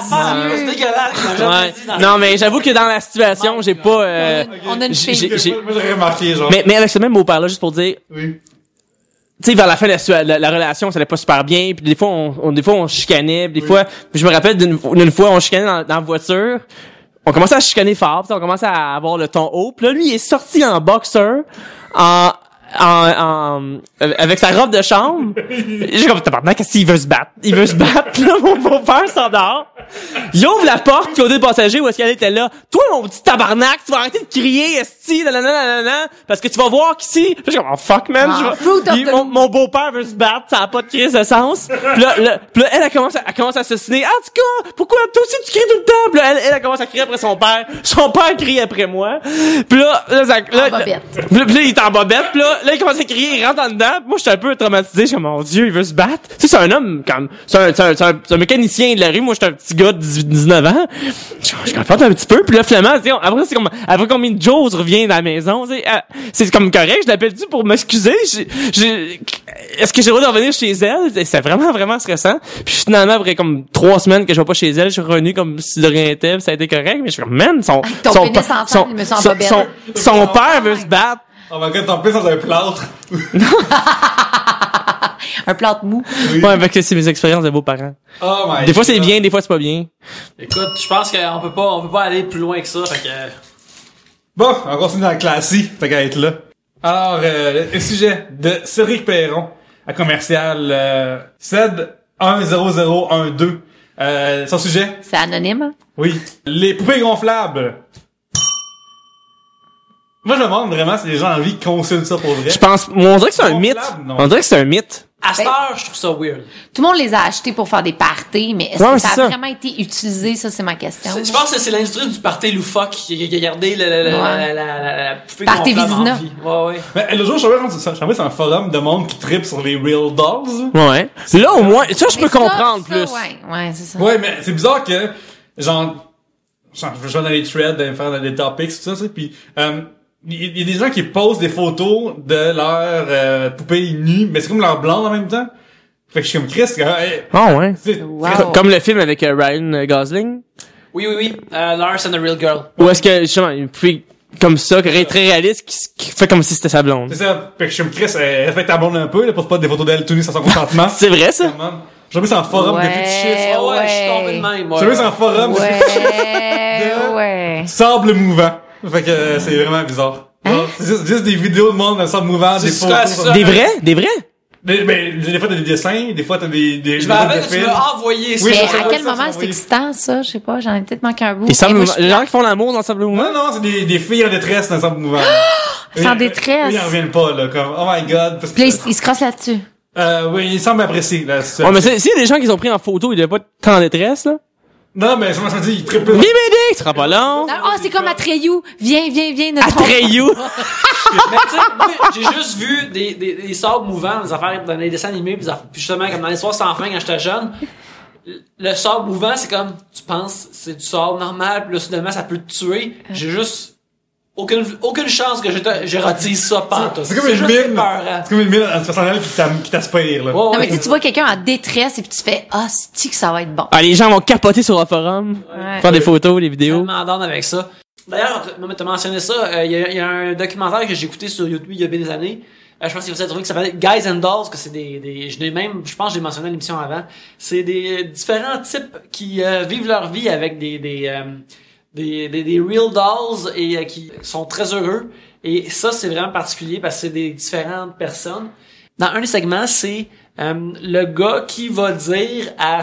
C'est dégueulasse. Non, mais j'avoue que dans la situation, j'ai pas... On a une fille. Moi, j'aurais remarqué, genre. Mais avec ce même beau-père-là, juste pour dire... Oui. Tu sais, vers la fin de la relation, ça allait pas super bien, puis des fois, on chicanait, puis des fois... Puis je me rappelle d'une fois, on chicanait dans la voiture... On commençait à chicaner fort, on commençait à avoir le ton haut. Puis là, lui, il est sorti en boxer, avec sa robe de chambre. J'ai comme, tabarnak, qu'est-ce qu'il veut se battre? Il veut se battre, là, mon beau-père s'endort. Il ouvre la porte, puis au des passagers, où est-ce qu'elle était là? Toi, mon petit tabarnak, tu vas arrêter de crier, esti, parce que tu vas voir qu'ici, j'ai comme, oh fuck, man, mon beau-père veut se battre, ça a pas de crise de sens. Puis là, elle commence à s'assiner. Ah, tu cas, pourquoi toi aussi tu cries tout le temps? Puis là, elle commence à crier après son père. Son père crie après moi. Puis là, il est en bobette. Puis là, il commence à crier, il rentre en dedans. Moi, j'étais un peu traumatisé. Je suis mon Dieu, il veut se battre. Tu sais, c'est un homme, comme, c'est un mécanicien de la rue. Moi, j'étais un petit gars de 19 ans. Je capote un petit peu. Puis là, finalement, après, c'est comme, après combien de Joes revient dans la maison, c'est comme correct. Je l'appelle-tu pour m'excuser? Est-ce que j'ai le droit de revenir chez elle? C'est vraiment, vraiment stressant. Puis finalement, après comme 3 semaines que je vais pas chez elle, je suis revenu comme si de rien n'était, ça a été correct. Mais je suis comme, man, son père veut se battre. Oh my god, t'en plus dans un plâtre. Un plâtre mou. Oui. Ouais, avec c'est mes expériences de beaux-parents. Oh my Des fois c'est god. bien, des fois c'est pas bien. Écoute, je pense qu'on peut pas aller plus loin que ça, fait que... Bon, on continue dans le classique, t'as qu'à être là. Alors, le sujet de Cédric Perron, à commercial CED10012. Son sujet, C'est anonyme. oui, les poupées gonflables. Moi, je me demande vraiment si les gens ont envie de consommer ça pour vrai. Je pense, on dirait que c'est un mythe. Gonflable, non. On dirait que c'est un mythe. À cette heure, je trouve ça weird. Tout le monde les a achetés pour faire des parties, mais est-ce Ouais, que c'est ça a ça. vraiment été utilisé? Ça, c'est ma question. Je pense que c'est l'industrie du party loufoque qui a gardé la poupée Party gonflable en Vizina. vie. Ouais, ouais. Mais le jour, je suis tombé sur un forum de monde qui tripe sur les real dolls. Ouais. Là, au moins, ça, je peux Mais ça, comprendre ça, plus. Ouais, c'est ça. Ouais, mais c'est bizarre que, genre, je vais dans les threads, faire dans les topics, tout ça, tu sais, pis, il y a des gens qui postent des photos de leur poupée nue, mais c'est comme leur blonde en même temps. Fait que je suis comme Chris, hey, Ah ouais. c'est- Wow. Comme le film avec Ryan Gosling. Oui. Lars and the Real Girl. Ou est-ce que, justement, une poupée comme ça, très réaliste, qui fait comme si c'était sa blonde. c'est ça. Fait que je suis comme Chris, respecte ta blonde un peu, là, pour pas des photos d'elle tout nue sans son consentement. C'est vrai, ça? J'ai vu sur un forum de Ouais. fétichistes. Ah ouais, je suis tombé de même, moi. J'ai vu sur un forum de fétichistes Ouais. sable mouvant. Fait que c'est vraiment bizarre. C'est juste des vidéos de monde dans le sable mouvant, C'est des ça, photos. c'est ça. Des vrais? Des vrais? Mais des fois t'as des dessins, des fois t'as des Je me rappelle que tu films. m'as envoyé ça. Oui, Mais je sais à pas, quel ça, moment ça, c'est oui. excitant, ça? Je sais pas, j'en ai peut-être manqué un bout. Les sables Eh, moi, mouvants. je suis Les gens qui font l'amour dans le sable mouvant? Non, c'est des filles en détresse dans le sable mouvant. Sans Eux, détresse. Ils en reviennent pas, là, comme, oh my god. Parce que, Puis là, il se crosse là-dessus. oui, il semble apprécier, la situation. Ouais, mais s'il y a des gens qui ont pris en photo, ils devaient pas être tant en détresse, là. Non, mais je me dis, il triple. BBD, ce sera pas long. Ah, c'est comme Atreyu. Viens, notre Atreyu. Mais tu sais, moi, j'ai juste vu des sables mouvants, des affaires dans les dessins animés, puis justement, comme dans l'histoire sans fin quand j'étais jeune. Le sable mouvant, c'est comme, tu penses, c'est du sable normal, puis là, soudainement, ça peut te tuer. J'ai juste aucune chance que j'érotise ça pantoute. C'est comme une juste mine. épeurant. C'est comme une mine personnelle qui t'aspire, là. Ouais, Non, mais ouais. tu sais, tu vois quelqu'un en détresse et puis tu fais, ah, c'est-tu que ça va être bon? Ah, les gens vont capoter sur le forum. Ouais. Faire des photos, des vidéos. Tellement down avec ça. D'ailleurs, t'as mentionné ça, il y a un documentaire que j'ai écouté sur YouTube il y a bien des années. Je pense qu'il y a un truc qui s'appelle Guys and Dolls, que c'est je pense que j'ai mentionné à l'émission avant. C'est des différents types qui vivent leur vie avec des real dolls et qui sont très heureux. Et ça, c'est vraiment particulier parce que c'est des différentes personnes. Dans un des segments, c'est le gars qui va dire à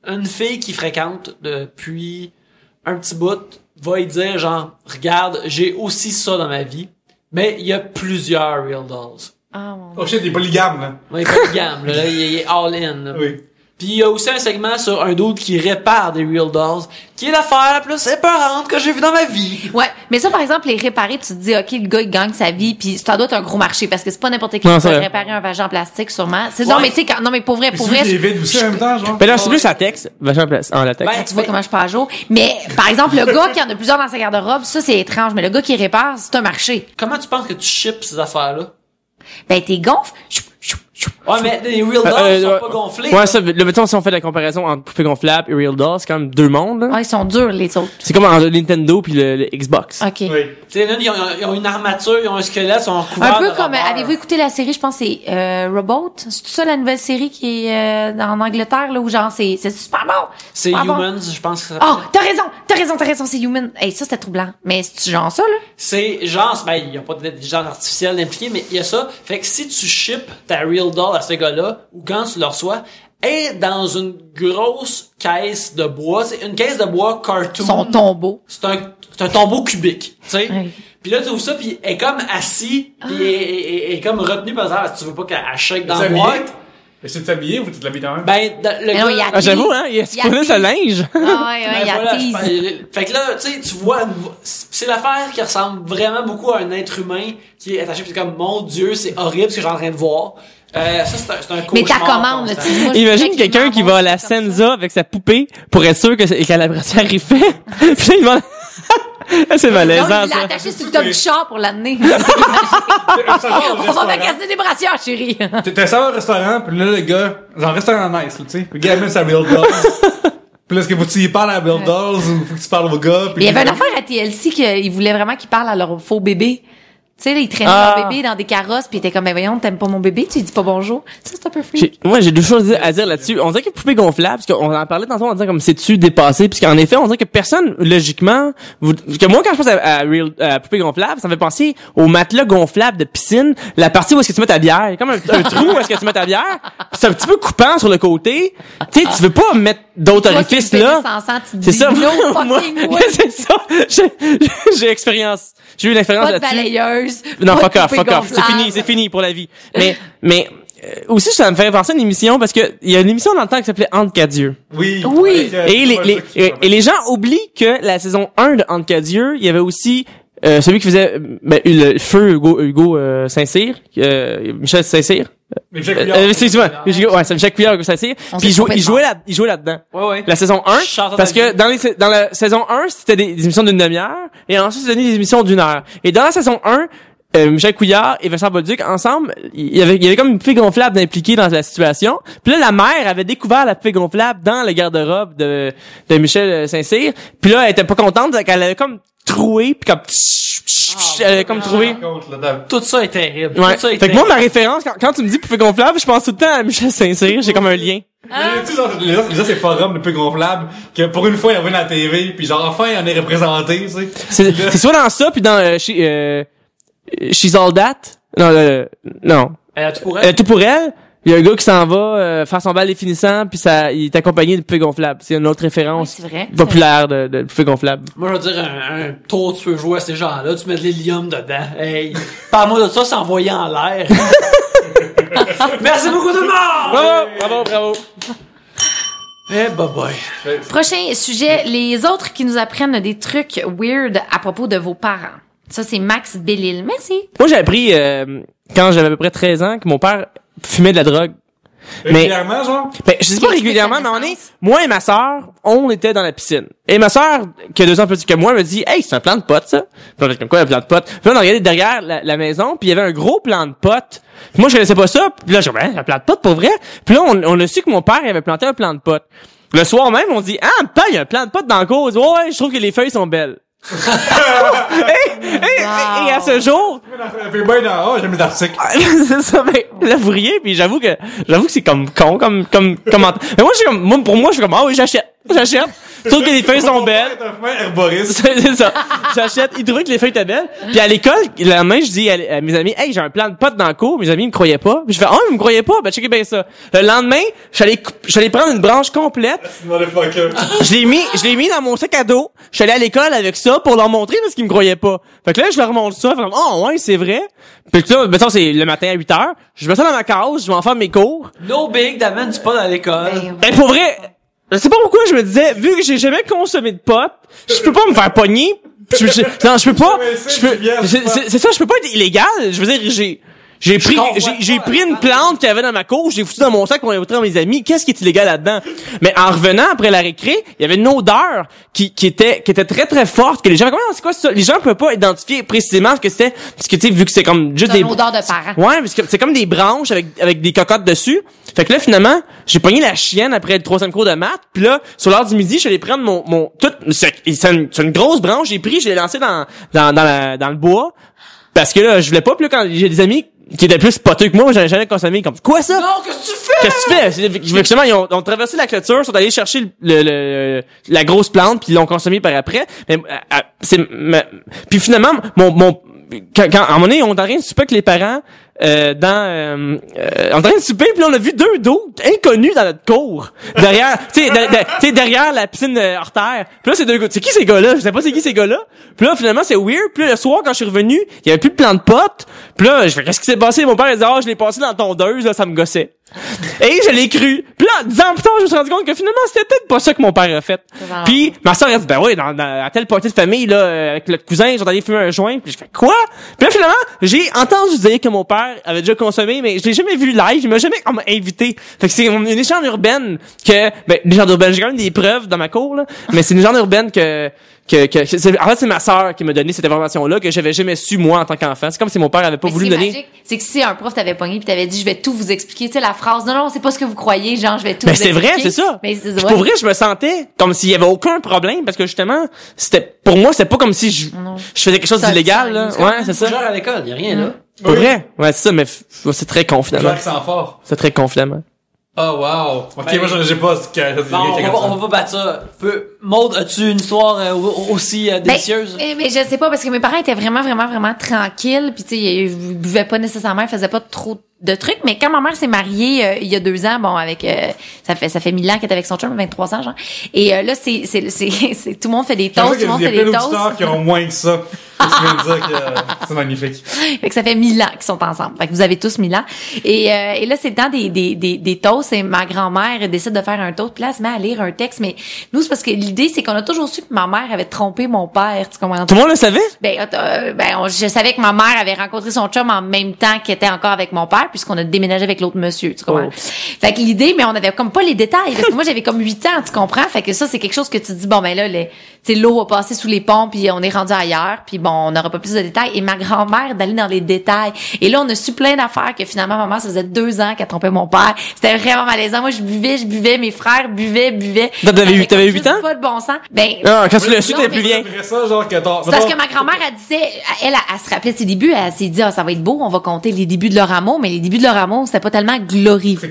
une fille qu'il fréquente depuis un petit bout, va lui dire genre, regarde, j'ai aussi ça dans ma vie, mais il y a plusieurs real dolls. Ah, mon Oh shit, il est polygame, là. Ouais, il est pas de gamme, là, il est all in. Là. Oui. Puis il y a aussi un segment sur un dude qui répare des real dolls, qui est l'affaire la plus épeurante que j'ai vue dans ma vie. Ouais, mais ça, par exemple, les réparer, tu te dis, OK, le gars, il gagne sa vie, puis ça doit être un gros marché, parce que c'est pas n'importe qui Non, qui c'est peut vrai. réparer un vagin en plastique, sûrement. C'est, Ouais. non, mais tu sais, non, mais pour vrai, Puis celui qui est vide aussi en même temps, genre. Mais là, c'est plus latex. Vachement en latex. Ben, tu vois comment je pars à jour. Mais, par exemple, le gars qui en a plusieurs dans sa garde-robe, ça, c'est étrange, mais le gars qui répare, c'est un marché. Comment tu penses que tu ships ces affaires-là? Ben, t'es gonfle. Ouais, mais les real dolls sont pas gonflés. Ouais, ça, le mettons, si on fait la comparaison entre poupée gonflable et Real Dolls, c'est quand même deux mondes, là. Ah, ils sont durs, les autres. C'est comme entre le Nintendo puis le Xbox. OK. Oui. Tu sais, là, ils ont une armature, ils ont un squelette, ils sont couverts Un peu de comme, rubber. avez-vous écouté la série, je pense, c'est Robot? C'est ça la nouvelle série qui est en Angleterre, là, où genre, c'est super bon. C'est super bon. Humans, je pense que ça Oh, s'appelle. t'as raison, c'est Human. Hey, ça, c'était troublant. Mais c'est genre ça, là? C'est genre, ben, il y a pas d'intelligence artificielle impliquée, mais il y a ça. Fait que si tu ships ta real doll à ce gars-là, ou quand tu le reçois, est dans une grosse caisse de bois. C'est une caisse de bois cartoon. Son tombeau. C'est un tombeau cubique, tu sais. Oui. Puis là, tu ouvres ça, puis elle est comme assis, puis elle est comme retenue par ça, parce que tu veux pas qu'elle shake dans la T'es boîte. habillé? Est-ce que tu t'habillé ou tu te l'habilles quand même? Ben, le Mais non, il y a- Ah, j'avoue, hein, il Il y a prenait sa linge. Ah, ouais, ben il y a voilà, tease. fait que là, tu sais, tu vois, c'est l'affaire qui ressemble vraiment beaucoup à un être humain qui est attaché, puis c'est comme, mon Dieu, c'est horrible ce que j'ai en train de voir. Ça, c'est un cauchemar. Mais ta commande, là, constant. tu dis, moi, je Imagine voudrais quelqu'un qu'il qui va à la m'envoie ça comme Senza avec sa poupée pour être sûr qu'elle a brassière il fait. Puis là, il demande... C'est ça. Non, malaisant, il l'a ça. attaché sur le top du char pour l'amener. On va casser des brassières, chérie. T'es un serveur au restaurant, puis là, le gars, genre restaurant nice, là, tu sais. Le gars amène sa real dolls. Puis là, est-ce que faut que tu y parles à la real dolls ou faut que tu parles au gars? Il y avait une affaire à TLC qu'il voulait vraiment qu'ils parlent à leur faux bébé. Tu sais, là, ils traînaient leur bébé dans des carrosses, puis ils étaient comme, ben voyons, t'aimes pas mon bébé, tu lui dis pas bonjour. Ça, c'est un peu freak. Moi, j'ai deux choses à dire là-dessus. On dirait que poupée gonflable, parce qu'on en parlait tantôt, on disait comme c'est-tu dépassé, puisqu'en effet, on dirait que personne, logiquement, que moi, quand je pense à poupée gonflable, ça me fait penser au matelas gonflable de piscine, la partie où est-ce que tu mets ta bière. Il y a comme un trou où est-ce que tu mets ta bière, puis c'est un petit peu coupant sur le côté. Tu sais, tu veux pas mettre d'autres orifices là. C'est ça. C'est ça. J'ai expérience. J'ai eu une expérience là-dessus. Pas de balayeuse. Non, fuck off. C'est fini pour la vie. Mais aussi, ça me fait penser à une émission parce que il y a une émission dans le temps qui s'appelait Entre quatre yeux. Oui. Et les gens oublient que la saison 1 de Entre quatre yeux, il y avait aussi celui qui faisait le feu Hugo Saint-Cyr, Michel Saint-Cyr. Michel Couillard. C'est Michel Couillard, Hugo Saint-Cyr. Puis il jouait là-dedans. Ouais. La saison 1, parce que dans la saison 1, c'était des émissions d'une demi-heure, et ensuite c'était des émissions d'une heure. Et dans la saison 1, Michel Couillard et Vincent Bolduc, ensemble, il y avait comme une poupée gonflable impliquée dans la situation. Puis là, la mère avait découvert la poupée gonflable dans le garde-robe de Michel Saint-Cyr. Puis là, elle était pas contente, qu'elle avait comme troué, puis comme trouvé. Tout ça est terrible. Ouais. Tout ça est fait que moi, ma référence, quand tu me dis poupée gonflable, je pense tout le temps à Michel Saint-Cyr. J'ai comme un lien. Tu sais, les ces forums de peu gonflables, que pour une fois, ils reviennent à la TV, puis genre, enfin, on est représenté, tu sais. C'est soit dans ça, puis dans She's All That. Non. Tout pour elle. Il y a un gars qui s'en va faire son bal définissant, puis il est accompagné de poupée gonflable. C'est une autre référence populaire de poupée gonflable. Moi, je veux dire, un tour, tu peux jouer à ces gens-là, tu mets de l'hélium dedans. Hey, parle-moi de ça, s'envoyer en l'air. Merci beaucoup tout le monde! Bravo. Eh, bye. Prochain sujet, les autres qui nous apprennent des trucs weird à propos de vos parents. Ça, c'est Max Bellil. Merci. Moi, j'ai appris, quand j'avais à peu près 13 ans, que mon père fumait de la drogue. Régulièrement, genre? Ben, je sais pas régulièrement, mais moi et ma sœur, on était dans la piscine. Et ma sœur, qui a 2 ans plus que moi, me dit, hey, c'est un plant de pote, ça. Puis on était comme quoi, un plant de pote? Puis là, on a regardé derrière la maison, puis il y avait un gros plant de pote. Puis moi, je connaissais pas ça. Puis là, j'ai dit, un plant de pote, pour vrai? Puis là, on a su que mon père, il avait planté un plant de pote. Le soir même, on dit, papa, il y a un plant de pote dans le cours. On dit, ouais, je trouve que les feuilles sont belles. Et à ce jour, j'aime l'article. c'est ça, ben, là, vous riez, puis j'avoue que c'est comme con, comme mais moi, pour moi, je suis comme, oui, j'achète. Je trouve que les feuilles sont belles. C'est ça. J'achète. Il trouvait que les feuilles étaient belles. Puis à l'école, le lendemain, je dis à mes amis, hey, j'ai un plan de pote dans le cours. Mes amis me croyaient pas. Puis je fais, ils me croyaient pas. Ben, checkez bien ça. Le lendemain, j'allais prendre une branche complète. Je l'ai mis dans mon sac à dos. Je suis allé à l'école avec ça pour leur montrer parce qu'ils me croyaient pas. Fait que là, je leur montre ça. Fait que, ouais, c'est vrai. Puis là, mettons, c'est le matin à 8h. Je mets ça dans ma case. Je vais en faire mes cours. No big d'amène du pot à l'école. Ben, pour vrai, je sais pas pourquoi je me disais, vu que j'ai jamais consommé de pot, je peux pas me faire pogner. Non, je peux pas. C'est ça, je peux pas être illégal. Je veux dire, j'ai pris une plante qu'il y avait dans ma cour, j'ai foutu dans mon sac pour montrer à mes amis. Qu'est-ce qui est illégal là-dedans? Mais en revenant après la récré, il y avait une odeur qui était très très forte que les gens, c'est quoi ça? Les gens pouvaient pas identifier précisément ce que c'était. Parce que tu sais, vu que c'est comme juste une odeur de parents. Ouais, parce que c'est comme des branches avec des cocottes dessus. Fait que là, finalement, j'ai pogné la chienne après le 3e cours de maths. Puis là, sur l'heure du midi, je suis allé prendre c'est une grosse branche, je l'ai lancé dans le bois. Parce que là, je voulais pas, puis là, quand j'ai des amis qui étaient plus poteux que moi j'en ai jamais consommé comme, quoi ça? Non, qu'est-ce que tu fais? Justement, ils ont traversé la clôture, sont allés chercher la grosse plante, puis ils l'ont consommé par après. Mais, puis finalement, quand à un moment donné, on est en train de souper avec les parents, on est en train de souper, puis là, on a vu 2 dos inconnus dans notre cour. Derrière, tu sais, derrière la piscine hors terre. Puis là, c'est 2 gars. C'est qui ces gars-là? Je sais pas c'est qui ces gars-là. Puis là, finalement, c'est weird. Puis là, le soir, quand je suis revenu, il y avait plus de plan de potes. Puis là, je fais, qu'est-ce qui s'est passé? Mon père, il dit, je l'ai passé dans la tondeuse, là, ça me gossait. Et je l'ai cru. Puis là, 10 ans plus tard, je me suis rendu compte que finalement, c'était peut-être pas ça que mon père a fait. Puis ma soeur a dit, ben oui, à telle partie de famille, là, avec le cousin, ils sont allés fumer un joint. Puis je fais, quoi? Puis là, finalement, j'ai entendu dire que mon père avait déjà consommé, mais je l'ai jamais vu live, il m'a jamais invité. Fait que c'est une légende urbaine que, légende urbaine, j'ai quand même des preuves dans ma cour, là, mais c'est une légende urbaine que en fait, c'est ma sœur qui m'a donné cette information-là que j'avais jamais su, moi, en tant qu'enfant. C'est comme si mon père avait pas voulu me donner. Magique, c'est que si un prof t'avait pogné pis t'avait dit, je vais tout vous expliquer, tu sais, la phrase, non, c'est pas ce que vous croyez, genre, je vais tout Ben, vous expliquer. c'est vrai, c'est ça. Mais c'est Puis pour vrai, je me sentais comme s'il y avait aucun problème parce que justement, pour moi, c'était pas comme si je faisais quelque chose Ça, d'illégal, là. ça, Ouais, c'est ça. Genre à l'école, y a rien là. Pour vrai. Ouais, c'est ça, mais c'est très con, finalement. L'accent fort. C'est très con, finalement. Oh, wow. Ok, Ben, moi, j'ai pas Bon, on va pas battre ça. Maud, as-tu une histoire aussi délicieuse? Mais je sais pas, parce que mes parents étaient vraiment, vraiment, vraiment tranquilles, puis tu sais, ils buvaient pas nécessairement, ils faisaient pas trop de trucs, mais quand ma mère s'est mariée il y a 2 ans, bon, avec ça fait 1000 ans qu'elle est avec son chum, 23 ans, genre. Et là, c'est tout le monde fait des toasts, tout le monde fait des toasts. Il y a plein d'auditeurs qui ont moins que ça. Je viens de dire que c'est magnifique. Fait que ça fait 1000 ans qu'ils sont ensemble. Fait que vous avez tous 1000 ans. Et là, c'est le temps des toasts, et ma grand-mère décide de faire un toast, puis là, elle se met à lire un texte, mais nous, c'est parce que l'idée, c'est qu'on a toujours su que ma mère avait trompé mon père, tu comprends? Tout le monde le savait? Je savais que ma mère avait rencontré son chum en même temps qu'elle était encore avec mon père, puisqu'on a déménagé avec l'autre monsieur, tu comprends? Fait que l'idée, mais on avait comme pas les détails, parce que moi, j'avais comme 8 ans, tu comprends? Fait que ça, c'est quelque chose que tu dis, bon, ben là, l'eau a passé sous les ponts, puis on est rendu ailleurs, puis bon, on n'aura pas plus de détails. Et ma grand-mère d'aller dans les détails. Et là, on a su plein d'affaires que finalement, maman, ça faisait 2 ans qu'elle trompait mon père. C'était vraiment malaisant. Moi, je buvais, mes frères buvaient. T'avais 8 ans? Pas de bon sens. Ben, quand tu l'as su, t'avais plus bien. c'est parce que ma grand-mère, elle disait, elle se rappelait de ses débuts, elle s'est dit, ça va être beau, on va compter les débuts de leur amour, mais les débuts de leur amour, c'était pas tellement glorifié.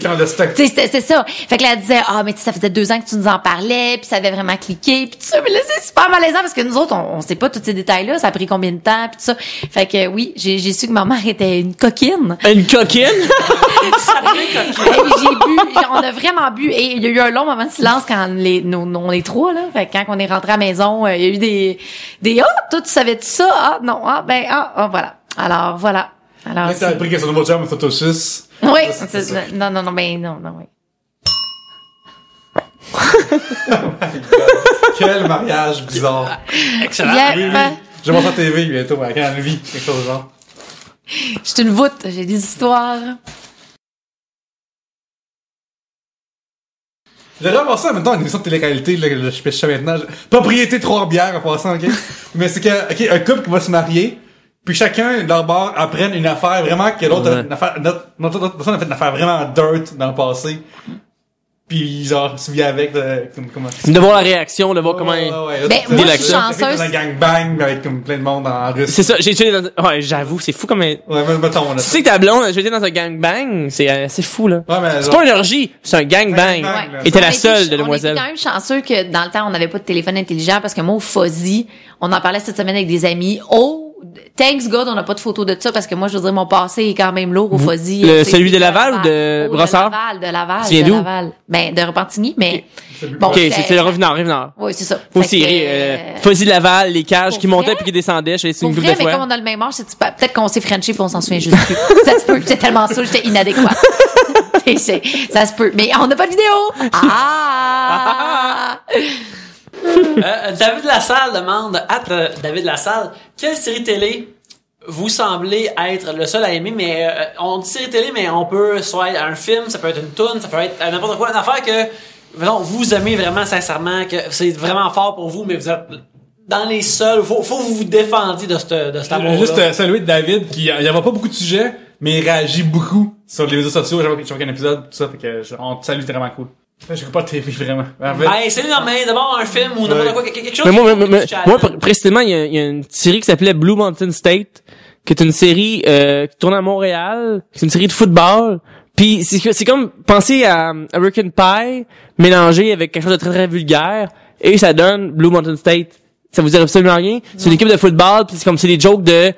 C'est ça. Fait que là, elle disait, mais ça faisait 2 ans que tu nous en parlais, puis ça avait vraiment cliqué, puis tout ça. Mais là, c'est super malaisant parce que nous autres, on sait pas tous ces détails-là, ça a pris combien de temps, puis tout ça. Fait que oui, j'ai su que ma mère était une coquine. Une coquine? J'ai bu, on a vraiment bu, et il y a eu un long moment de silence quand on est 3, là. Fait que quand on est rentré à la maison, il y a eu des toi, tu savais de ça? Voilà. Alors, voilà. Alors, t'as appris que son nouveau chum, Photo 6. Oui, non, oui. Quel mariage bizarre. Excellent. Oui. Je vais voir ça à TV bientôt, à Canal Vie, quelque chose de genre. Je suis une voûte, j'ai des histoires. J'aimerais voir ça, maintenant, une émission de télé-réalité, là, je pêche ça maintenant. Propriété Trois-Bières, en passant, ok? Mais c'est que, un couple qui va se marier, puis chacun, de leur bord, apprenne une affaire vraiment que l'autre a une affaire, notre personne a fait une affaire vraiment dirt dans le passé. Puis genre, se vit avec, comment... De voir la réaction, de voir comment... Ben, moi, je suis chanceuse. Dans un gangbang avec comme plein de monde en russe. C'est ça, j'ai été ouais, j'avoue, c'est fou comme... Ouais, mettons, Tu sais que ta blonde, j'ai été dans un gangbang, c'est fou, là. Ouais, mais c'est pas une orgie, c'est un gangbang. Et t'es la seule de demoiselle. On était quand même chanceux que dans le temps, on n'avait pas de téléphone intelligent parce que moi, au Fuzzy, on en parlait cette semaine avec des amis. Thanks God, on n'a pas de photo de ça parce que moi, je veux dire, mon passé est quand même lourd au Fuzzy. Celui de Laval ou de Brossard? De Laval. Tu viens d'où? Ben, de Repentigny, mais... Bon, ok, c'est le Revenant. Oui, c'est ça. Aussi, Fuzzy Laval, les cages qui montaient puis qui descendaient, je pour vrai, mais comme on a le même âge, peut-être qu'on s'est frenché puis on s'en souvient juste plus. Ça se peut, j'étais tellement saoule, j'étais inadéquate. Ça se peut, mais on n'a pas de vidéo! David Lassalle demande David Lassalle, quelle série télé vous semblez être le seul à aimer, mais on dit série télé, mais on peut soit un film, ça peut être une toune, ça peut être n'importe quoi, une affaire que vous aimez vraiment sincèrement, que c'est vraiment fort pour vous, mais vous êtes dans les seuls, faut vous vous défendiez de cet amour-là. Juste saluer David, qui, il y avait pas beaucoup de sujets, mais il réagit beaucoup sur les réseaux sociaux, chaque épisode, tout ça, fait que on te salue, vraiment cool. J'écoute pas de TV, vraiment. C'est d'abord un film ou n'importe quoi, quelque chose. Mais moi, précisément, il y a une série qui s'appelait Blue Mountain State, qui est une série qui tourne à Montréal, c'est une série de football. Puis c'est comme penser à American Pie mélangé avec quelque chose de très très vulgaire, et ça donne Blue Mountain State. Ça vous dit absolument rien. C'est une équipe de football, puis c'est des jokes de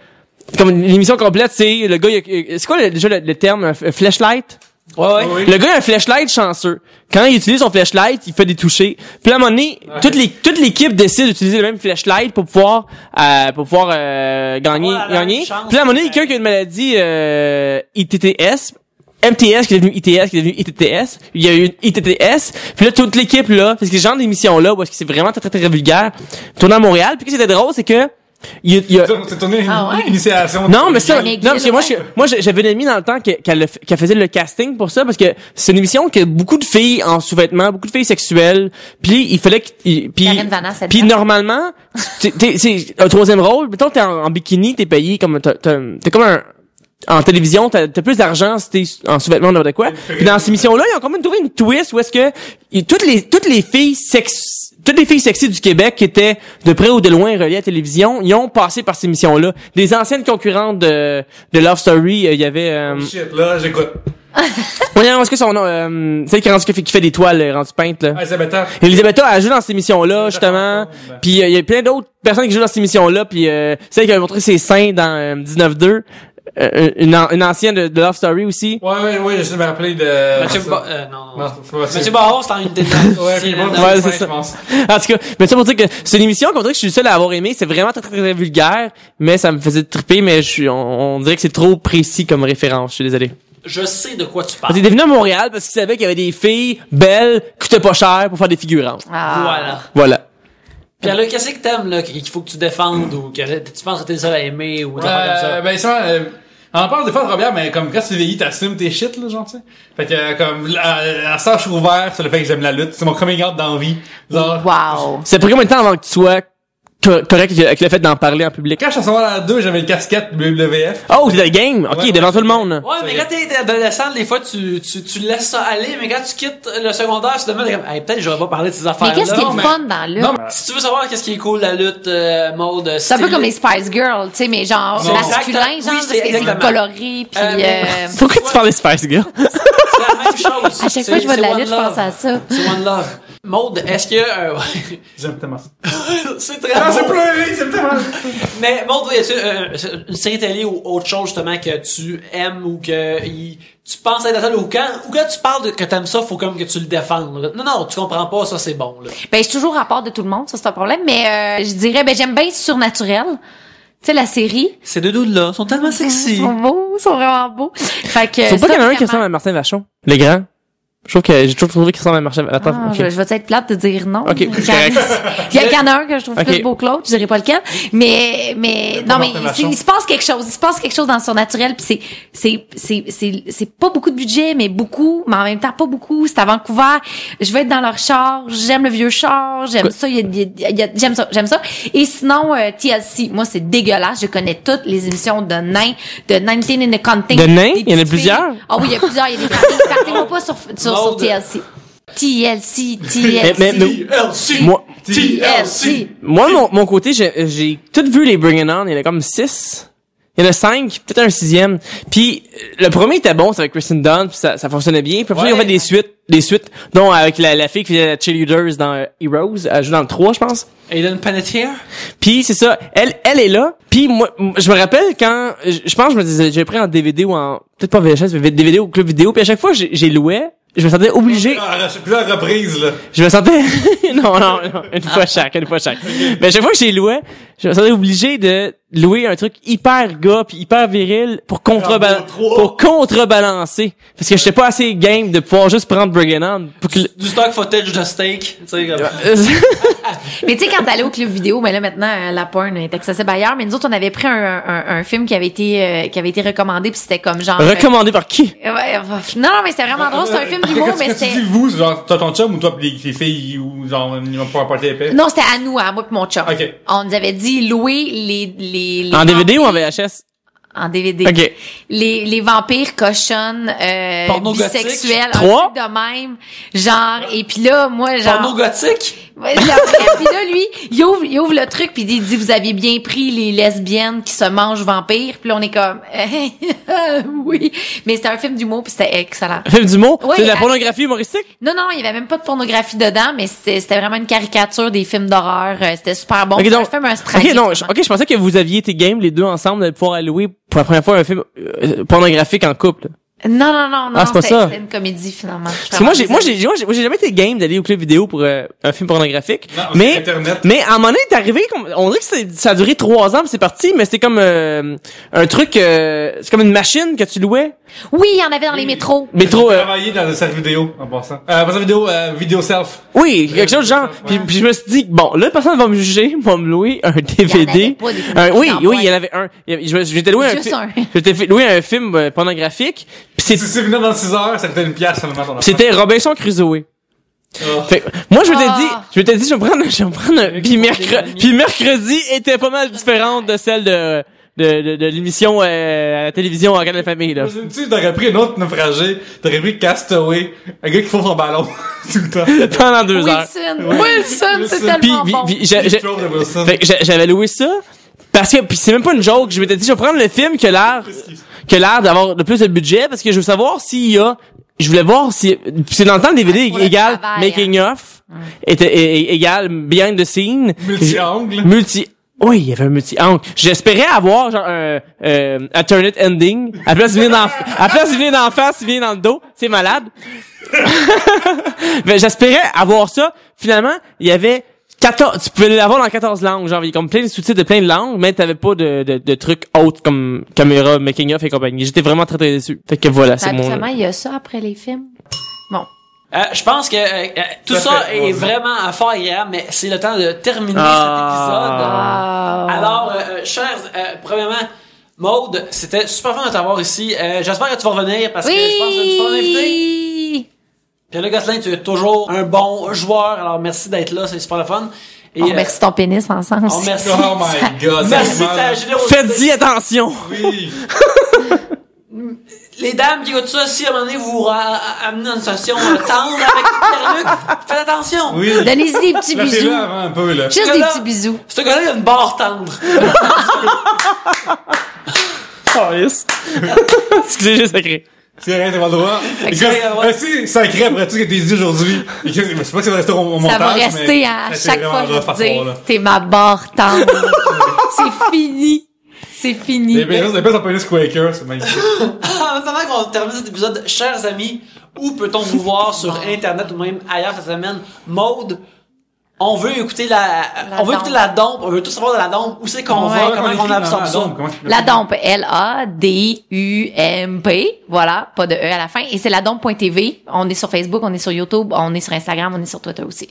comme l'émission complète, c'est le gars, c'est quoi déjà le terme, un flashlight? Ouais. Le gars a un flashlight chanceux. Quand il utilise son flashlight, il fait des touchés. Puis à un moment donné, toute l'équipe décide d'utiliser le même flashlight pour pouvoir gagner. Puis à un moment donné, quelqu'un qui a une maladie ITTS, MTS qui est devenu ITS, qui est devenu ITTS. Il y a eu ITTS. Puis là, toute l'équipe là, parce que ce genre d'émission là, parce que c'est vraiment très très très vulgaire, tourne à Montréal. Puis ce qui était drôle, c'est que C'est ton initiation. Non, mais ça, McGill, non, parce que moi, j'avais une amie dans le temps qu'elle faisait le casting pour ça, parce que c'est une émission que beaucoup de filles en sous-vêtements, beaucoup de filles sexuelles, puis il fallait Karen Vanasse, puis normalement, c'est un troisième rôle, mettons t'es en bikini, t'es payé comme, t'es comme en télévision, t'as plus d'argent si t'es en sous-vêtements de quoi. Puis dans cette émission-là, ils ont quand même trouvé une twist où est-ce que toutes les filles sexy du Québec qui étaient de près ou de loin reliées à la télévision, ils ont passé par cette émission-là. Des anciennes concurrentes de Love Story, il y avait Shit, là, j'écoute. est-ce que son nom celle qui fait des toiles rendues peintes là. Elisabetta a joué dans cette émission-là justement. Puis il y a plein d'autres personnes qui jouent dans cette émission-là, puis celle qui avait montré ses seins dans 19-2. Une ancienne de Love Story aussi. Ouais, je me rappelé de... Mathieu Barrault, c'est en unité de ouais, c'est ça. En tout cas, mais ça pour dire que c'est une émission qu'on dirait que je suis le seul à avoir aimé. C'est vraiment très, très, très vulgaire, mais ça me faisait triper, mais on dirait que c'est trop précis comme référence. Je suis désolé. Je sais de quoi tu parles. Il est venu à Montréal parce qu'il savait qu'il y avait des filles belles, qui coûtaient pas cher pour faire des figurantes. Voilà. Puis alors, qu'est-ce que t'aimes, là, qu'il faut que tu défendes, ou que tu penses que t'es le seul à aimer, ou des affaires comme ça? Ben, ça, on en parle des fois de Robert, mais comme quand tu vieillis, t'assumes tes shit, là, genre, tu sais. Fait que, comme, à ça, je suis ouvert sur le fait que j'aime la lutte. C'est mon coming out dans la vie. Genre. Wow. C'est pris combien de temps avant que tu sois correct avec le fait d'en parler en public? Quand je suis sorti à la 2, j'avais une casquette WWF. Oh, t'es dans le game? Ok, devant tout le monde. Ouais, mais quand t'es adolescent, des fois, tu laisses ça aller, mais quand tu quittes le secondaire, tu te demandes, hey, peut-être j'aurais pas parlé de ces affaires-là. Mais qu'est-ce qui est le fun dans la lutte? Non, mais... Si tu veux savoir qu'est-ce qui est cool, la lutte, mode, c'est un peu comme les Spice Girls, tu sais, mais genre masculin, genre, parce que c'est coloré, pis Pourquoi tu parles des Spice Girls? C'est la même chose. À chaque fois que je vois de la lutte, je pense à ça. C'est One Love. Maude, est-ce que... J'aime tellement ça. C'est très Ah, beau. j'ai pleuré, j'aime tellement. Mais Maude, y a-tu une série télé ou autre chose, justement, que tu aimes ou que tu penses être la seule, ou quand tu parles que t'aimes ça, faut comme que tu le défendes. Non, tu comprends pas, ça c'est bon, là. Ben, je suis toujours à part de tout le monde, ça c'est un problème, mais je dirais, ben, j'aime bien Surnaturel. Tu sais, la série. Ces deux dudes-là sont tellement sexy. Ils sont beaux, ils sont vraiment beaux. Fait que. Faut pas qu'il y en a un qui ressemble à Martin Vachon. Le grand. Je trouve que j'ai toujours trouvé qu'il ressemble à Martin Vachon. Ah, je vais être plate de dire non. Ok, Il y en a un que je trouve plus beau que l'autre, je dirais pas lequel. Mais, non, mais il se passe quelque chose. Il se passe quelque chose dans Surnaturel, puis c'est pas beaucoup de budget, mais beaucoup, mais en même temps pas beaucoup. C'est à Vancouver. Je vais être dans leur char. J'aime le vieux char. J'aime ça. J'aime ça. Et sinon, TLC. Moi, c'est dégueulasse. Je connais toutes les émissions de nains, de 19 in the Counting. De nains? Il y en a plusieurs? Ah oui, il y a plusieurs. Il y a des partez-moi pas sur TLC. Moi, mon côté, j'ai tout vu les Bring It On. Il y en a comme 6. Il y en a 5, peut-être un 6e. Puis le premier était bon, c'est avec Kristen Dunst, puis ça fonctionnait bien. Puis après, ils ont fait des suites, dont avec la fille qui faisait Cheerleaders dans Heroes, elle joue dans le 3, je pense. Aiden Panettiere. Puis c'est ça, elle est là. Puis moi, je me rappelle quand, je pense que je me disais, j'ai pris en DVD ou en, peut-être pas VHS, mais DVD ou club vidéo. Puis à chaque fois, j'ai loué. Je me sentais obligé. Plusieurs reprises, là. Je me sentais, non, une fois chaque. Mais à chaque fois que j'ai loué, je me sentais obligé de louer un truc hyper gars pis hyper viril pour contrebalancer. Parce que j'étais pas assez game de pouvoir juste prendre Bring It On. Du stock footage de steak, tu sais, comme. Mais tu sais, quand t'allais au club vidéo, mais là, maintenant, la porn est accessible ailleurs, mais nous autres, on avait pris un film qui avait été recommandé pis c'était comme genre. Recommandé par qui? Non, mais c'était vraiment drôle, c'était un film d'humour, mais c'était. Tu dis vous, genre, toi ton chum ou toi pis les filles ou genre, ils vont pouvoir porter épais? Non, c'était à nous, à moi pis mon chum. Ok. On nous avait dit louer les en DVD ou en VHS? En DVD. Ok. Les vampires cochonnes, bisexuels, un truc de même, genre, et puis là, moi, genre. Porno gothique? Puis là, lui, il ouvre le truc puis il dit, vous aviez bien pris les lesbiennes qui se mangent vampires. Puis là, on est comme, oui. Mais c'était un film d'humour puis c'était excellent. Un film d'humour? Oui, c'est de la pornographie humoristique? Non, il y avait même pas de pornographie dedans, mais c'était vraiment une caricature des films d'horreur. C'était super bon. Okay, donc, un film un strike. Je pensais que vous aviez été game les deux ensemble de pouvoir allouer pour la première fois un film pornographique en couple. Non, c'est pas ça. C'était une comédie finalement. Parce que moi j'ai jamais été game d'aller au club vidéo pour un film pornographique. Non, mais Internet. Mais à un moment donné, t'es arrivé comme on dirait que ça a duré 3 ans, puis c'est parti, mais c'était comme un truc c'est comme une machine que tu louais. Oui, il y en avait dans les métros. Métro, Travailler dans le service vidéo, en passant. Pas ça vidéo self. oui, quelque chose de genre. Puis je me suis dit, bon, là, personne va me juger, va me louer un DVD. pas des films Oui, d'emploi. il y en avait un. J'étais loué Juste un. J'étais loué un film pornographique. Puis Si c'est venu dans 6 heures, ça coûtait une pièce seulement ton c'était Robinson Crusoe. Oh. Fait que, moi, je m'étais dit, je vais prendre un, puis mercredi était pas mal différente de celle de l'émission, à la télévision en regardant la famille, là. Tu t'aurais pris un autre naufragé, t'aurais pris Castaway, un gars qui fout son ballon tout le temps. Pendant 2 heures. Wilson, c'est tellement bon. Puis fait que j'avais loué ça. Parce que, puis c'est même pas une joke, je m'étais dit, je vais prendre le film qui a l'air d'avoir le plus de budget, parce que je veux savoir je voulais voir si, c'est dans le temps le DVD Pour le égal travail, making of, égal behind the scene. Multi-angle. Oui, il y avait un multi-angle. J'espérais avoir genre un alternate ending. À la place il vient d'en face, il vient dans le dos. C'est malade. Mais j'espérais avoir ça. Finalement, il y avait 14, tu pouvais l'avoir dans 14 langues, genre, il y a comme plein de sous-titres de plein de langues, mais t'avais pas de trucs autres comme caméra, making of et compagnie. J'étais vraiment très très déçu. Fait que voilà, c'est mon... Habituellement, il y a ça après les films. Bon. Je pense que tout ça est vraiment fort agréable, mais c'est le temps de terminer cet épisode. Alors, chers, premièrement, Maude, c'était super fun de t'avoir ici. J'espère que tu vas revenir parce que je pense que tu vas m'inviter. Pierre-Luc Gosselin, tu es toujours un bon joueur, alors merci d'être là, c'est super le fun. Et, On remercie ton pénis en sens. on merci. Oh my god. Merci de ta générosité. Faites-y attention! Oui. Les dames qui écoutent ça, si à un moment donné vous amenez dans une situation tendre avec Pierre-Luc, faites attention. Oui. Donnez-y des petits bisous. Lâchez-le avant un peu, là. Juste Ce des gars-là- petits bisous. Ce gars-là, il a une barre tendre. Oh, yes. Excusez, j'ai sacré. C'est rien, t'as pas le droit. Si, sacré après tout ce que t'as dit aujourd'hui. C'est pas que ça va rester au montage. Ça va rester mais à c'est chaque vraiment fois, je rough à vais te soir, là. dire, t'es ma barre tendre. C'est fini. C'est fini. Les pas son pénis Quaker, c'est magnifique. En attendant qu'on termine cet épisode, chers amis, où peut-on vous voir sur Internet ou même ailleurs cette semaine? Maude, on veut écouter on veut écouter la dompe, on veut tout savoir de la dompe, où c'est qu'on va, comment on absorbe ça. La dompe, L-A-D-U-M-P. Voilà, pas de E à la fin. Et c'est ladompe.tv. On est sur Facebook, on est sur YouTube, on est sur Instagram, on est sur Twitter aussi.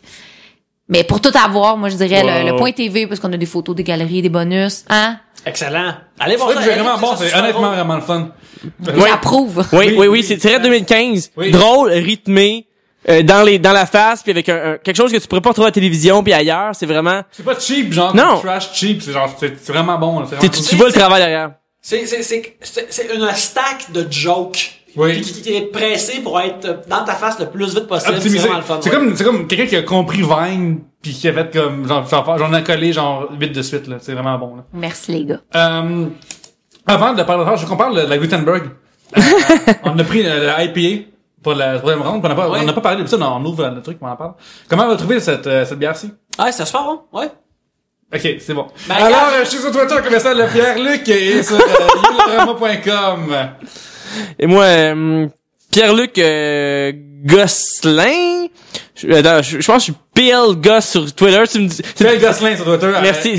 Mais pour tout avoir, moi, je dirais le point TV, parce qu'on a des photos, des galeries, des bonus. Hein? Excellent. Allez voir ça. C'est vraiment bon, c'est honnêtement vraiment le fun. J'approuve. Oui, c'est tiré de 2015. Oui. Drôle, rythmé, dans la face, puis avec quelque chose que tu pourrais pas retrouver à la télévision puis ailleurs. C'est vraiment... C'est pas cheap, genre, Non. trash cheap, c'est genre, c'est vraiment bon, là. C'est Tu vraiment vois le travail derrière. C'est une stack de jokes. Oui. Qui est pressé pour être dans ta face le plus vite possible. C'est optimisé. vraiment le fun. C'est comme quelqu'un qui a compris Vine pis qui a fait comme j'en ai collé genre 8 de suite là, c'est vraiment bon là. Merci, les gars. Avant de parler de ça, je veux qu'on parle de la Gutenberg. On a pris le IPA pour la troisième ronde, on n'a pas parlé de ça, on ouvre le truc, on en parle. Comment on va trouver cette bière-ci? Ouais, c'est super bon. Ouais. Ok, c'est bon. Ben, alors, regarde, je suis sur Twitter comme ça, le Pierre-Luc et sur youlorama.com. Et moi, Pierre-Luc Gosselin. Je pense que je suis PL Goss sur Twitter. Tu me dis... Pierre Gosselin sur Twitter. Merci.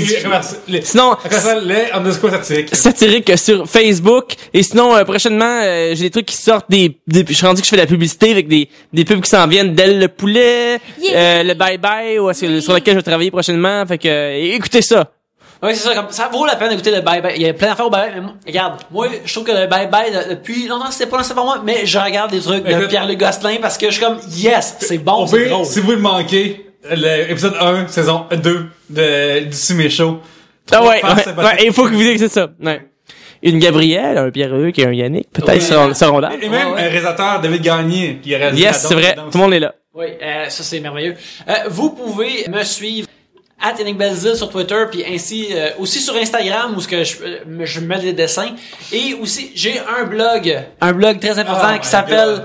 Sinon, Sinon, les underscore satirique. satirique sur Facebook. Et sinon, prochainement, j'ai des trucs qui sortent je suis rendu que je fais de la publicité avec des pubs qui s'en viennent d'Elle le poulet, le Bye Bye, sur lequel je vais travailler prochainement. Fait que, écoutez ça. Ouais, c'est ça, ça vaut la peine d'écouter le bye-bye. Il y a plein d'affaires au bye-bye, mais regarde, moi, je trouve que le bye-bye, depuis longtemps, c'était pas lancé pour moi, mais je regarde des trucs de Pierre-Luc Gosselin parce que je suis comme, yes, c'est bon, c'est drôle. Si vous le manquez, l'épisode 1, saison 2 du Sumé Show. Ah ouais, il faut que vous écoutez ça. Ouais. Une Gabrielle, un Pierre-Luc et un Yannick, peut-être seront là. Et même un réalisateur, David Gagné, qui a réalisé Yes, c'est vrai, tout le monde est là. Oui, ça c'est merveilleux. Vous pouvez me suivre @YannickBelzile sur Twitter, puis ainsi aussi sur Instagram où je mets des dessins. Et aussi j'ai un blog très important qui s'appelle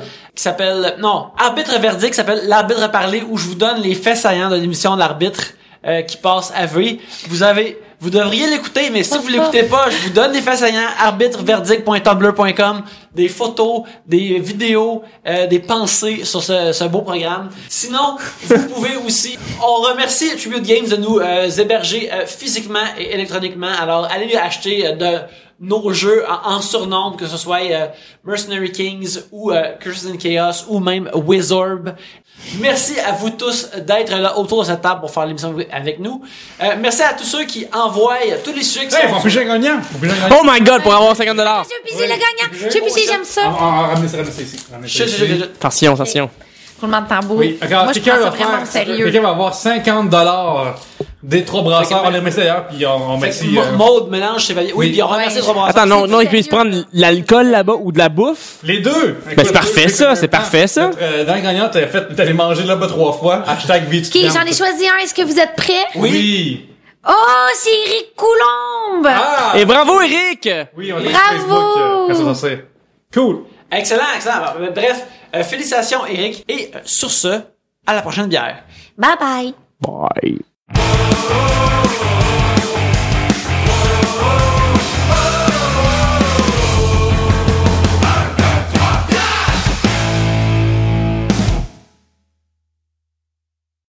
Arbitre Verdict, qui s'appelle L'Arbitre Parlé, où je vous donne les faits saillants de l'émission de l'arbitre qui passe à V. Vous devriez l'écouter, mais si vous l'écoutez pas, je vous donne des faits saillants, arbitreverdict.tumblr.com, des photos, des vidéos, des pensées sur ce beau programme. Sinon, vous pouvez aussi, on remercie Tribute Games de nous héberger physiquement et électroniquement. Alors, allez acheter nos jeux en surnombre, que ce soit Mercenary Kings ou Curses and Chaos ou même Wizorb. Merci à vous tous d'être là autour de cette table pour faire l'émission avec nous. Merci à tous ceux qui envoient tous les sujets qui faut piger un gagnant. Oh my god, pour avoir 50$. Je vais piger le gagnant. Je vais piger, j'aime ça. Ramenez ça ici. Attention. Roulement de tambour. Oui, Moi, je prends ça vraiment sérieux. Quelqu'un va avoir 50$ des 3 brasseurs. On les remercie d'ailleurs, puis on remercie... Maude, mélange, chevalier. Oui, puis on remercie les 3 brasseurs. Attends, non, il peut se prendre l'alcool là-bas ou de la bouffe. Les deux! Ben, c'est parfait ça, c'est parfait ça. Dans le gagnant, t'allais manger là-bas 3 fois. #VTudiante. Ok, j'en ai choisi un. Est-ce que vous êtes prêts? Oui! Oh, c'est Eric Coulombe! Ah! Et bravo, Eric! Oui, on est Bravo! sur Facebook. Ça c'est cool! Excellent. Bref, félicitations, Eric. Et sur ce, à la prochaine bière. Bye bye! Bye.